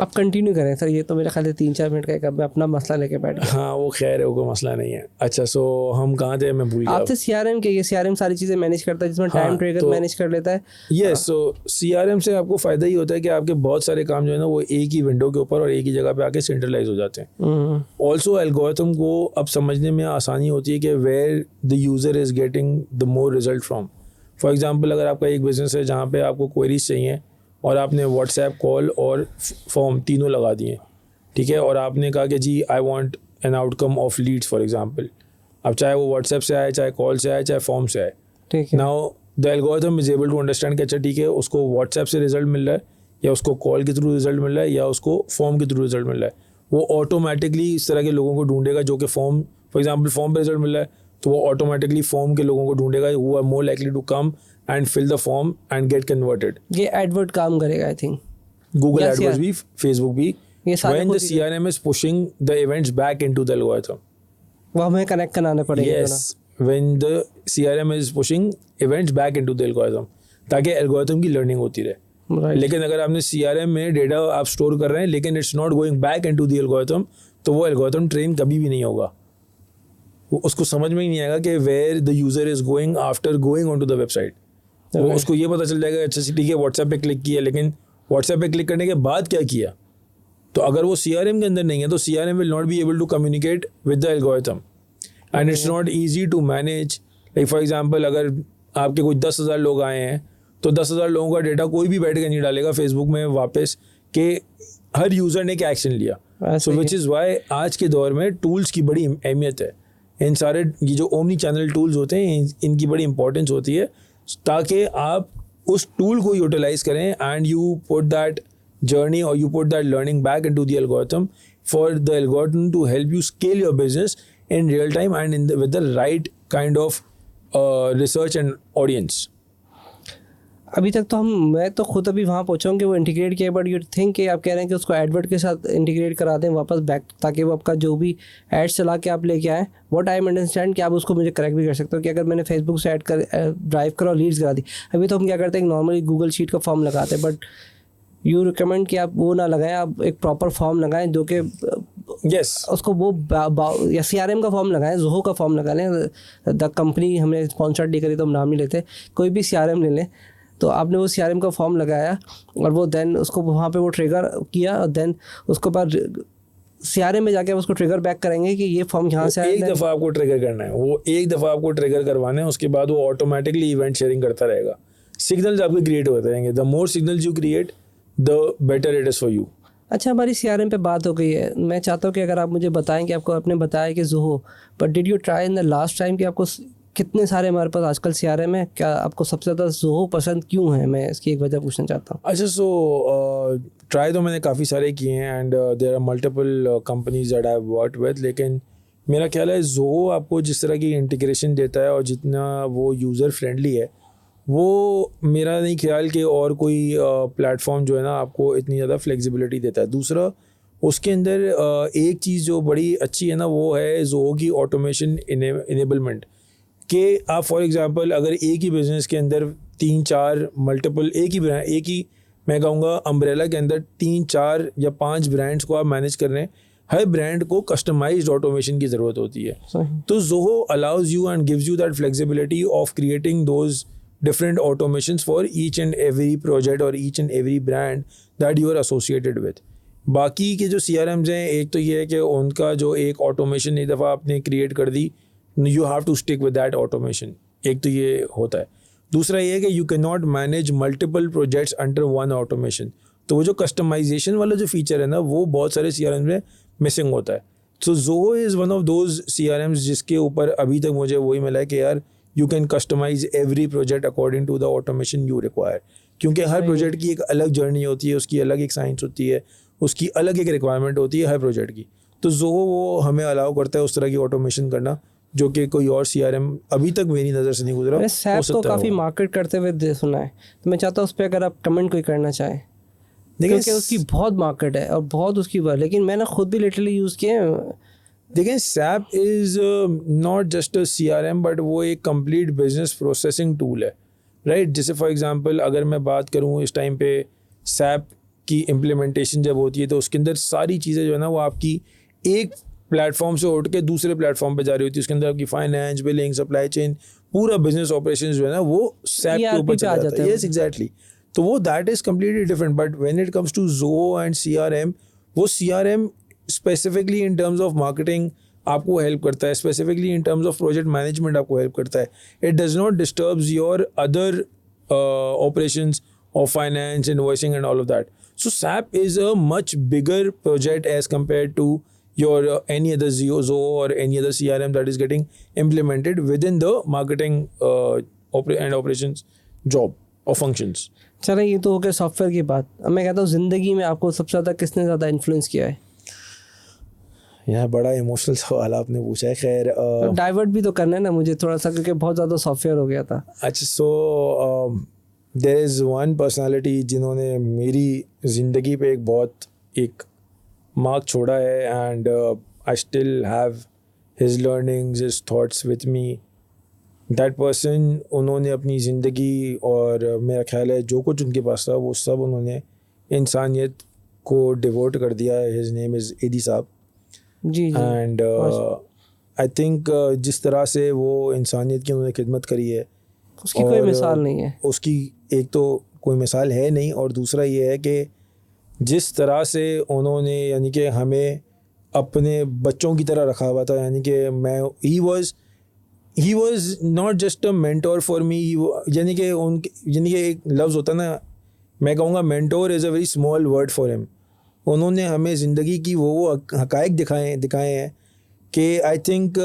A: अब कंटिन्यू करें सर, ये तो मेरे ख्याल से 3-4 मिनट का है, मैं अपना मसला लेके बैठ गया।
B: हाँ वो खैर है, वो कोई मसला नहीं है। अच्छा, सो हम कहाँ थे, मैं भूल गया।
A: आपसे सीआरएम के, ये सीआरएम सारी चीज़ें मैनेज करता है, जिसमें
B: हाँ,
A: टाइम ट्रैकर
B: तो
A: मैनेज कर लेता है।
B: यस, सो CRM से आपको फ़ायदा ही होता है कि आपके बहुत सारे काम जो है ना वो एक ही विंडो के ऊपर और एक ही जगह पे आके सेंट्रलाइज हो जाते हैं। ऑल्सो एल्गोरिथम को अब समझने में आसानी होती है कि where the user is getting the more result from. For example, अगर आपका एक बिजनेस है जहाँ पे आपको क्वेरीज चाहिए और आपने व्हाट्सएप, कॉल और फॉर्म तीनों लगा दिए, ठीक है, और आपने कहा कि जी I want an outcome of leads for example. अब चाहे वो व्हाट्सएप से आए, चाहे कॉल से आए, चाहे फॉर्म से आए,
A: ठीक है।
B: Now the algorithm is able to understand कि अच्छा ठीक है, उसको व्हाट्सएप से रिजल्ट मिल रहा है या उसको कॉल के थ्रू रिजल्ट मिल रहा है या उसको फॉर्म के थ्रू रिजल्ट मिल रहा है। वो ऑटोमेटिकली इस तरह के लोगों को ढूंढेगा जो कि फॉर्म, फॉर एग्जाम्पल फॉर्म पे रिजल्ट मिल रहा है तो वो ऑटोमेटिकली फॉर्म के लोगों को ढूंढेगा who are more likely to come and fill the form and get converted.
A: ये एडवर्ट काम करेगा I think,
B: Google
A: Yes,
B: AdWords
A: yeah.
B: भी, फेसबुक भी,
A: ये सारे
B: when
A: खुद
B: the
A: he-
B: CRM is pushing the events back into the algorithm.
A: वो हमें कनेक्ट कराने पड़ेंगे।
B: Yes, when the CRM is pushing events back into the algorithm, ताकि एल्गोरिथम की लर्निंग होती रहे।
A: राइट।
B: लेकिन अगर आपने CRM में डेटा आप स्टोर कर रहे हैं लेकिन it's not going back into the algorithm, तो वो एल्गोरिथम ट्रेन कभी भी नहीं होगा। उसको समझ में ही नहीं आएगा कि where the user is going after going on to the website. उसको ये पता चल जाएगा अच्छा ठीक है व्हाट्सएप पे क्लिक किया, लेकिन व्हाट्सएप पे क्लिक करने के बाद क्या किया। तो अगर वो CRM के अंदर नहीं है तो CRM will not be able to communicate with the algorithm and it's not easy to manage. Like for example, अगर आपके कोई 10,000 लोग आए हैं तो 10,000 लोगों का डेटा कोई भी बैठ के नहीं डालेगा फेसबुक में वापस कि हर यूज़र ने क्या एक्शन लिया। सो विच इज़ वाई आज के दौर में टूल्स की बड़ी अहमियत है। इन सारे ये जो ओमनी चैनल टूल्स होते हैं इनकी बड़ी इंपॉर्टेंस होती है ताकि आप उस टूल को यूटिलाइज करें and you put that journey or you put that learning back into the algorithm for the algorithm to help you scale your business in real time and with the right kind of research and audience.
A: अभी तक तो मैं तो खुद अभी वहाँ पहुँचा हूँ कि वो इंटीग्रेट किया, बट यू थिंक कि आप कह रहे हैं कि उसको एडवर्ट के साथ इंटीग्रेट करा दें वापस बैक, ताकि वो आपका जो भी एड्स चला के आप लेके आएँ। व्हाट आई अंडरस्टैंड कि आप उसको मुझे करेक्ट भी कर सकते हो कि अगर मैंने फेसबुक से ऐड कर ड्राइव करा और लीड्स करा दी, अभी तो हम क्या करते हैं नॉर्मली गूगल शीट का फॉर्म लगाते हैं, बट यू रिकमेंड कि आप वो ना लगाएं, आप एक प्रॉपर फॉर्म लगाएं जो कि
B: Yes.
A: उसको वो या CRM का फॉर्म लगाएं, जोहो का फॉर्म लगा लें। द कंपनी हमने स्पॉन्सर्ड नहीं करी तो हम नाम नहीं लेते, कोई भी CRM ले लें। तो आपने वो CRM का फॉर्म लगाया और वो देन उसको वहाँ पे वो ट्रिगर किया और देन उसके बाद CRM में जाके उसको ट्रिगर बैक करेंगे कि ये फॉर्म यहाँ से
B: एक दफ़ा आपको ट्रिगर करना है, वो एक दफ़ा आपको ट्रिगर करवाना है, उसके बाद वो ऑटोमेटिकली इवेंट शेयरिंग करता रहेगा। सिग्नल्स आपके क्रिएट होते रहेंगे, the more signals you create the better it is for you.
A: अच्छा, हमारी CRM पे बात हो गई है, मैं चाहता हूँ कि अगर आप मुझे बताएं कि आपको आपने बताया कि Zoho, but did you try in the last time कि आपको कितने सारे हमारे पास आजकल CRM है, क्या आपको सबसे ज़्यादा जोहो पसंद क्यों है? मैं इसकी एक वजह पूछना चाहता हूँ।
B: अच्छा, सो ट्राई तो मैंने काफ़ी सारे किए हैं and there are multiple companies that I have worked with, लेकिन मेरा ख्याल है जोहो आपको जिस तरह की इंटीग्रेशन देता है और जितना वो यूज़र फ्रेंडली है, वो मेरा नहीं ख्याल कि और कोई प्लेटफॉर्म जो है ना आपको इतनी ज़्यादा फ्लेक्सिबिलिटी देता है। दूसरा, उसके अंदर एक चीज़ जो बड़ी अच्छी है ना वो है जोहो की ऑटोमेशन इनेबलमेंट, कि आप फॉर एग्जांपल अगर एक ही बिज़नेस के अंदर 3-4 मल्टीपल एक ही मैं कहूँगा अम्ब्रेला के अंदर 3-4 या 5 ब्रांड्स को आप मैनेज कर रहे हैं, हर ब्रांड को कस्टमाइज्ड ऑटोमेशन की ज़रूरत होती है। तो Zoho allows you and gives you that flexibility of creating those different automations for each and every project or each and every brand that you are associated with. बाकी के जो CRMs हैं, एक तो ये है कि उनका जो एक ऑटोमेशन एक दफ़ा आपने क्रिएट कर दी, you have to stick with that automation, एक तो ये होता है। दूसरा ये है कि you cannot manage multiple projects under one automation। तो वो जो कस्टमाइजेशन वाला जो फीचर है ना वो बहुत सारे CRMs में मिसिंग होता है। सो Zoho is one of those CRMs जिसके ऊपर अभी तक मुझे वही मिला है कि यार you can customize every project according to the automation you require, क्योंकि हर प्रोजेक्ट की एक अलग जर्नी होती है, उसकी अलग एक साइंस होती है, उसकी अलग एक रिक्वायरमेंट होती है हर प्रोजेक्ट की। तो Zoho वो हमें अलाउ करता है उस तरह की ऑटोमेशन करना जो कि कोई और CRM अभी तक मेरी नज़र से नहीं गुजरा।
A: मैंने SAP तो काफ़ी मार्केट करते हुए सुना है, तो मैं चाहता हूँ उस पर अगर आप कमेंट कोई करना चाहें, क्योंकि उसकी बहुत मार्केट है और बहुत उसकी लेकिन मैंने खुद भी लिटरली यूज़ किए हैं।
B: देखिए SAP is not just a CRM but वो एक कंप्लीट बिजनेस प्रोसेसिंग टूल है, राइट। जैसे फॉर एग्जांपल अगर मैं बात करूँ इस टाइम पे SAP की इम्प्लीमेंटेशन जब होती है तो उसके अंदर सारी चीज़ें जो है ना वो आपकी एक प्लेटफॉर्म से उठ के दूसरे प्लेटफॉर्म पे जा रही होती है। उसके अंदर आपकी फाइनेंस, बिलिंग, सप्लाई चेन, पूरा बिजनेस ऑपरेशन जो है ना वो SAP के ऊपर चला जाता है। Yes exactly. तो वो that is completely different. But when it comes to Zoho and CRM, वो CRM specifically in terms of marketing आपको हेल्प करता है, specifically in terms of project management आपको हेल्प करता है। It does not disturbs your other operations of finance, invoicing and all of that. So SAP is a much bigger project as compared to your any other Zoho or any other CRM that is getting implemented within the marketing and operations job or functions.
A: चलो ये तो हो गया सॉफ्टवेयर की बात। अब मैं कहता हूँ ज़िंदगी में आपको सबसे ज़्यादा किसने ज़्यादा इन्फ्लुएंस किया है?
B: यह बड़ा इमोशनल सवाल आपने पूछा है। खैर
A: डाइवर्ट भी तो करना है ना मुझे थोड़ा सा, क्योंकि बहुत ज़्यादा सॉफ्टवेयर हो गया था।
B: अच्छा, so there is one personality जिन्होंने मेरी ज़िंदगी पे एक बहुत एक मार्क छोड़ा है and I still have his learnings, his thoughts with me. That person, उन्होंने अपनी ज़िंदगी और मेरा ख्याल है जो कुछ उनके पास था वो सब उन्होंने इंसानियत को डिवोट कर दिया है। हिज नेम इज़ एदी साहब
A: जी
B: एंड आई थिंक जिस तरह से वो इंसानियत की उन्होंने खिदमत करी है
A: उसकी कोई मिसाल नहीं है।
B: उसकी एक तो कोई मिसाल है नहीं, और दूसरा ये है कि जिस तरह से उन्होंने यानी कि हमें अपने बच्चों की तरह रखा हुआ था, यानी कि मैं he was not just a mentor for me, यानी कि एक लफ्ज़ होता ना, मैं कहूँगा mentor is a very small word for him. उन्होंने हमें ज़िंदगी की वो हक़ाइक़ दिखाए हैं कि आई थिंक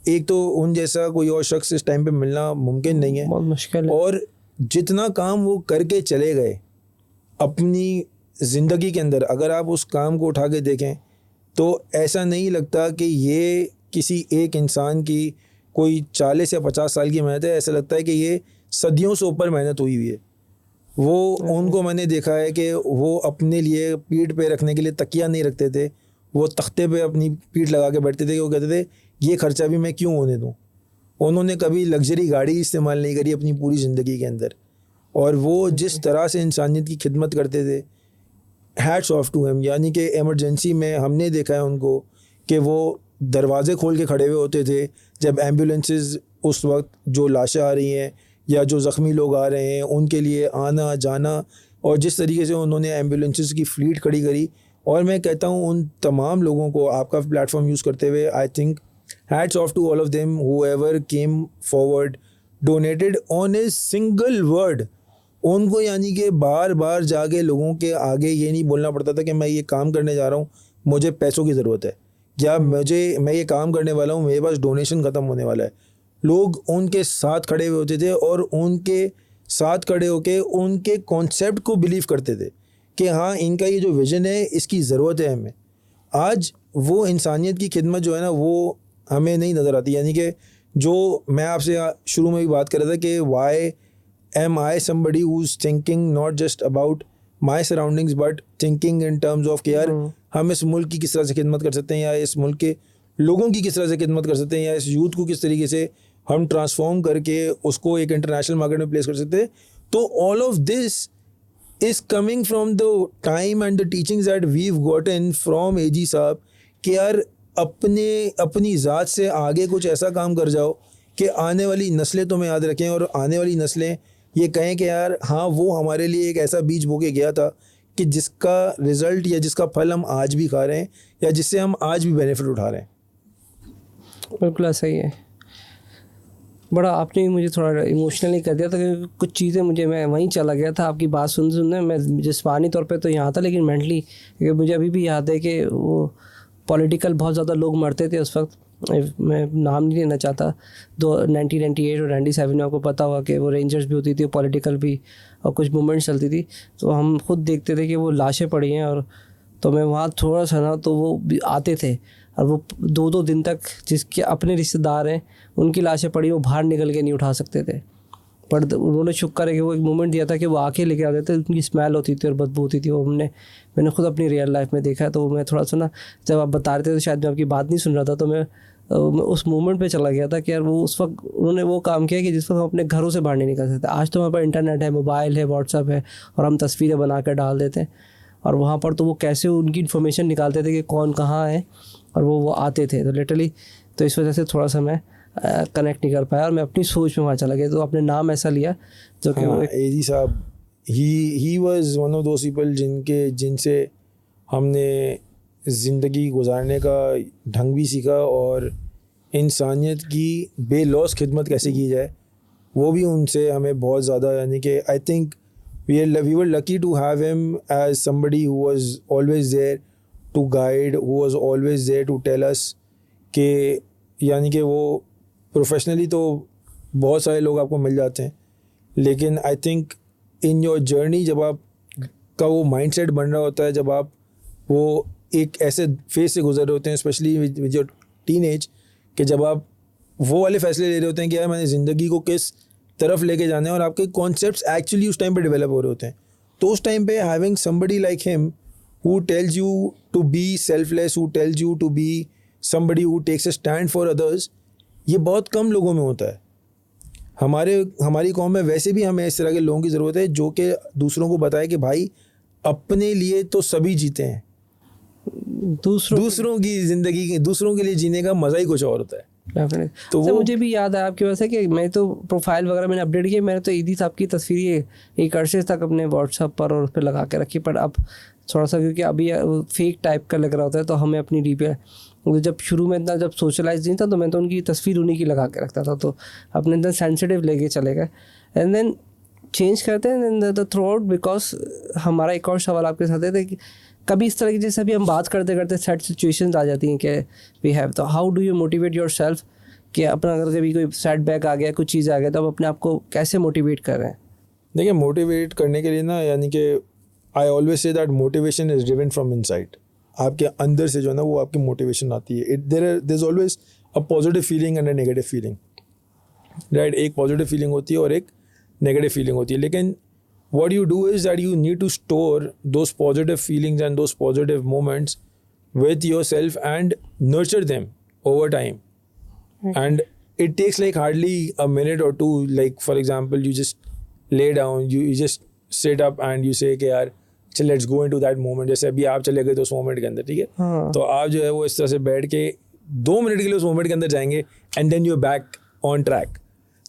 B: एक तो उन जैसा कोई और शख्स इस टाइम पे मिलना मुमकिन नहीं है,
A: बहुत मुश्किल है।
B: और जितना काम वो करके चले गए अपनी ज़िंदगी के अंदर, अगर आप उस काम को उठा के देखें तो ऐसा नहीं लगता कि ये किसी एक इंसान की कोई 40 या 50 साल की मेहनत है। ऐसा लगता है कि ये सदियों से ऊपर मेहनत हुई है। वो उनको मैंने देखा है कि वो अपने लिए पीठ पे रखने के लिए तकिया नहीं रखते थे, वो तख्ते पे अपनी पीठ लगा के बैठते थे कि वो कहते थे ये खर्चा भी मैं क्यों होने दूँ। उन्होंने कभी लग्जरी गाड़ी इस्तेमाल नहीं करी अपनी पूरी ज़िंदगी के अंदर, और वो जिस तरह से इंसानियत की खिदमत करते थे, हैट्स ऑफ टू हिम। यानी कि इमरजेंसी में हमने देखा है उनको कि वो दरवाज़े खोल के खड़े हुए होते थे जब एम्बुलेंसेस उस वक्त जो लाशें आ रही हैं या जो ज़ख्मी लोग आ रहे हैं उनके लिए आना जाना, और जिस तरीके से उन्होंने एम्बुलेंसेस की फ्लीट खड़ी करी। और मैं कहता हूँ उन तमाम लोगों को आपका प्लेटफॉर्म यूज़ करते हुए I think hats off to all of them whoever came forward donated on a single word. उनको यानी कि बार बार जाके लोगों के आगे ये नहीं बोलना पड़ता था कि मैं ये काम करने जा रहा हूँ, मुझे पैसों की ज़रूरत है, या मैं ये काम करने वाला हूँ, मेरे पास डोनेशन ख़त्म होने वाला है। लोग उनके साथ खड़े हुए होते थे और उनके साथ खड़े होके उनके कॉन्सेप्ट को बिलीव करते थे कि हाँ इनका ये जो विज़न है इसकी ज़रूरत है हमें। आज वो इंसानियत की खिदमत जो है ना वो हमें नहीं नज़र आती। यानी कि जो मैं आपसे शुरू में भी बात कर रहा था कि why am I somebody who is thinking not just about my surroundings but thinking in terms of कि यार हम इस मुल्क की किस तरह से खिदमत कर सकते हैं, या इस मुल्क के लोगों की किस तरह से खिदमत कर सकते हैं, या इस यूथ को किस तरीके से हम ट्रांसफॉर्म करके उसको एक इंटरनेशनल मार्केट में प्लेस कर सकते हैं। तो all of this is coming from the time and the teachings that we've gotten from एजी साहब कि यार अपनी ज़ात से आगे कुछ ऐसा काम कर जाओ कि आने वाली नस्लें तुम्हें याद रखें, और आने वाली नस्लें ये कहें कि यार हाँ वो हमारे लिए एक ऐसा बीज बो के गया था कि जिसका रिज़ल्ट या जिसका फल हम आज भी खा रहे हैं, या जिससे हम आज भी बेनिफिट उठा रहे हैं।
A: बिल्कुल सही है। बड़ा आपने भी मुझे थोड़ा इमोशनली कर दिया था, क्योंकि कुछ चीज़ें मैं वहीं चला गया था आपकी बात सुनने। मैं जिस्मानी तौर पे तो यहाँ था, लेकिन मेंटली मुझे अभी भी याद है कि वो पॉलिटिकल बहुत ज़्यादा लोग मरते थे उस वक्त, मैं नाम नहीं लेना चाहता, 1998 और 97 में आपको पता होगा कि वो रेंजर्स भी होती थी, पॉलिटिकल भी, और कुछ मूवमेंट्स चलती थी, तो हम खुद देखते थे कि वो लाशें पड़ी हैं, और तो मैं वहाँ थोड़ा सा ना, तो वो भी आते थे और वो 2-2 दिन तक जिसके अपने रिश्तेदार हैं उनकी लाशें पड़ी, वो बाहर निकल के नहीं उठा सकते थे, पर उन्होंने शुक्र है कि वो एक मोमेंट दिया था कि वो आके लेके आते थे, उनकी स्मेल होती थी और बदबू होती थी, वो मैंने खुद अपनी रियल लाइफ में देखा है। तो मैं थोड़ा सा ना, जब आप बता रहे थे तो शायद मैं आपकी बात नहीं सुन रहा था, तो मैं उस मोमेंट पे चला गया था कि यार वो उस वक्त उन्होंने वो काम किया कि जिस वक्त हम अपने घरों से बाहर नहीं निकल सकते। आज तो हमारे पास इंटरनेट है, मोबाइल है, व्हाट्सअप है, और हम तस्वीरें बना कर डाल देते हैं, और वहाँ पर तो वो कैसे उनकी इन्फॉर्मेशन निकालते थे कि कौन कहाँ है, और वो आते थे, तो लिटरली, तो इस वजह से थोड़ा सा मैं कनेक्ट नहीं कर पाया, और मैं अपनी सोच में वहाँ चला गया। तो आपने नाम ऐसा लिया जो कि
B: एजी साहब, he was one of those people जिनसे हमने ज़िंदगी गुजारने का ढंग भी सीखा, और इंसानियत की बेलौस खिदमत कैसे की जाए वो भी उनसे हमें बहुत ज़्यादा, यानी कि I think we were lucky to have him as somebody who was always there to guide, who was always there to tell us कि, यानी कि वो प्रोफेशनली तो बहुत सारे लोग आपको मिल जाते हैं, लेकिन I think in your journey जब आप का वो माइंडसेट बन रहा होता है, जब आप वो एक ऐसे फेज से गुजर रहे होते हैं, स्पेशली विद योर टीनेज, कि जब आप वो वाले फैसले ले रहे होते हैं कि यार मैंने ज़िंदगी को किस तरफ लेके जाना है, और आपके कॉन्सेप्ट्स एक्चुअली उस टाइम पे डेवलप हो रहे होते हैं, तो उस टाइम पे having somebody like him who tells you to be selfless, who tells you to be somebody who takes a stand for others, ये बहुत कम लोगों में होता है। हमारी कौम में वैसे भी हमें इस तरह के लोगों की ज़रूरत है जो कि दूसरों को बताए कि भाई अपने लिए तो सभी जीते हैं, दूसरों की ज़िंदगी, दूसरों के लिए जीने का मज़ा ही कुछ और होता है।
A: तो वो मुझे भी याद है आपकी वजह से कि मैं तो प्रोफाइल वगैरह मैंने अपडेट किया, मैंने तो ईदी साहब की तस्वीर एक अरसे तक अपने व्हाट्सएप पर और उस पर लगा के रखी, पर अब थोड़ा सा क्योंकि अभी फेक टाइप का लग रहा होता है, तो हमें अपनी डीपी, जब शुरू में इतना जब सोशलाइज नहीं था तो मैं तो उनकी तस्वीर उन्हीं की लगा के रखता था, तो अपने इतना सेंसिटिव लेके चले गए, एंड देन चेंज करते हैं द थ्रू आउट। बिकॉज हमारा एक और सवाल आपके साथ है कि कभी इस तरह की, जैसे अभी हम बात करते करते सेट सिचुएशंस आ जाती हैं कि वी हैव, तो how do you motivate your self कि अपना अगर कभी कोई सेटबैक आ गया, कुछ चीज़ आ गया, तो आप अपने आप को कैसे मोटिवेट कर रहे हैं?
B: देखिए, मोटिवेट करने के लिए ना, यानी कि I always say that motivation is driven from inside. आपके अंदर से जो है ना वो आपकी मोटिवेशन आती है। There is always a positive feeling and a negative feeling, right? एक पॉजिटिव फीलिंग होती है और एक नेगेटिव फीलिंग होती है, लेकिन what you do is that you need to store those positive feelings and those positive moments with yourself and nurture them over time. And it takes like hardly a minute or two. Like for example, you just lay down, you just sit up and you say कि यार चल let's go into that moment. जैसे अभी आप चले गए तो उस मोमेंट के अंदर, ठीक है, तो आप जो है वो इस तरह से बैठ के 2 मिनट के लिए उस मोमेंट के अंदर जाएंगे and then you're back on track.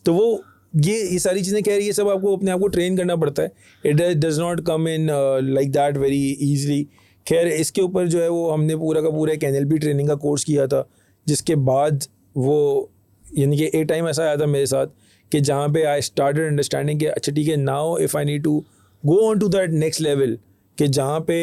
B: तो वो ये सारी चीज़ें कह रही है, सब आपको अपने आप को ट्रेन करना पड़ता है। It does not come in like that very easily. खैर, इसके ऊपर जो है वो हमने पूरा का पूरा एक NLP ट्रेनिंग का कोर्स किया था, जिसके बाद वो यानी कि एक टाइम ऐसा आया था मेरे साथ कि जहाँ पे आई स्टार्टेड अंडरस्टैंडिंग कि अच्छा ठीक है, now if I need to go on to that next level, कि जहाँ पे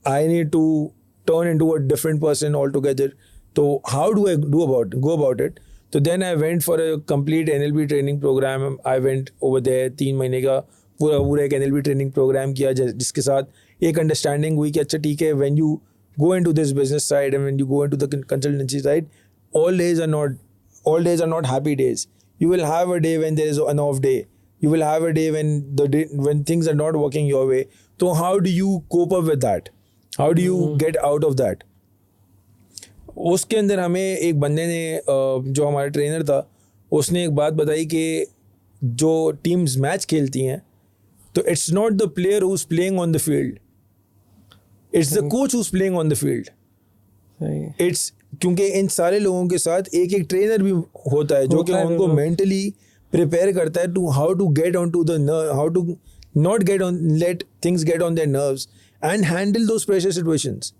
B: I need to turn into a different person all together, तो how do I go about it? तो then I went for a complete NLP training programme. I went over there, 3 महीने का पूरा एक NLP ट्रेनिंग प्रोग्राम किया, जिसके साथ एक अंडरस्टैंडिंग हुई कि अच्छा ठीक है, when you go into this business side and when you go into the consultancy side, all days are not happy days. You will have a day when there is an off day. You will have a day when things are not working your way. So how do you cope up with that? How do you get out of that? उसके अंदर हमें एक बंदे ने, जो हमारा ट्रेनर था, उसने एक बात बताई कि जो टीम्स मैच खेलती हैं तो it's not the player who is playing on the field, it's the coach who is playing on the field. It's क्योंकि इन सारे लोगों के साथ एक एक ट्रेनर भी होता है जो कि उनको मेंटली प्रिपेयर करता है to how to get on to the how to not get on let things get on their nerves and handle those pressure situations.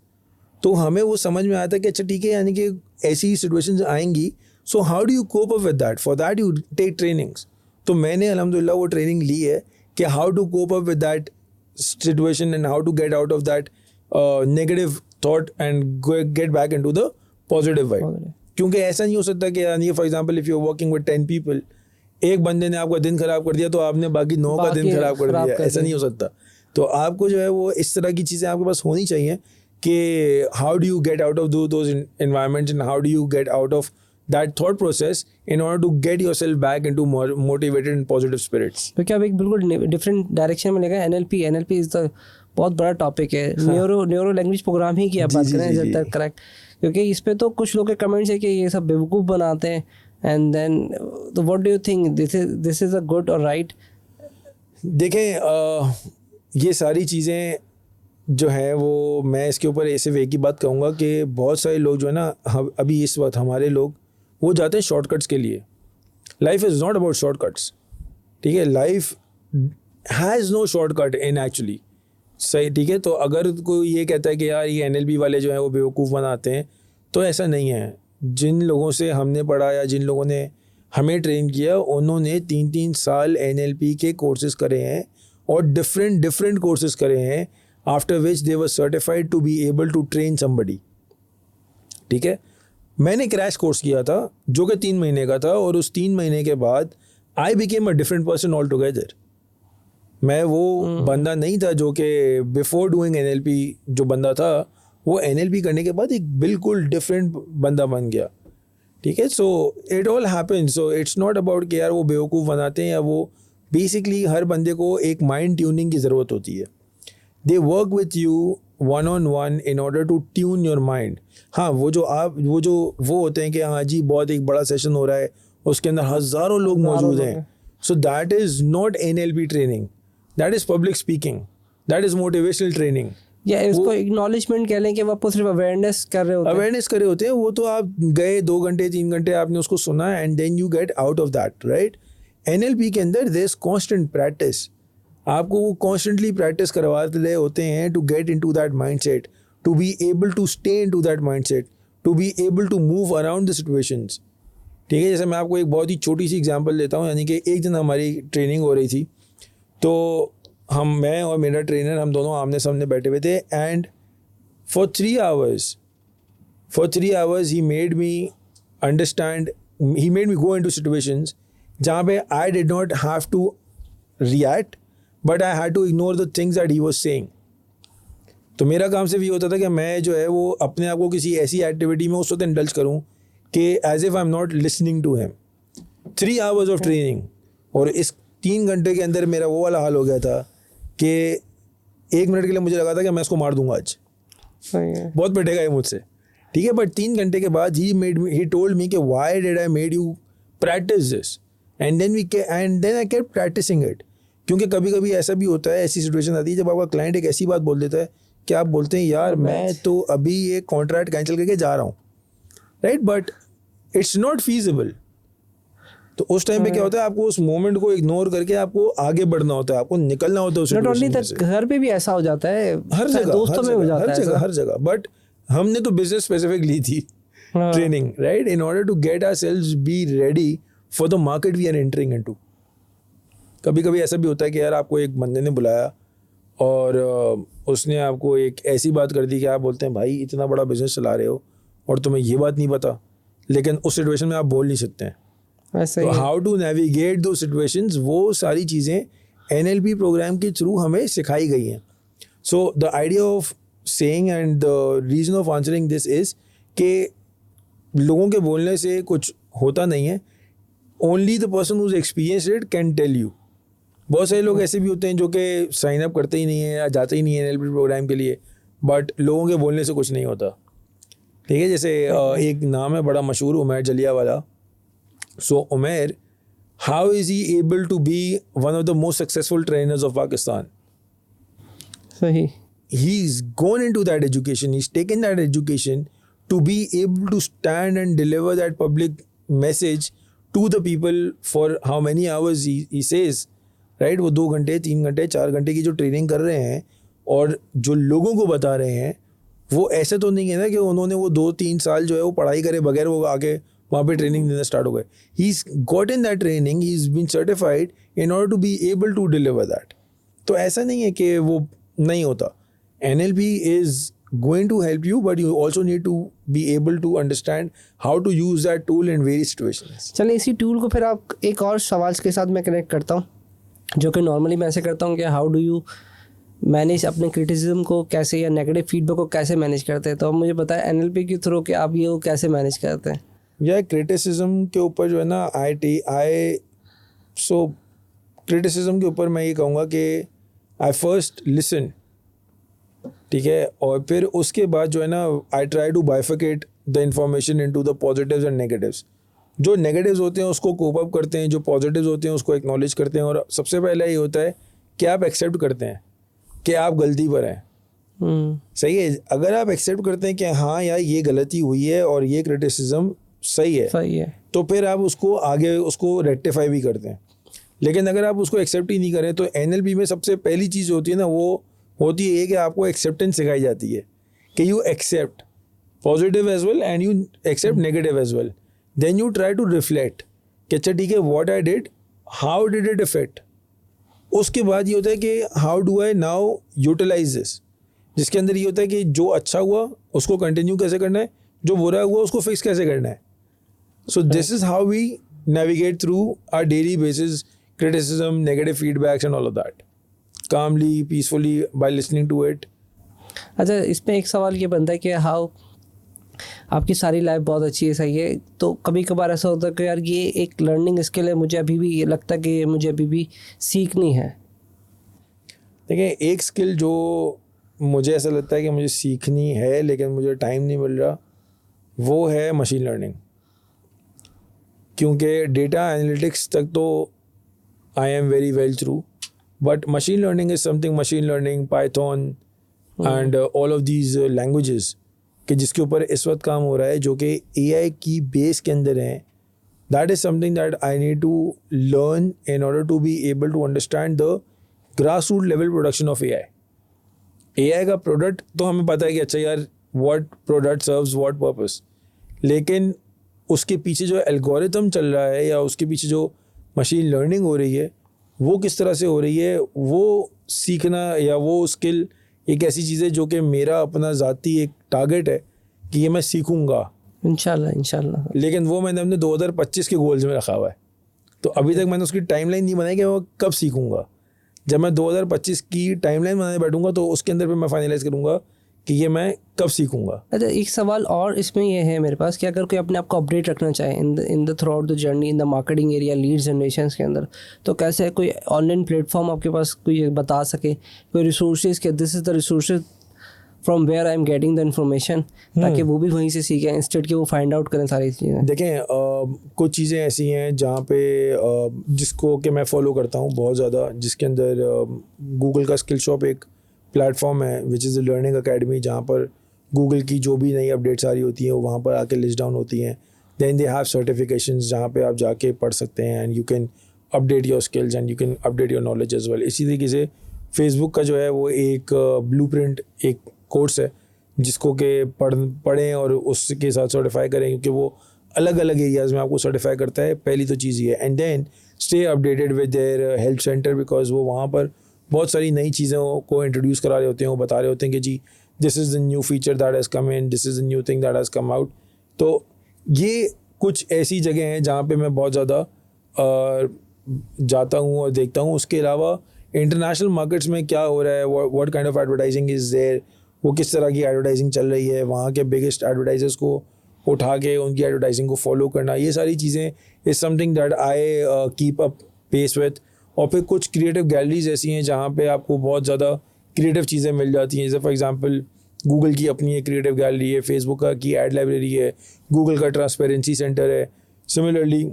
B: तो हमें वो समझ में आता है कि अच्छा ठीक है, यानी कि ऐसी सिचुएशंस आएंगी, so how do you cope up with that? For that you take trainings. तो मैंने अल्हम्दुलिल्लाह वो ट्रेनिंग ली है कि how to cope up with that situation and how to get out of that negative thought and get back into the positive vibe. क्योंकि ऐसा नहीं हो सकता कि यानी for example if you are working with 10 people, एक बंदे ने आपका दिन खराब कर दिया तो आपने बाकी 9 का दिन खराब कर दिया. ऐसा नहीं हो सकता. तो आपको जो है वो इस तरह की चीज़ें आपके पास होनी चाहिए कि how do you get out of those environments and how do you get out of that thought process in order to get yourself back into motivated and positive spirits.
A: क्योंकि आप एक बिल्कुल डिफरेंट डायरेक्शन में लेगा. एनएलपी इज द बहुत बड़ा टॉपिक है. न्यूरो लैंग्वेज प्रोग्राम ही की आप बात करें, करेक्ट. क्योंकि इस पे तो कुछ लोग के कमेंट्स है कि ये सब बेवकूफ़ बनाते हैं. And then what do you think this is a good or right?
B: देखें, ये सारी चीज़ें जो है वो मैं इसके ऊपर सिर्फ एक ही बात कहूँगा कि बहुत सारे लोग जो है ना अभी इस वक्त हमारे लोग वो जाते हैं शॉर्टकट्स के लिए. Life is not about shortcuts. ठीक है, life has no shortcut in actually. सही, ठीक है. तो अगर कोई ये कहता है कि यार ये NLP वाले जो हैं वो बेवकूफ़ बनाते हैं, तो ऐसा नहीं है. जिन लोगों से हमने पढ़ा या जिन लोगों ने हमें ट्रेन किया उन्होंने 3-3 साल NLP के कोर्सेज करे हैं और डिफरेंट कोर्सेज करे हैं, after which they were certified to be able to train somebody. ठीक है, मैंने क्रैश कोर्स किया था जो कि 3 महीने का था और उस 3 महीने के बाद I became a different person all together. मैं वो बंदा नहीं था जो कि बिफोर डूइंग NLP जो बंदा था वो NLP करने के बाद एक बिल्कुल डिफरेंट बंदा बन गया. ठीक है, so it all happen. So it's not about कि यार वो बेवकूफ़ बनाते हैं या वो बेसिकली हर बंदे को एक माइंड ट्यूनिंग की ज़रूरत होती है. They work with you one-on-one in order to tune your mind. हाँ, वो होते हैं कि हाँ जी बहुत एक बड़ा सेशन हो रहा है उसके अंदर हज़ारों लोग मौजूद हैं. So that is not NLP training, that is public speaking, that is motivational training.
A: या इसको एक्नॉलेजमेंट कह लें कि वो सिर्फ अवेयरनेस कर रहे होते हैं.
B: वो तो आप गए 2 घंटे 3 घंटे आपने उसको सुना and then you get out of that, right. NLP के अंदर देयर इज कांस्टेंट प्रैक्टिस. आपको वो कॉन्स्टेंटली प्रैक्टिस करवाते रहे होते हैं to get into that mindset, to be able to stay into that mindset, to be able to move around the situations. ठीक है, जैसे मैं आपको एक बहुत ही छोटी सी एग्जांपल देता हूँ. यानी कि एक दिन हमारी ट्रेनिंग हो रही थी तो मैं और मेरा ट्रेनर हम दोनों आमने सामने बैठे हुए थे and for 3 hours he made me understand, he made me go into situations जहाँ पे I did not have to react but I had to ignore the things that he was saying. तो मेरा काम सिर्फ ये होता था कि मैं जो है वो अपने आप को किसी ऐसी एक्टिविटी में उस वक्त इंडल्ज करूँ कि as if I am not listening to him. 3 hours of training और इस 3 घंटे के अंदर मेरा वो वाला हाल हो गया था कि 1 मिनट के लिए मुझे लगा था कि मैं इसको मार दूंगा आज. बहुत पिटेगा ये मुझसे. ठीक है, बट 3 घंटे के बाद ही टोल्ड मी कि why did I made you practice this and then I kept practicing it. क्योंकि कभी कभी ऐसा भी होता है, ऐसी सिचुएशन आती है जब आपका क्लाइंट एक ऐसी बात बोल देता है कि आप बोलते हैं यार मैं तो अभी ये कॉन्ट्रैक्ट कैंसिल करके जा रहा हूँ, right, but it's not feasible. तो उस टाइम पे क्या होता है, आपको उस मोमेंट को इग्नोर करके आपको आगे बढ़ना होता है, आपको निकलना होता है उस सिचुएशन से.
A: घर पे भी ऐसा हो जाता है,
B: हर जगह,
A: दोस्तों में हो जाता है,
B: हर जगह. बट हमने तो बिजनेस स्पेसिफिक ली थी training, right, in order to get ourselves be ready for the market we are entering into. कभी कभी ऐसा भी होता है कि यार आपको एक बंदे ने बुलाया और उसने आपको एक ऐसी बात कर दी कि आप बोलते हैं भाई इतना बड़ा बिजनेस चला रहे हो और तुम्हें ये बात नहीं पता, लेकिन उस सिचुएशन में आप बोल नहीं सकते हैं. तो हाउ टू नेविगेट दो सिचुएशंस, वो सारी चीज़ें NLP प्रोग्राम के थ्रू हमें सिखाई गई हैं. So the idea of saying and the reason of answering this is कि लोगों के बोलने से कुछ होता नहीं है. Only the person who's experienced it can tell you. बहुत सारे लोग ऐसे भी होते हैं जो कि साइन अप करते ही नहीं है या जाते ही नहीं है NLP प्रोग्राम के लिए, बट लोगों के बोलने से कुछ नहीं होता. ठीक है, जैसे एक नाम है बड़ा मशहूर, Umair Jallianwala. So Umair, how is he able to be one of the most successful trainers of Pakistan?
A: Sahi.
B: He's gone into that education. He's taken that education to be able to stand and deliver that public message to the people for how many hours he says, right? वो 2 घंटे 3 घंटे 4 घंटे की जो ट्रेनिंग कर रहे हैं और जो लोगों को बता रहे हैं, वो ऐसे तो नहीं है ना कि उन्होंने वो 2-3 साल जो है वो पढ़ाई करे बगैर वो आके वहाँ पे ट्रेनिंग देना स्टार्ट हो गए. He is got in that training, he is been certified in order to be able to deliver that. तो ऐसा नहीं है कि वो नहीं होता. NLP is going to help you, but you also need to be able to understand how to use that tool in various situations.
A: चलिए इसी टूल को फिर आप एक और सवाल के साथ मैं कनेक्ट करता हूँ, जो कि नॉर्मली मैं ऐसे करता हूँ कि हाउ डू यू मैनेज अपने क्रिटिसिज्म को कैसे, या नेगेटिव फीडबैक को कैसे मैनेज करते हैं। तो अब मुझे बताएं NLP के थ्रू कि आप ये कैसे मैनेज करते हैं।
B: या क्रिटिसिज्म के ऊपर जो है ना, सो क्रिटिसिज्म के ऊपर मैं ये कहूँगा कि आई फर्स्ट लिसन, ठीक है, और फिर उसके बाद जो है ना I try to bifurcate the information into the positives and negatives. जो नेगेटिव्स होते हैं उसको कोप अप करते हैं, जो पॉजिटिव्स होते हैं उसको एक्नॉलेज करते हैं, और सबसे पहला ये होता है कि आप एक्सेप्ट करते हैं कि आप गलती पर हैं। सही है, अगर आप एक्सेप्ट करते हैं कि हाँ यार ये गलती हुई है और ये क्रिटिसिज्म सही है, तो फिर आप उसको आगे उसको रेक्टिफाई भी करते हैं। लेकिन अगर आप उसको एक्सेप्ट ही नहीं करें तो NLP में सबसे पहली चीज़ होती है ना, वो होती है कि आपको एक्सेप्टेंस सिखाई जाती है कि you accept positive as well and you accept negative as well. Then you try to reflect कि अच्छा ठीक है, what I did, how did it effect. उसके बाद ये होता है कि how do I now utilize this, जिसके अंदर ये होता है कि जो अच्छा हुआ उसको कंटिन्यू कैसे करना है, जो बुरा हुआ उसको फिक्स कैसे करना है। So this is how we navigate through our daily basis criticism, negative feedbacks and all of that calmly, peacefully by listening to it.
A: अच्छा, इसमें एक सवाल ये बनता है कि हाउ आपकी सारी लाइफ बहुत अच्छी है, सही है, तो कभी कभार ऐसा होता है कि यार ये एक लर्निंग स्किल है, मुझे अभी भी ये लगता है कि मुझे अभी भी सीखनी है।
B: देखिए, एक स्किल जो मुझे ऐसा लगता है कि मुझे सीखनी है लेकिन मुझे टाइम नहीं मिल रहा, वो है मशीन लर्निंग। क्योंकि डेटा एनालिटिक्स तक तो I am very well through, but machine learning is something, machine learning, Python and all of these languages कि जिसके ऊपर इस वक्त काम हो रहा है, जो कि AI की बेस के अंदर हैं। That is something that I need to learn in order to be able to understand the grass root level production of AI का प्रोडक्ट तो हमें पता है कि अच्छा यार what product serves what purpose, लेकिन उसके पीछे जो एल्गोरिथम चल रहा है या उसके पीछे जो मशीन लर्निंग हो रही है वो किस तरह से हो रही है, वो सीखना या वो स्किल एक ऐसी चीज़ है जो कि मेरा अपना ज़ाती एक टारगेट है कि ये मैं सीखूंगा
A: इंशाल्लाह।
B: लेकिन वो मैंने अपने 2025 के गोल्स में रखा हुआ है। तो अभी तक मैंने उसकी टाइमलाइन नहीं बनाई कि मैं कब सीखूंगा। जब मैं 2025 की टाइमलाइन बनाने बैठूंगा तो उसके अंदर फिर मैं फाइनलाइज करूंगा कि ये मैं कब सीखूंगा।
A: अच्छा, एक सवाल और इसमें ये है मेरे पास कि अगर कोई अपने आप को अपडेट रखना चाहे in the through out the journey in the marketing area, lead generation के अंदर, तो कैसे कोई ऑनलाइन प्लेटफॉर्म आपके पास कोई बता सके, कोई रिसोर्सेज के this is the resources from where I am getting the information, ताकि वो भी वहीं से सीखें इंस्टेड कि वो फाइंड आउट करें सारी चीज़ें।
B: देखें, कुछ चीज़ें ऐसी हैं जहाँ पे जिसको कि मैं फॉलो करता हूँ बहुत ज़्यादा, जिसके अंदर गूगल का स्किल शॉप एक प्लेटफॉर्म है which is the learning academy, जहाँ पर गूगल की जो भी नई अपडेट्स आ रही होती हैं वो वहाँ पर आके लिस्ट डाउन होती हैं। देन दे हैव सर्टिफिकेशंस जहाँ पे आप जाके पढ़ सकते हैं and you can update your skills and you can update your knowledge as well. इसी तरीके से फेसबुक का जो है वो एक ब्लूप्रिंट एक कोर्स है जिसको कि पढ़ें और उसके साथ सर्टिफाई करें, क्योंकि वो अलग अलग एरियाज़ में आपको सर्टिफाई करता है। पहली तो चीज़ ये है। And then stay updated with their help centre, because वो वहाँ पर बहुत सारी नई चीज़ों को इंट्रोड्यूस करा रहे होते हैं, वो बता रहे होते हैं कि जी this is the new feature that has come in, this is the new thing that has come out. तो ये कुछ ऐसी जगह हैं जहाँ पे मैं बहुत ज़्यादा जाता हूँ और देखता हूँ। उसके अलावा इंटरनेशनल मार्केट्स में क्या हो रहा है, what kind of advertising is there, वो किस तरह की एडवर्टाइजिंग चल रही है, वहाँ के बिगेस्ट एडवर्टाइजर्स को उठा के उनकी एडवर्टाइजिंग को फॉलो करना, ये सारी चीज़ें is something that I keep up pace with. और फिर कुछ क्रिएटिव गैलरीज ऐसी हैं जहाँ पे आपको बहुत ज़्यादा क्रिएटिव चीज़ें मिल जाती हैं। जैसे फॉर एग्जांपल गूगल की अपनी एक क्रिएटिव गैलरी है, फेसबुक का की एड लाइब्रेरी है, गूगल का ट्रांसपेरेंसी सेंटर है। सिमिलरली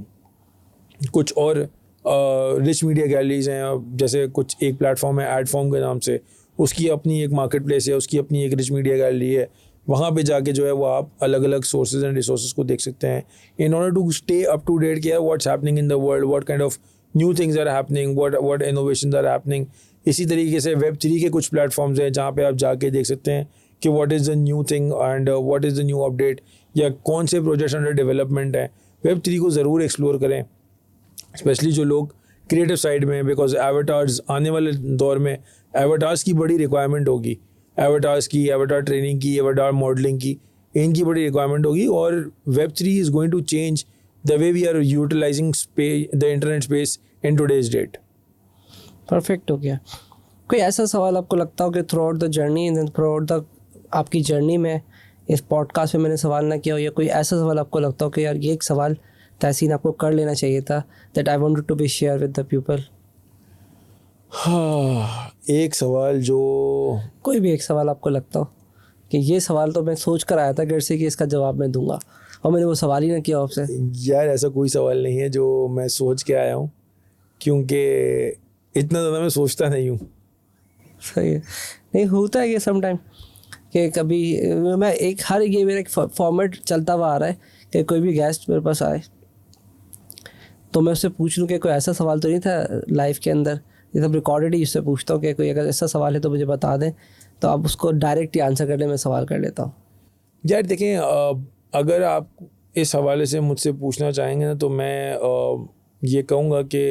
B: कुछ और रिच मीडिया गैलरीज हैं, जैसे कुछ एक प्लेटफॉर्म है एडफॉर्म के नाम से, उसकी अपनी एक मार्केट प्लेस है, उसकी अपनी एक रिच मीडिया गैलरी है। वहाँ पे जाके जो है वो आप अलग अलग सोर्सेज एंड रिसोर्सेज को देख सकते हैं in order to stay up to date क्या what's happening in the world, what kind of new things are happening, what innovations are happening. इसी तरीके से Web3 के कुछ प्लेटफॉर्म्स हैं जहाँ पे आप जाके देख सकते हैं कि what is the new thing and what is the new update, या कौन से प्रोजेक्ट्स अंडर डेवलपमेंट हैं। Web3 को ज़रूर एक्सप्लोर करें, स्पेशली जो लोग क्रिएटिव साइड में, बिकॉज एवाटार्स आने वाले दौर में एवाटार्स की बड़ी रिक्वायरमेंट होगी। एवाटार्स की, एवाटार ट्रेनिंग की, एवाटार मॉडलिंग की, इनकी बड़ी रिक्वायरमेंट होगी. और Web3 is going to change the way we are utilising the internet space in today's date.
A: Perfect हो गया. कोई ऐसा सवाल आपको लगता हो कि throughout the journey and throughout the आपकी जर्नी में इस पॉडकास्ट में मैंने सवाल ना किया हो, या कोई ऐसा सवाल आपको लगता हो कि यार ये एक सवाल तहसीन आपको कर लेना चाहिए था, that I wanted to be share with the people?
B: हाँ, एक सवाल जो
A: कोई भी एक सवाल आपको लगता हो कि ये सवाल तो मैं सोच कर आया था घर से कि इसका जवाब मैं दूंगा, और मैंने वो सवाल ही ना किया आपसे.
B: यार ऐसा कोई सवाल नहीं है जो मैं सोच के आया हूँ, क्योंकि इतना ज़्यादा मैं सोचता नहीं हूँ.
A: सही है. नहीं होता है ये समटाइम कि कभी मैं एक हर ये मेरा एक फॉर्मेट चलता हुआ आ रहा है कि कोई भी गेस्ट मेरे पास आए तो मैं उससे पूछ लूँ कि कोई ऐसा सवाल तो नहीं था लाइफ के अंदर, ये सब रिकॉर्डेड ही, उससे पूछता हूँ कि कोई अगर ऐसा सवाल है तो मुझे बता दें, तो आप उसको डायरेक्ट ही आंसर कर लें, मैं सवाल कर लेता हूँ.
B: यार देखें, अगर आप इस हवाले से मुझसे पूछना चाहेंगे ना, तो मैं ये कहूँगा कि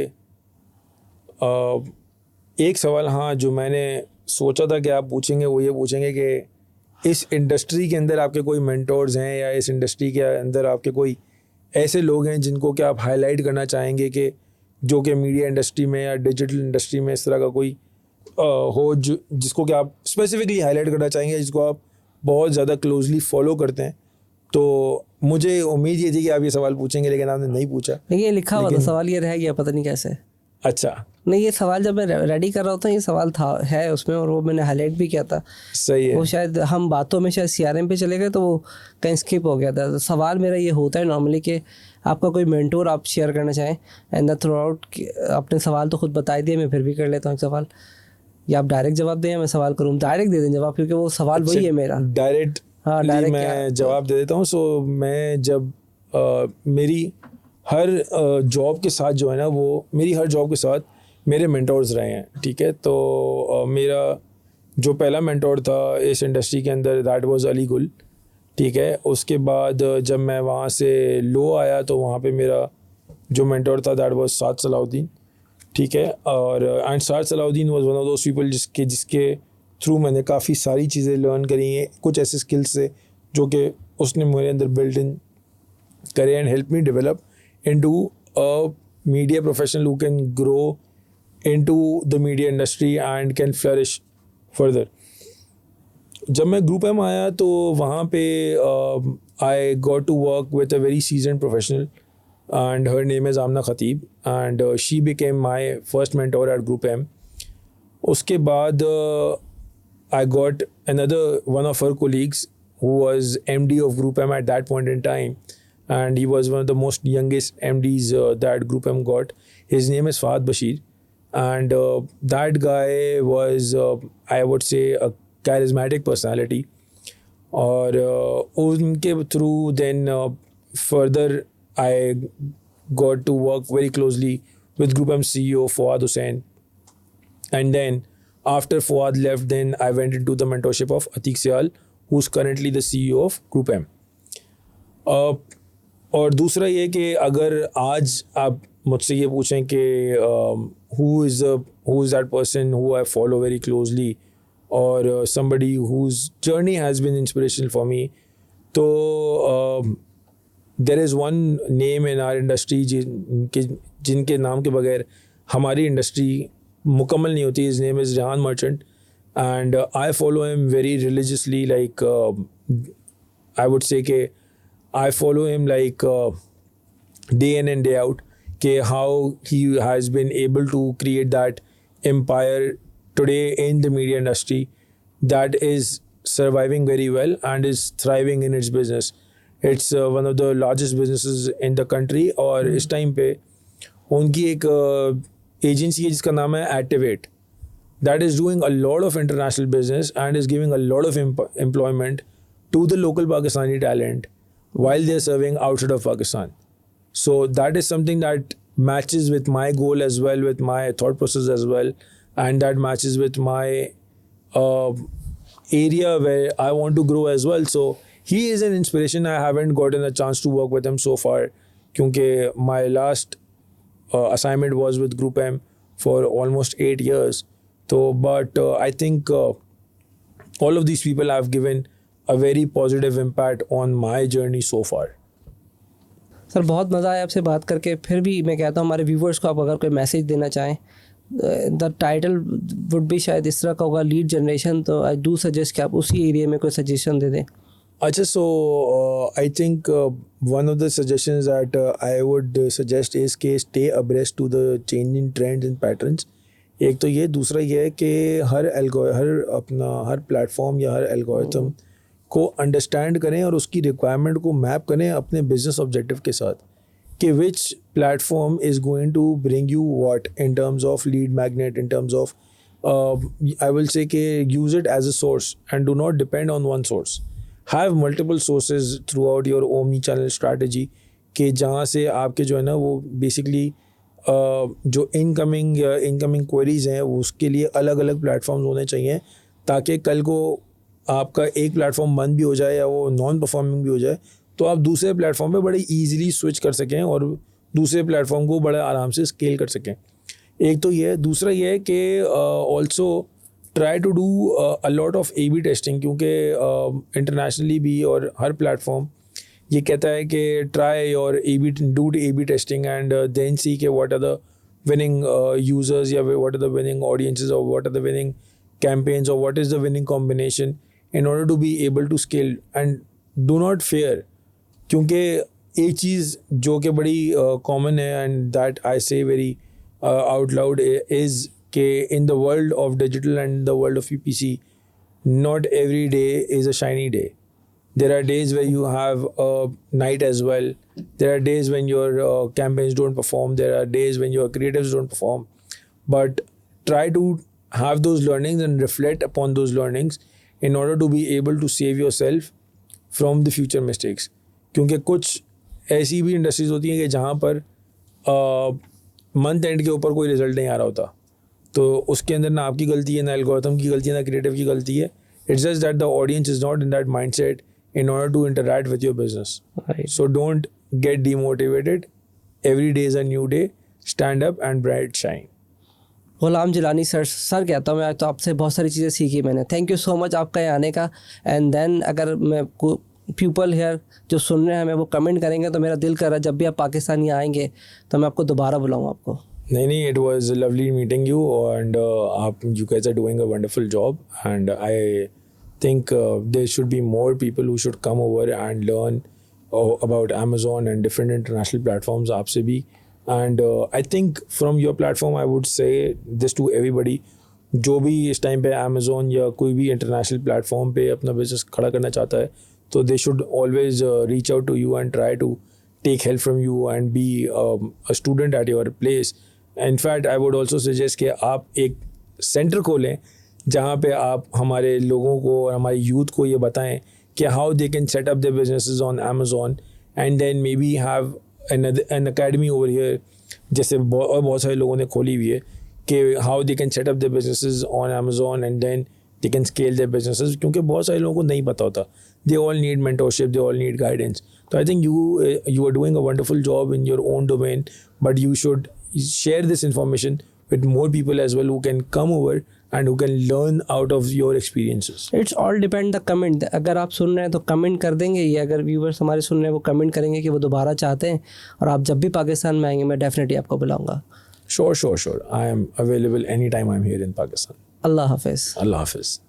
B: एक सवाल हाँ जो मैंने सोचा था कि आप पूछेंगे, वो ये पूछेंगे कि इस इंडस्ट्री के अंदर आपके कोई मेंटोर्स हैं, या इस इंडस्ट्री के अंदर आपके कोई ऐसे लोग हैं जिनको क्या आप हाईलाइट करना चाहेंगे, कि जो कि मीडिया इंडस्ट्री में या डिजिटल इंडस्ट्री में इस तरह का कोई हो जिसको कि आप स्पेसिफिकली हाईलाइट करना चाहेंगे, जिसको आप बहुत ज़्यादा क्लोजली फॉलो करते हैं. तो मुझे उम्मीद ये थी कि आप ये सवाल पूछेंगे, लेकिन आपने नहीं पूछा.
A: नहीं, ये लिखा हुआ था सवाल, ये रह गया पता नहीं कैसे.
B: अच्छा,
A: नहीं, ये सवाल जब मैं रेडी कर रहा था ये सवाल था है उसमें, और वो मैंने हाईलाइट भी किया था.
B: सही है.
A: वो शायद हम बातों में शायद CRM पे चले गए तो वो कहीं स्किप हो गया था. तो सवाल मेरा ये होता है नॉर्मली कि आपका कोई मेंटोर आप शेयर करना चाहें, एंड द थ्रू आउट. आपने सवाल तो खुद बता दिए, मैं फिर भी कर लेता हूँ एक सवाल, या आप डायरेक्ट जवाब दें या मैं सवाल करूँ? डायरेक्ट दे दें जवाब, क्योंकि वो सवाल वही है मेरा.
B: डायरेक्ट.
A: हाँ, डायरेक्ट
B: मैं जवाब दे देता हूँ. सो मैं जब मेरी हर जॉब के साथ जो है ना, वो मेरी हर जॉब के साथ मेरे मेंटोर्स रहे हैं. ठीक है, तो मेरा जो पहला मेंटोर था इस इंडस्ट्री के अंदर, दैट वाज अली गुल. ठीक है, उसके बाद जब मैं वहाँ से लो आया तो वहाँ पे मेरा जो मेंटोर था दैट वाज साद सलाउद्दीन. ठीक है, और and Saad Salauddin was one of those people जिसके थ्रू मैंने काफ़ी सारी चीज़ें लर्न करी हैं, कुछ ऐसे स्किल्स से जो कि उसने मेरे अंदर बिल्ड इन करे and help me develop into a media professional who can grow into the media industry and can flourish further. जब मैं ग्रुप एम आया तो वहाँ पे I got to work with a very seasoned professional and her name is Amna Khatib and she became my first mentor at Group M. उसके बाद I got another one of her colleagues who was MD of Group M at that point in time, and he was one of the most youngest MDs that Group M got. His name is Fahad Bashir. And that guy was, I would say, a charismatic personality. और उनके through then further I got to work very closely with Group M CEO Fawad Hussain. And then after Fawad left, then I went into the mentorship of Atiq Sial, who's currently the CEO of Group M. और दूसरा ये कि अगर आज आप मुझसे ये पूछें कि who is that person who I follow very closely, or somebody whose journey has been inspirational for me, तो there is one name in our industry जिनके नाम के बगैर हमारी इंडस्ट्री मुकम्मल नहीं होती. His name is Rehan Merchant and I follow him very religiously. Like I would say कि I follow him like day in and day out, कि how he has been able to create that empire today in the media industry that is surviving very well and is thriving in its business. It's one of the largest businesses in the country. और इस टाइम पे उनकी एक एजेंसी है जिसका नाम है Activate, that is doing a lot of international business and is giving a lot of employment to the local Pakistani talent while they're serving outside of Pakistan. So that is something that matches with my goal as well, with my thought process as well, and that matches with my area where I want to grow as well. So he is an inspiration. I haven't gotten a chance to work with him so far, क्योंकि my last assignment was with Group M for almost 8 years. So, but I think all of these people have given a very positive impact on my journey so far.
A: Sir बहुत मज़ा आया आपसे बात करके. फिर भी मैं कहता हूँ हमारे व्यूवर्स को आप अगर कोई मैसेज देना चाहें, द टाइटल वुड भी शायद इस तरह का होगा, लीड जनरेशन. तो आई डू सजेस्ट कि आप उसी एरिया में कोई सजेशन दे दें.
B: Acha, so I think one of the suggestions that I would suggest is कि stay abreast to the changing trends and patterns. एक तो ये, दूसरा ये है कि हर प्लेटफॉर्म या हर एल्गोरिथम को अंडरस्टैंड करें और उसकी रिक्वायरमेंट को मैप करें अपने बिजनेस ऑब्जेक्टिव के साथ कि which platform is going to bring you what in terms of lead magnet, in terms of I will say कि use it as a source and do not depend on one source. Have multiple sources throughout your omnichannel strategy कि जहाँ से आपके जो है ना वो बेसिकली जो इनकमिंग क्वेरीज़ हैं वो उसके लिए अलग अलग प्लेटफॉर्म्स होने चाहिए ताकि कल को आपका एक प्लेटफॉर्म बंद भी हो जाए या वो नॉन परफॉर्मिंग भी हो जाए तो आप दूसरे प्लेटफॉर्म पे बड़े इजीली स्विच कर सकें और दूसरे प्लेटफॉर्म को बड़े आराम से स्केल कर सकें. एक तो ये है. दूसरा ये है कि also try to do a lot of A/B testing क्योंकि इंटरनेशनली भी और हर प्लेटफॉर्म ये कहता है कि ट्राई और do A/B testing and then see के what are the winning users या what are the winning audiences और what are the winning campaigns or what is the winning combination in order to be able to scale. And do not fear क्योंकि एक चीज़ जो कि बड़ी common है and that I say very out loud is कि in the world of digital and the world of PPC not every day is a shiny day. There are days where you have a night as well. There are days when your campaigns don't perform. There are days when your creatives don't perform. But try to have those learnings and reflect upon those learnings in order to be able to save yourself from the future mistakes. क्योंकि कुछ ऐसी भी इंडस्ट्रीज होती हैं कि जहाँ पर मंथ एंड के ऊपर कोई रिजल्ट नहीं आ रहा होता तो उसके अंदर ना आपकी गलती है, ना एल्गोरिथम की गलती है, ना क्रिएटिव की गलती है. It's just that the audience is not in that mindset in order to interact with your business.
A: Right.
B: So don't get demotivated. Every day is a new day. Stand up and bright shine.
A: Ghulam Jilani sir कहता हूँ मैं तो आपसे बहुत सारी चीज़ें सीखी मैंने. थैंक यू सो मच आपका यहाँ आने का. एंड देन अगर मैं पीपल हेयर जो सुन रहे हैं हमें वो कमेंट करेंगे तो मेरा दिल कर रहा है जब भी आप पाकिस्तान यहाँ आएंगे तो मैं आपको दोबारा बुलाऊँ आपको.
B: नहीं, it was lovely meeting you and you guys are doing a wonderful job and I think there should be more people who should come over and learn about Amazon and different international platforms आपसे भी. And I think from your platform I would say this to everybody जो भी इस टाइम पे Amazon या कोई भी इंटरनेशनल प्लेटफॉर्म पे अपना बिजनेस खड़ा करना चाहता है तो they should always reach out to you and try to take help from you and be a student at your place. In fact I would also suggest कि आप एक सेंटर खोलें जहाँ पे आप हमारे लोगों को और हमारे यूथ को ये बताएं कि how they can set up their businesses on Amazon and then maybe have an academy over here जैसे बहुत सारे लोगों ने खोली हुई है कि how they can set up their businesses on Amazon and then they can scale their businesses क्योंकि बहुत सारे लोगों को नहीं पता होता. They all need mentorship, they all need guidance. So I think you are doing a wonderful job in your own domain, but you should share this information with more people as well who can come over and who can learn out of your experiences.
A: It's all depend the comment. अगर आप सुन रहे हैं तो कमेंट कर देंगे या अगर व्यूवर्स हमारे सुन रहे हैं वो कमेंट करेंगे कि वो दोबारा चाहते हैं और आप जब भी पाकिस्तान में आएंगे मैं डेफिनेटली आपको बुलाऊंगा.
B: Sure. I am available anytime I'm here in Pakistan.
A: अल्लाह हाफिज़.
B: Allah Hafiz.